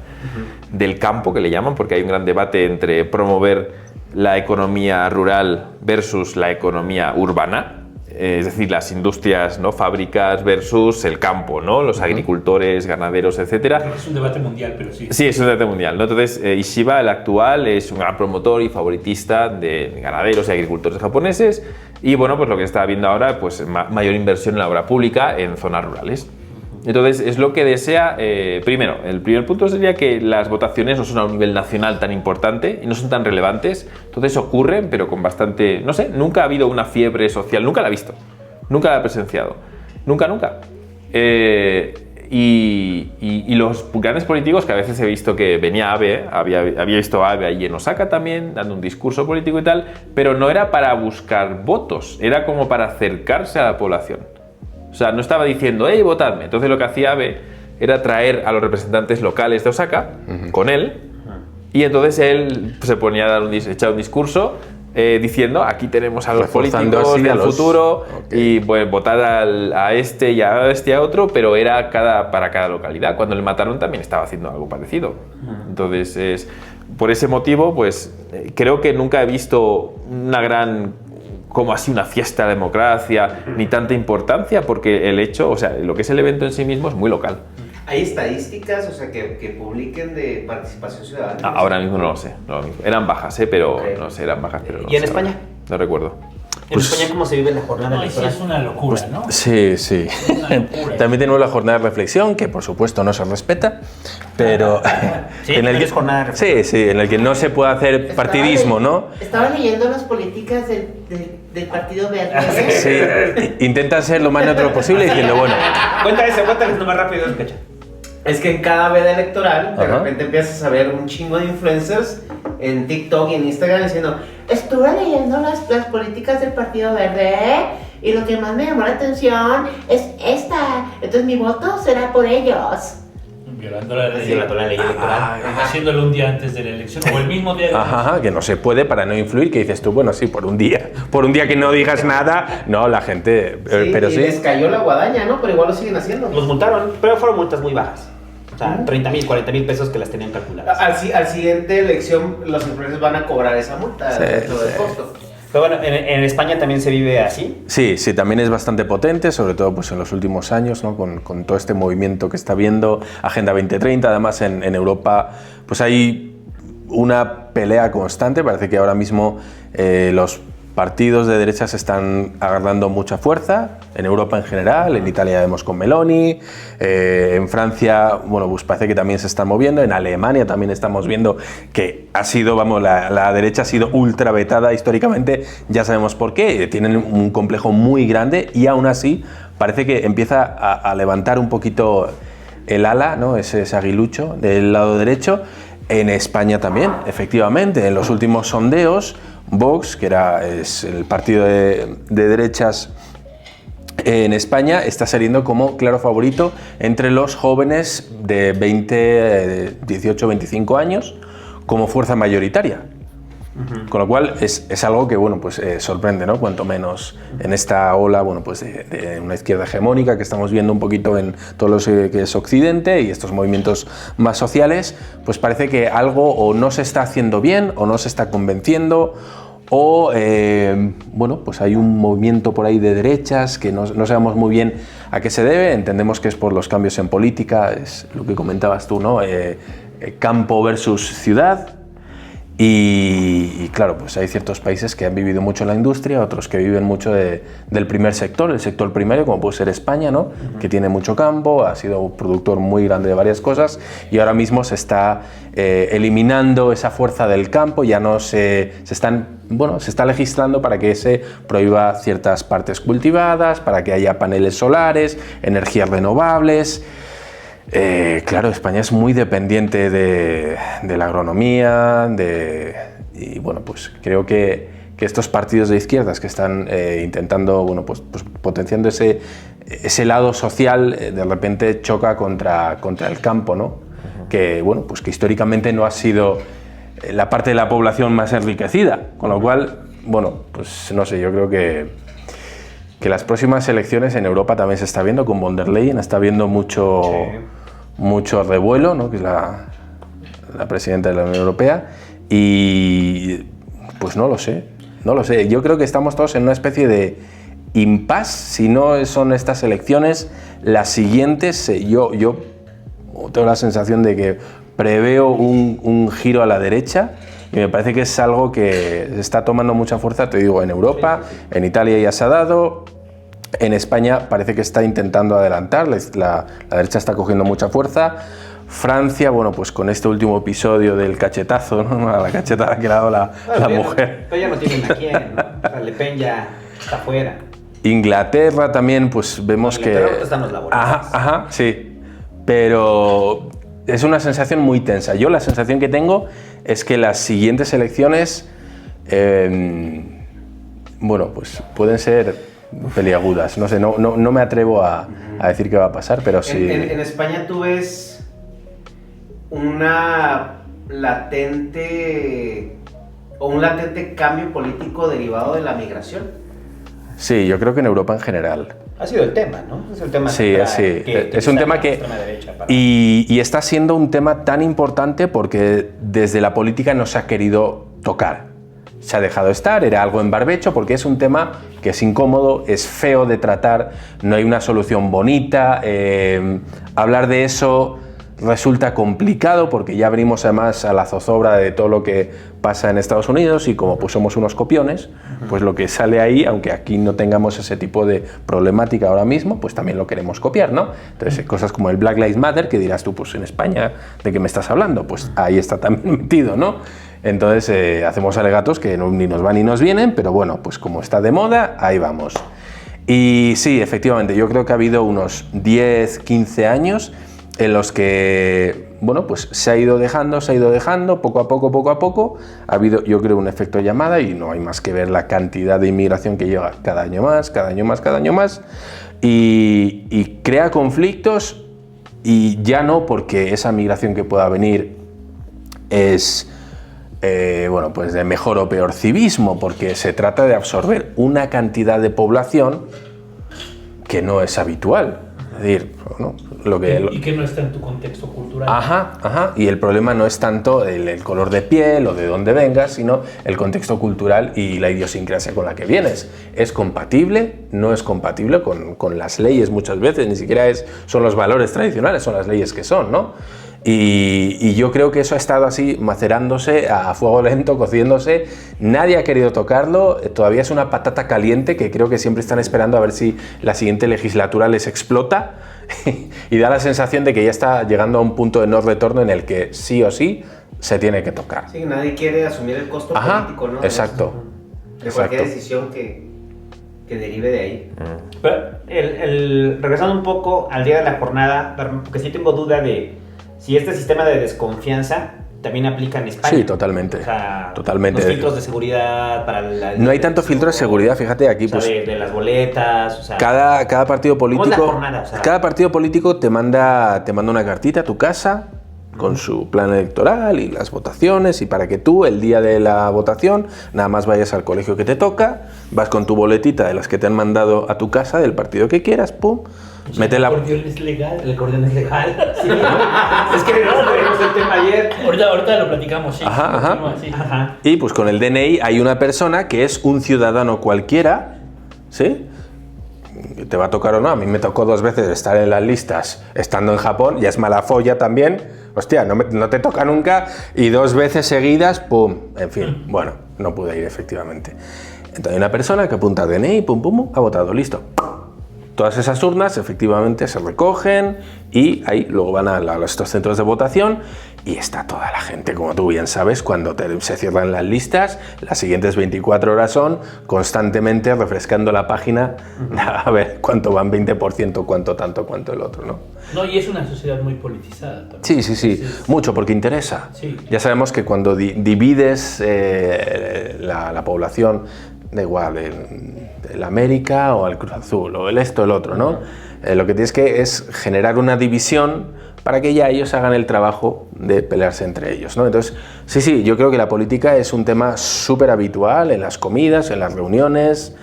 del campo que le llaman, porque hay un gran debate entre promover la economía rural versus la economía urbana, es decir, las industrias, ¿no? Fábricas versus el campo, ¿no? Los agricultores, ganaderos, etcétera. Es un debate mundial, pero sí. Sí, es un debate mundial, ¿no? Entonces, Ishiba, el actual, es un gran promotor y favoritista de ganaderos y agricultores japoneses. Y bueno, pues lo que está viendo ahora, pues mayor inversión en la obra pública en zonas rurales. Entonces, es lo que desea. Primero, el primer punto sería que las votaciones no son a un nivel nacional tan importante y no son tan relevantes. Entonces ocurren, pero con bastante, no sé, nunca ha habido una fiebre social, nunca la he visto, nunca la he presenciado. Nunca, nunca. Y los grandes políticos que a veces he visto que venía Abe, había visto a Abe ahí en Osaka también, dando un discurso político y tal, pero no era para buscar votos, era como para acercarse a la población. O sea, no estaba diciendo, hey, votadme. Entonces lo que hacía Abe era traer a los representantes locales de Osaka con él, y entonces él se ponía a echar un discurso diciendo, aquí tenemos a los políticos del futuro, y pues votar a este y a este y a otro, pero era para cada localidad. Cuando le mataron también estaba haciendo algo parecido. Entonces, por ese motivo, pues creo que nunca he visto una gran, como así, una fiesta de democracia, ni tanta importancia, porque el hecho, o sea, lo que es el evento en sí mismo es muy local. ¿Hay estadísticas, o sea, que publiquen de participación ciudadana? Ahora mismo no lo sé. Eran bajas, pero no sé, eran bajas, pero no ¿Y en sé, España? No recuerdo. ¿En España cómo se vive la jornada No, sí electoral? es una locura, ¿no? Sí, sí. Una locura. También tenemos la jornada de reflexión, que por supuesto no se respeta, pero Sí, es jornada de reflexión. sí, en el que no se puede hacer partidismo, ¿no? Estaba leyendo las políticas del Partido Verde. Sí, intentan ser lo más neutro posible diciendo, bueno, Cuéntales nomás rápido, Cacha. Es que en cada veda electoral, de Ajá. repente empiezas a ver un chingo de influencers en TikTok y en Instagram diciendo, Estuve leyendo las políticas del Partido Verde y lo que más me llamó la atención es esta. Entonces mi voto será por ellos. Violando la ley. Violando la ley electoral. Haciéndolo un día antes de la elección o el mismo día de la elección. ajá, que no se puede para no influir, que dices tú, bueno, sí, por un día que no digas nada, no, la gente, pero y sí. les cayó la guadaña, ¿no? Pero igual lo siguen haciendo. Los multaron, pero fueron multas muy bajas. O sea, 30,000, 40,000 pesos que las tenían calculadas. Al siguiente elección, los influencers van a cobrar esa multa Sí, dentro del sí. costo. Pero bueno, en España también se vive así. Sí, sí, también es bastante potente, sobre todo pues, en los últimos años, ¿no? con todo este movimiento que está viendo, Agenda 2030, además en Europa pues hay una pelea constante, parece que ahora mismo los partidos de derecha se están agarrando mucha fuerza, en Europa en general, en Italia vemos con Meloni, en Francia, bueno, pues parece que también se están moviendo, en Alemania también estamos viendo que ha sido, vamos, la derecha ha sido ultra vetada históricamente, ya sabemos por qué, tienen un complejo muy grande y aún así parece que empieza a levantar un poquito el ala, ¿no? ese aguilucho del lado derecho. En España también, efectivamente, en los últimos sondeos, Vox, que es el partido de derechas en España, está saliendo como claro favorito entre los jóvenes de 18 25 años como fuerza mayoritaria. Con lo cual es algo que bueno, pues, sorprende, ¿no? Cuanto menos en esta ola bueno, pues de una izquierda hegemónica que estamos viendo un poquito en todo lo que es Occidente y estos movimientos más sociales, pues parece que algo o no se está haciendo bien o no se está convenciendo o bueno, pues hay un movimiento por ahí de derechas que no sabemos muy bien a qué se debe, entendemos que es por los cambios en política, es lo que comentabas tú, ¿no? Campo versus ciudad. Y claro, pues hay ciertos países que han vivido mucho en la industria, otros que viven mucho del primer sector, el sector primario, como puede ser España, ¿no? Que tiene mucho campo, ha sido un productor muy grande de varias cosas y ahora mismo se está eliminando esa fuerza del campo, ya no se está legislando para que se prohíba ciertas partes cultivadas, para que haya paneles solares, energías renovables. Claro, España es muy dependiente de la agronomía, y bueno, pues creo que estos partidos de izquierdas que están intentando, bueno, pues potenciando ese lado social, de repente choca contra el campo, ¿no? Que, bueno, pues que históricamente no ha sido la parte de la población más enriquecida, con lo cual, bueno, pues no sé, yo creo que las próximas elecciones en Europa también se está viendo, con von der Leyen está viendo mucho revuelo, ¿no? Que es la presidenta de la Unión Europea, y pues no lo sé, yo creo que estamos todos en una especie de impasse, si no son estas elecciones, las siguientes, yo tengo la sensación de que preveo un giro a la derecha, y me parece que es algo que está tomando mucha fuerza, te digo, en Europa, en Italia ya se ha dado. En España parece que está intentando adelantar, la derecha está cogiendo mucha fuerza. Francia, bueno, pues con este último episodio del cachetazo, ¿no? La cachetada que le ha dado la mujer. Pero ya no tienen a quién, ¿no? O sea, Le Pen ya está fuera. Inglaterra también, pues vemos Inglaterra que... están los laboristas. Ajá, sí. Pero es una sensación muy tensa. Yo la sensación que tengo es que las siguientes elecciones, bueno, pues pueden ser peliagudas. No sé, no me atrevo a decir qué va a pasar, pero sí... En España tú ves una latente o un latente cambio político derivado de la migración. Sí, yo creo que en Europa en general. Ha sido el tema, ¿no? Es el tema Sí, central sí. Es un tema que... extrema derecha para- Y está siendo un tema tan importante porque desde la política no se ha querido tocar. Se ha dejado estar, era algo en barbecho, porque es un tema que es incómodo, es feo de tratar, no hay una solución bonita. Hablar de eso resulta complicado porque ya abrimos además a la zozobra de todo lo que pasa en Estados Unidos y como pues somos unos copiones, pues lo que sale ahí, aunque aquí no tengamos ese tipo de problemática ahora mismo, pues también lo queremos copiar, ¿no? Entonces cosas como el Black Lives Matter, que dirás tú, pues en España, ¿de qué me estás hablando? Pues ahí está también metido, ¿no? Entonces hacemos alegatos que ni nos van ni nos vienen, pero bueno, pues como está de moda, ahí vamos. Y sí, efectivamente, yo creo que ha habido unos 10, 15 años en los que, bueno, pues se ha ido dejando, poco a poco, ha habido, yo creo, un efecto llamada y no hay más que ver la cantidad de inmigración que llega cada año más, y crea conflictos y ya no porque esa migración que pueda venir es, bueno, pues de mejor o peor civismo, porque se trata de absorber una cantidad de población que no es habitual. Es decir, ¿no? Y que no está en tu contexto cultural. Ajá. Y el problema no es tanto el color de piel o de dónde vengas, sino el contexto cultural y la idiosincrasia con la que vienes. ¿Es compatible? No es compatible con las leyes muchas veces, ni siquiera son los valores tradicionales, son las leyes que son, ¿no? Y yo creo que eso ha estado así macerándose a fuego lento, cociéndose. Nadie ha querido tocarlo, todavía es una patata caliente que creo que siempre están esperando a ver si la siguiente legislatura les explota y da la sensación de que ya está llegando a un punto de no retorno en el que sí o sí se tiene que tocar. Sí, nadie quiere asumir el costo político, ¿no? Exacto. De cualquier decisión que derive de ahí. Pero regresando un poco al día de la jornada, porque sí tengo duda de si este sistema de desconfianza también aplica en España. Sí, totalmente. O sea, totalmente. Los filtros de seguridad para No hay tanto filtro de seguridad, fíjate, aquí o sea, pues... de las boletas, o sea... Cada partido político... ¿Cómo es la jornada? O sea, cada partido político te manda una cartita a tu casa con su plan electoral y las votaciones, y para que tú, el día de la votación, nada más vayas al colegio que te toca, vas con tu boletita de las que te han mandado a tu casa, del partido que quieras, pum, mete la... El acordeón es legal. El acordeón es legal. Sí. es que no tenemos el tema ayer. Ahorita lo platicamos, sí. Ajá. Continúa, sí. Ajá. Y pues con el DNI hay una persona que es un ciudadano cualquiera, ¿sí? Te va a tocar o no, a mí me tocó 2 veces estar en las listas estando en Japón, ya es mala folla también, hostia, no te toca nunca, y 2 veces seguidas, pum, en fin, bueno, no pude ir efectivamente. Entonces hay una persona que apunta DNI, pum, pum, ha votado, listo. Todas esas urnas efectivamente se recogen y ahí luego van a estos centros de votación y está toda la gente, como tú bien sabes, cuando se cierran las listas, las siguientes 24 horas son constantemente refrescando la página a ver cuánto van 20%, cuánto tanto, cuánto el otro, ¿no? No, y es una sociedad muy politizada también. Sí, mucho, porque interesa. Sí. Ya sabemos que cuando divides la población, da igual, el América o el Cruz Azul, o el esto, el otro, ¿no? Lo que tienes que es generar una división para que ya ellos hagan el trabajo de pelearse entre ellos, ¿no? Entonces, sí, yo creo que la política es un tema súper habitual en las comidas, en las reuniones,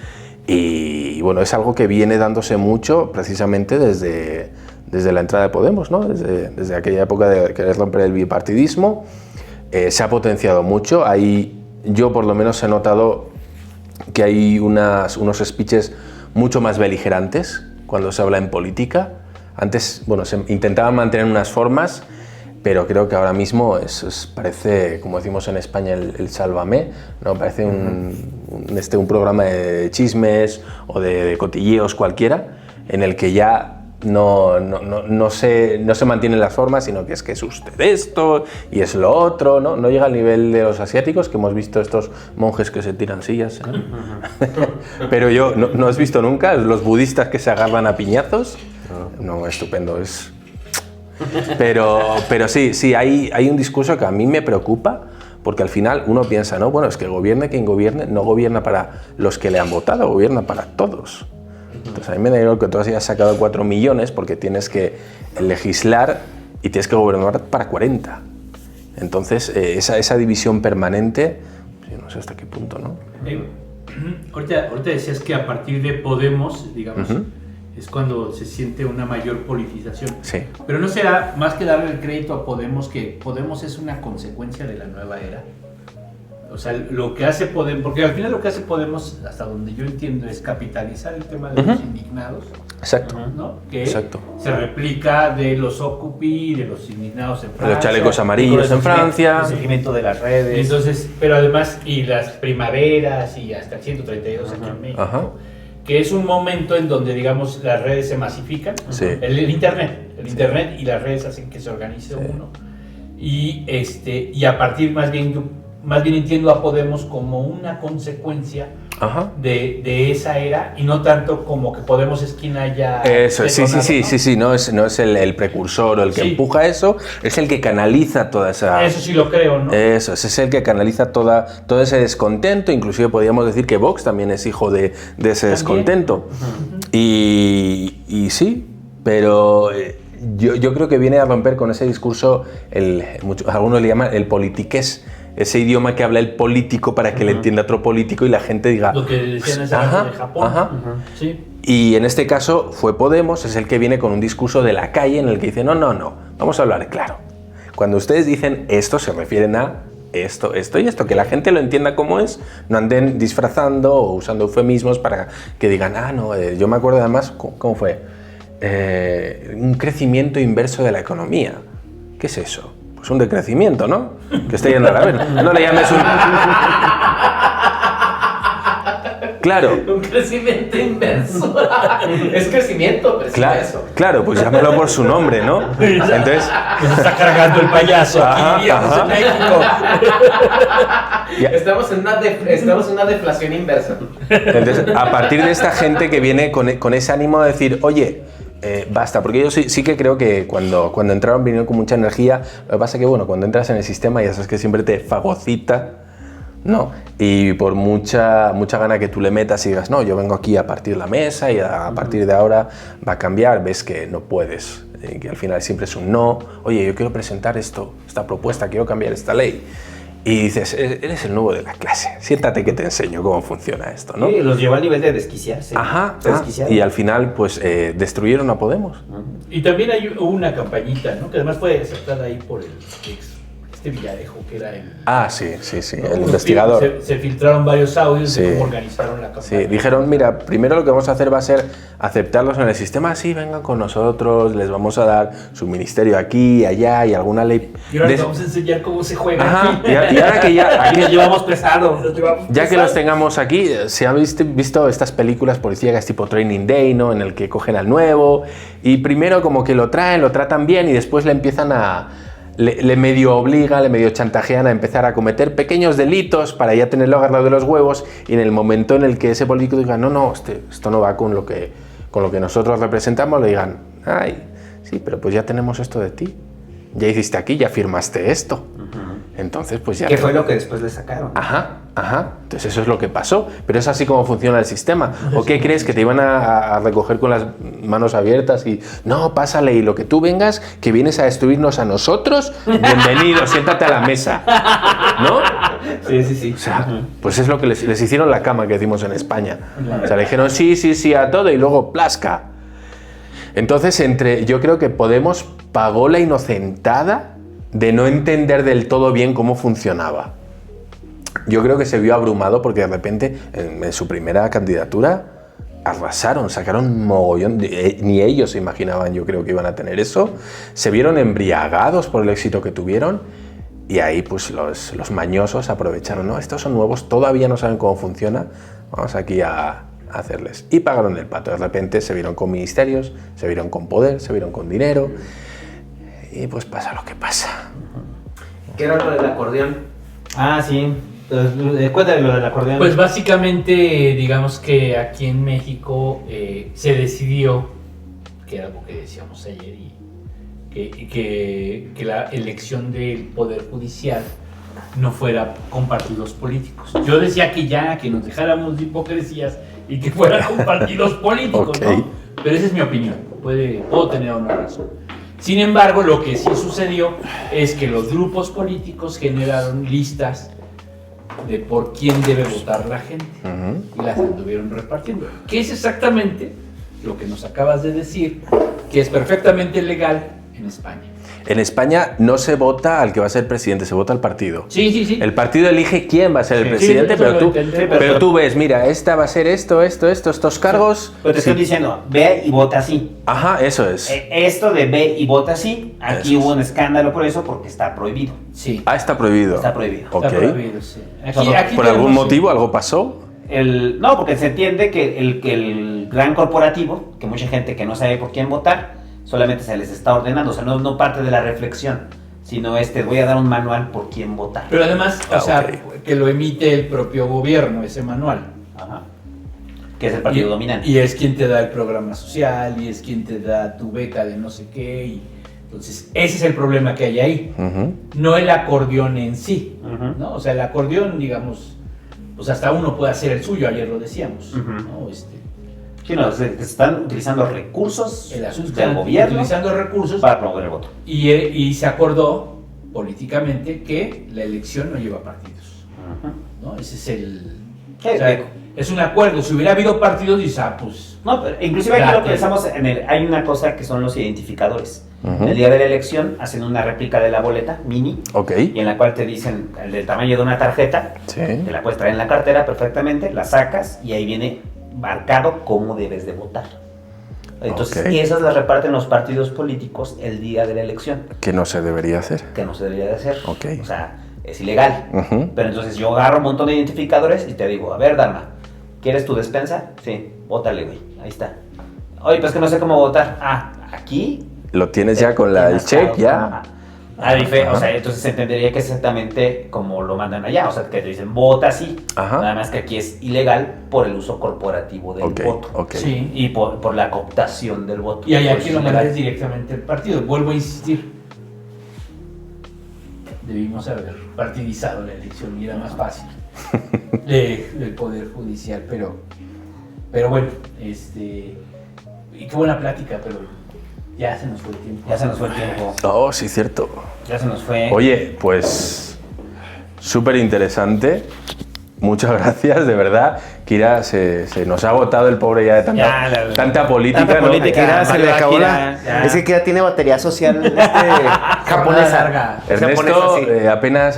y bueno, es algo que viene dándose mucho precisamente desde la entrada de Podemos, ¿no? Desde aquella época de querer romper el bipartidismo, se ha potenciado mucho. Ahí yo por lo menos he notado que hay unos speeches mucho más beligerantes cuando se habla en política. Antes, bueno, se intentaban mantener unas formas, pero creo que ahora mismo parece, como decimos en España, el sálvame, ¿no? Parece un programa de chismes o de cotilleos cualquiera, en el que ya no se mantienen las formas, sino que es usted esto y es lo otro, ¿no? No llega al nivel de los asiáticos, que hemos visto estos monjes que se tiran sillas, ¿no? Pero yo, ¿no has visto nunca los budistas que se agarran a piñazos? No, estupendo, es... Pero sí, hay un discurso que a mí me preocupa, porque al final uno piensa, ¿no? Bueno, es que gobierne quien gobierne, no gobierna para los que le han votado, gobierna para todos. Entonces a mí me da igual que tú hayas sacado 4 millones porque tienes que legislar y tienes que gobernar para 40. Entonces esa división permanente, yo no sé hasta qué punto, ¿no? Ahorita decías que a partir de Podemos, digamos, es cuando se siente una mayor politización. Sí. Pero no será más que darle el crédito a Podemos, que Podemos es una consecuencia de la nueva era. O sea, lo que hace Podemos, porque al final lo que hace Podemos, hasta donde yo entiendo, es capitalizar el tema de los indignados. Exacto. ¿No? Que Exacto. se replica de los Occupy, de los indignados en Francia. Los chalecos amarillos en Francia. El seguimiento de las redes. Entonces, pero además, y las primaveras y hasta el 132 aquí en México. Ajá. Que es un momento en donde, digamos, las redes se masifican. Sí. El Internet y las redes hacen que se organice uno. Y a partir, más bien entiendo a Podemos como una consecuencia de esa era, y no tanto como que Podemos es quien haya... Eso, detonado, sí, no es el precursor o el que empuja eso, es el que canaliza toda esa... Eso sí lo creo, ¿no? Eso, es el que canaliza todo ese descontento, inclusive podríamos decir que Vox también es hijo de ese descontento. Y sí, pero yo creo que viene a romper con ese discurso, algunos le llaman el politiqués, ese idioma que habla el político para que le entienda otro político y la gente diga... Lo que decían hace rato de Japón. Sí. Y en este caso fue Podemos, es el que viene con un discurso de la calle en el que dice, no, vamos a hablar claro. Cuando ustedes dicen esto, se refieren a esto y esto, que la gente lo entienda como es, no anden disfrazando o usando eufemismos para que digan, yo me acuerdo además, ¿cómo fue? Un crecimiento inverso de la economía. ¿Qué es eso? Pues un decrecimiento, ¿no? Que está yendo a la vez. No le llames un... Claro. Un crecimiento inverso. Es crecimiento, pero claro, es eso. Claro, pues llámalo por su nombre, ¿no? Entonces... Nos está cargando el payaso aquí en México. Estamos en una deflación inversa. Entonces, a partir de esta gente que viene con ese ánimo de decir, oye, basta, porque yo sí que creo que cuando entraron vinieron con mucha energía. Lo que pasa es que, bueno, cuando entras en el sistema ya sabes que siempre te fagocita, ¿no? Y por mucha gana que tú le metas y digas, no, yo vengo aquí a partir la mesa y a partir de ahora va a cambiar, ves que no puedes, que al final siempre es un no. Oye, yo quiero presentar esta propuesta, quiero cambiar esta ley. Y dices, eres el nuevo de la clase, siéntate que te enseño cómo funciona esto, ¿no? Sí, los llevó al nivel de desquiciarse. Y al final, pues, destruyeron a Podemos. Y también hay una campañita, ¿no? Que además fue aceptada ahí por Villarejo, que era el... Sí, el investigador. Se filtraron varios audios de cómo organizaron la campaña. Sí, dijeron, mira, primero lo que vamos a hacer va a ser aceptarlos en el sistema, sí, vengan con nosotros, les vamos a dar su ministerio aquí, allá y alguna ley... Y ahora les vamos a enseñar cómo se juega aquí. Y ahora que ya... Aquí los llevamos pesado. Ya que los tengamos aquí, se han visto estas películas policíacas tipo Training Day, ¿no? En el que cogen al nuevo y primero como que lo tratan bien y después le empiezan a... Le medio obligan, le medio chantajean a empezar a cometer pequeños delitos para ya tenerlo agarrado de los huevos y en el momento en el que ese político diga no, esto no va con lo que nosotros representamos, le digan, ay, sí, pero pues ya tenemos esto de ti, ya hiciste aquí, ya firmaste esto. Entonces, pues ya... ¿Qué fue lo que después le sacaron? Ajá. Entonces eso es lo que pasó. Pero es así como funciona el sistema. ¿O qué crees? ¿Que te iban a recoger con las manos abiertas y no, pásale y lo que tú vengas, que vienes a destruirnos a nosotros? Bienvenido, siéntate a la mesa. ¿No? Sí. O sea, pues es lo que les hicieron la cama que decimos en España. O sea, le dijeron sí a todo y luego plasca. Entonces, yo creo que Podemos pagó la inocentada de no entender del todo bien cómo funcionaba. Yo creo que se vio abrumado porque de repente, en su primera candidatura, arrasaron, sacaron un mogollón, ni ellos se imaginaban, yo creo que iban a tener eso. Se vieron embriagados por el éxito que tuvieron y ahí pues los mañosos aprovecharon, no, estos son nuevos, todavía no saben cómo funciona, vamos aquí a hacerles. Y pagaron el pato. De repente se vieron con ministerios, se vieron con poder, se vieron con dinero. Y pues pasa lo que pasa. ¿Qué era lo del acordeón? Ah, sí. Cuéntale lo del acordeón. Pues básicamente, digamos que aquí en México se decidió, que era lo que decíamos ayer, que la elección del Poder Judicial no fuera con partidos políticos. Yo decía que nos dejáramos de hipocresías y que fuera con partidos políticos, Okay. ¿no? Pero esa es mi opinión, puedo tener una razón. Sin embargo, lo que sí sucedió es que los grupos políticos generaron listas de por quién debe votar la gente y las anduvieron repartiendo. Que es exactamente lo que nos acabas de decir, que es perfectamente legal en España. En España no se vota al que va a ser presidente, se vota al partido. Sí. El partido elige quién va a ser el presidente, eso lo entendí. pero tú ves, mira, esta va a ser estos cargos. Pero te estoy diciendo, ve y vota así. Ajá, eso es. Esto de ve y vota así, aquí hubo un escándalo por eso, porque está prohibido. Sí. Ah, está prohibido. Está prohibido. Ok. Está prohibido, sí. ¿Por algún tenemos- motivo algo pasó? No, porque se entiende que el gran corporativo, que mucha gente que no sabe por quién votar, solamente se les está ordenando, o sea, no parte de la reflexión, sino voy a dar un manual por quién votar. Pero además, que lo emite el propio gobierno, ese manual. Ajá. Que es el partido dominante. Y es quien te da el programa social, y es quien te da tu beca de no sé qué. Y entonces, ese es el problema que hay ahí. No el acordeón en sí, ¿no? O sea, el acordeón, digamos, pues hasta uno puede hacer el suyo, ayer lo decíamos, ¿no? Sí, no, se están utilizando recursos El asunto del está gobierno utilizando recursos para promover el voto. y se acordó políticamente que la elección no lleva partidos, ¿no? Ese es el... o sea, es un acuerdo. Si hubiera habido partidos, dices, pues... No, pero inclusive aquí lo pensamos hay una cosa que son los identificadores. El día de la elección hacen una réplica de la boleta mini, y en la cual te dicen el del tamaño de una tarjeta, te la puedes traer en la cartera perfectamente, la sacas y ahí viene marcado cómo debes de votar. Entonces, esas las reparten los partidos políticos el día de la elección. Que no se debería hacer. Que no se debería de hacer. O sea, es ilegal. Pero entonces yo agarro un montón de identificadores y te digo, a ver, Dharma, ¿quieres tu despensa? Sí, bótale, güey. Ahí está. Oye, pues que no sé cómo votar. Ah, aquí. Lo tienes ya con el check, ya. O sea, entonces se entendería que es exactamente como lo mandan allá. O sea, que te dicen, vota así. Nada más que aquí es ilegal por el uso corporativo del voto. Sí. Y por la cooptación del voto. Y aquí lo mandas directamente al partido. Vuelvo a insistir. Debimos haber partidizado la elección y era más fácil del Poder Judicial. Pero bueno, y qué buena plática, pero ya se nos fue el tiempo. Ya se nos fue el tiempo. Oh, sí, cierto. Ya se nos fue. Oye, pues súper interesante. Muchas gracias, de verdad. Kira, se nos ha agotado el pobre ya de tanta política. Tanta política, ¿no? Kira, se le acabó Es que Kira tiene batería social japonesa. Ernesto,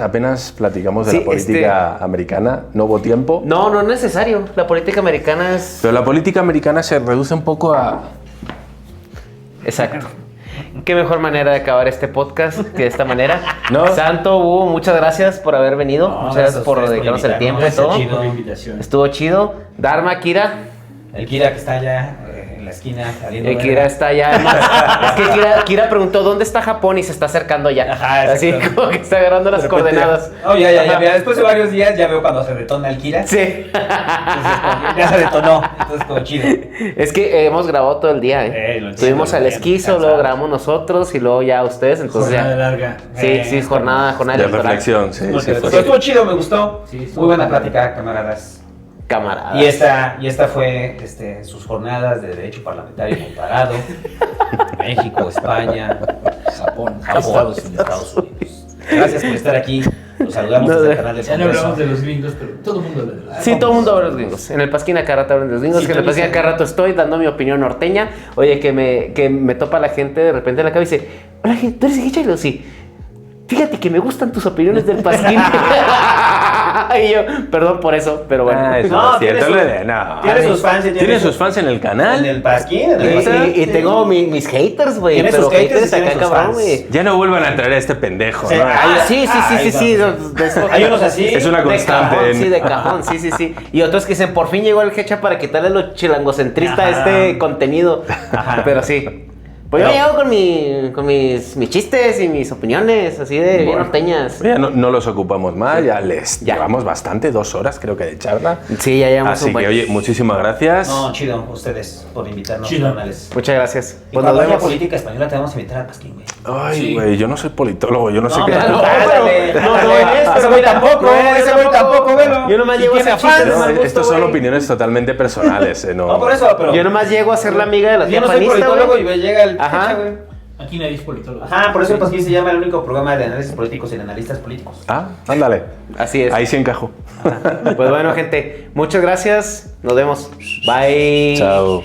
apenas platicamos de la política americana. No hubo tiempo. No es necesario. La política americana es... Pero la política americana se reduce un poco a... Exacto. Qué mejor manera de acabar este podcast que de esta manera. ¿No? Santo, Hugo, muchas gracias por haber venido. Muchas gracias por dedicarnos el tiempo y todo. Estuvo chido. Dharma, Kira. El Kira que está allá en la esquina. El Kira está allá. Es que Kira preguntó dónde está Japón y se está acercando ya. Así como que está agarrando las coordenadas. Oh, ya. Después de varios días ya veo cuando se detona el Kira. Sí. Entonces, ya se detonó. Entonces, como chido. Es que hemos grabado todo el día. Tuvimos al esquizo, luego grabamos nosotros y luego ya ustedes. Entonces jornada larga. Sí, jornada de reflexión. Sí, estuvo chido, me gustó. Muy buena plática, camaradas. Y esta fue sus jornadas de Derecho Parlamentario Comparado. México, España, Japón, Estados Unidos. Gracias por estar aquí. Los saludamos desde el canal de Ya no hablamos de los gringos, pero todo el mundo habla de los gringos. Sí, todo el mundo habla de los gringos. En el Pasquín a cada rato hablan de los gringos. En el Pasquín a cada rato estoy dando mi opinión norteña. Oye, que me topa la gente de repente en la calle y dice, hola, ¿tú eres Hichilo? Sí. Fíjate que me gustan tus opiniones del Pasquín. Y yo, perdón por eso, pero bueno. Ah, eso No, no es cierto. tiene No. Tiene sus fans. ¿Tiene sus fans en el canal? En el pasquín, en el pasquín. Y tengo mis haters, güey. Tiene Pero sus haters y haters tiene acá, sus cabrón, fans. güey. Ya no vuelvan a traer a este pendejo, Sí, ¿no? Sí. Hay unos así. Es una De constante. cajón, sí, de cajón, sí. Y otros que dicen, por fin llegó el Hecha para quitarle lo chilangocentrista a este contenido. Pero sí. Pues yo llego con mis chistes y mis opiniones, así de bien norteñas. Ya no los ocupamos más, ya llevamos bastante, 2 horas creo que de charla. Sí, ya llevamos Así un buen. que, oye, muchísimas gracias. No, chido, ustedes por invitarnos Chido. a canales. Muchas gracias. Y Pues cuando nos haya vemos. política española te vamos a invitar al pasquín, güey. Ay, güey, yo no soy politólogo, yo no sé qué. pero- Ese Ese güey tampoco, ese güey tampoco, velo. Yo nomás llego a hacer chistes. No, mal gusto, estos son güey. opiniones totalmente personales, no. No, por eso, pero. Yo nomás llego a ser la amiga de la Yo tía no soy panista, politólogo güey. y me llega el. Ajá. Hecha, güey. Aquí nadie es politólogo. Ajá, por eso el pasquín se llama el único programa de análisis políticos sin analistas políticos. Ah, ándale. Así es. Ahí sí encajo. Pues bueno, gente, muchas gracias. Nos vemos. Bye. Chao.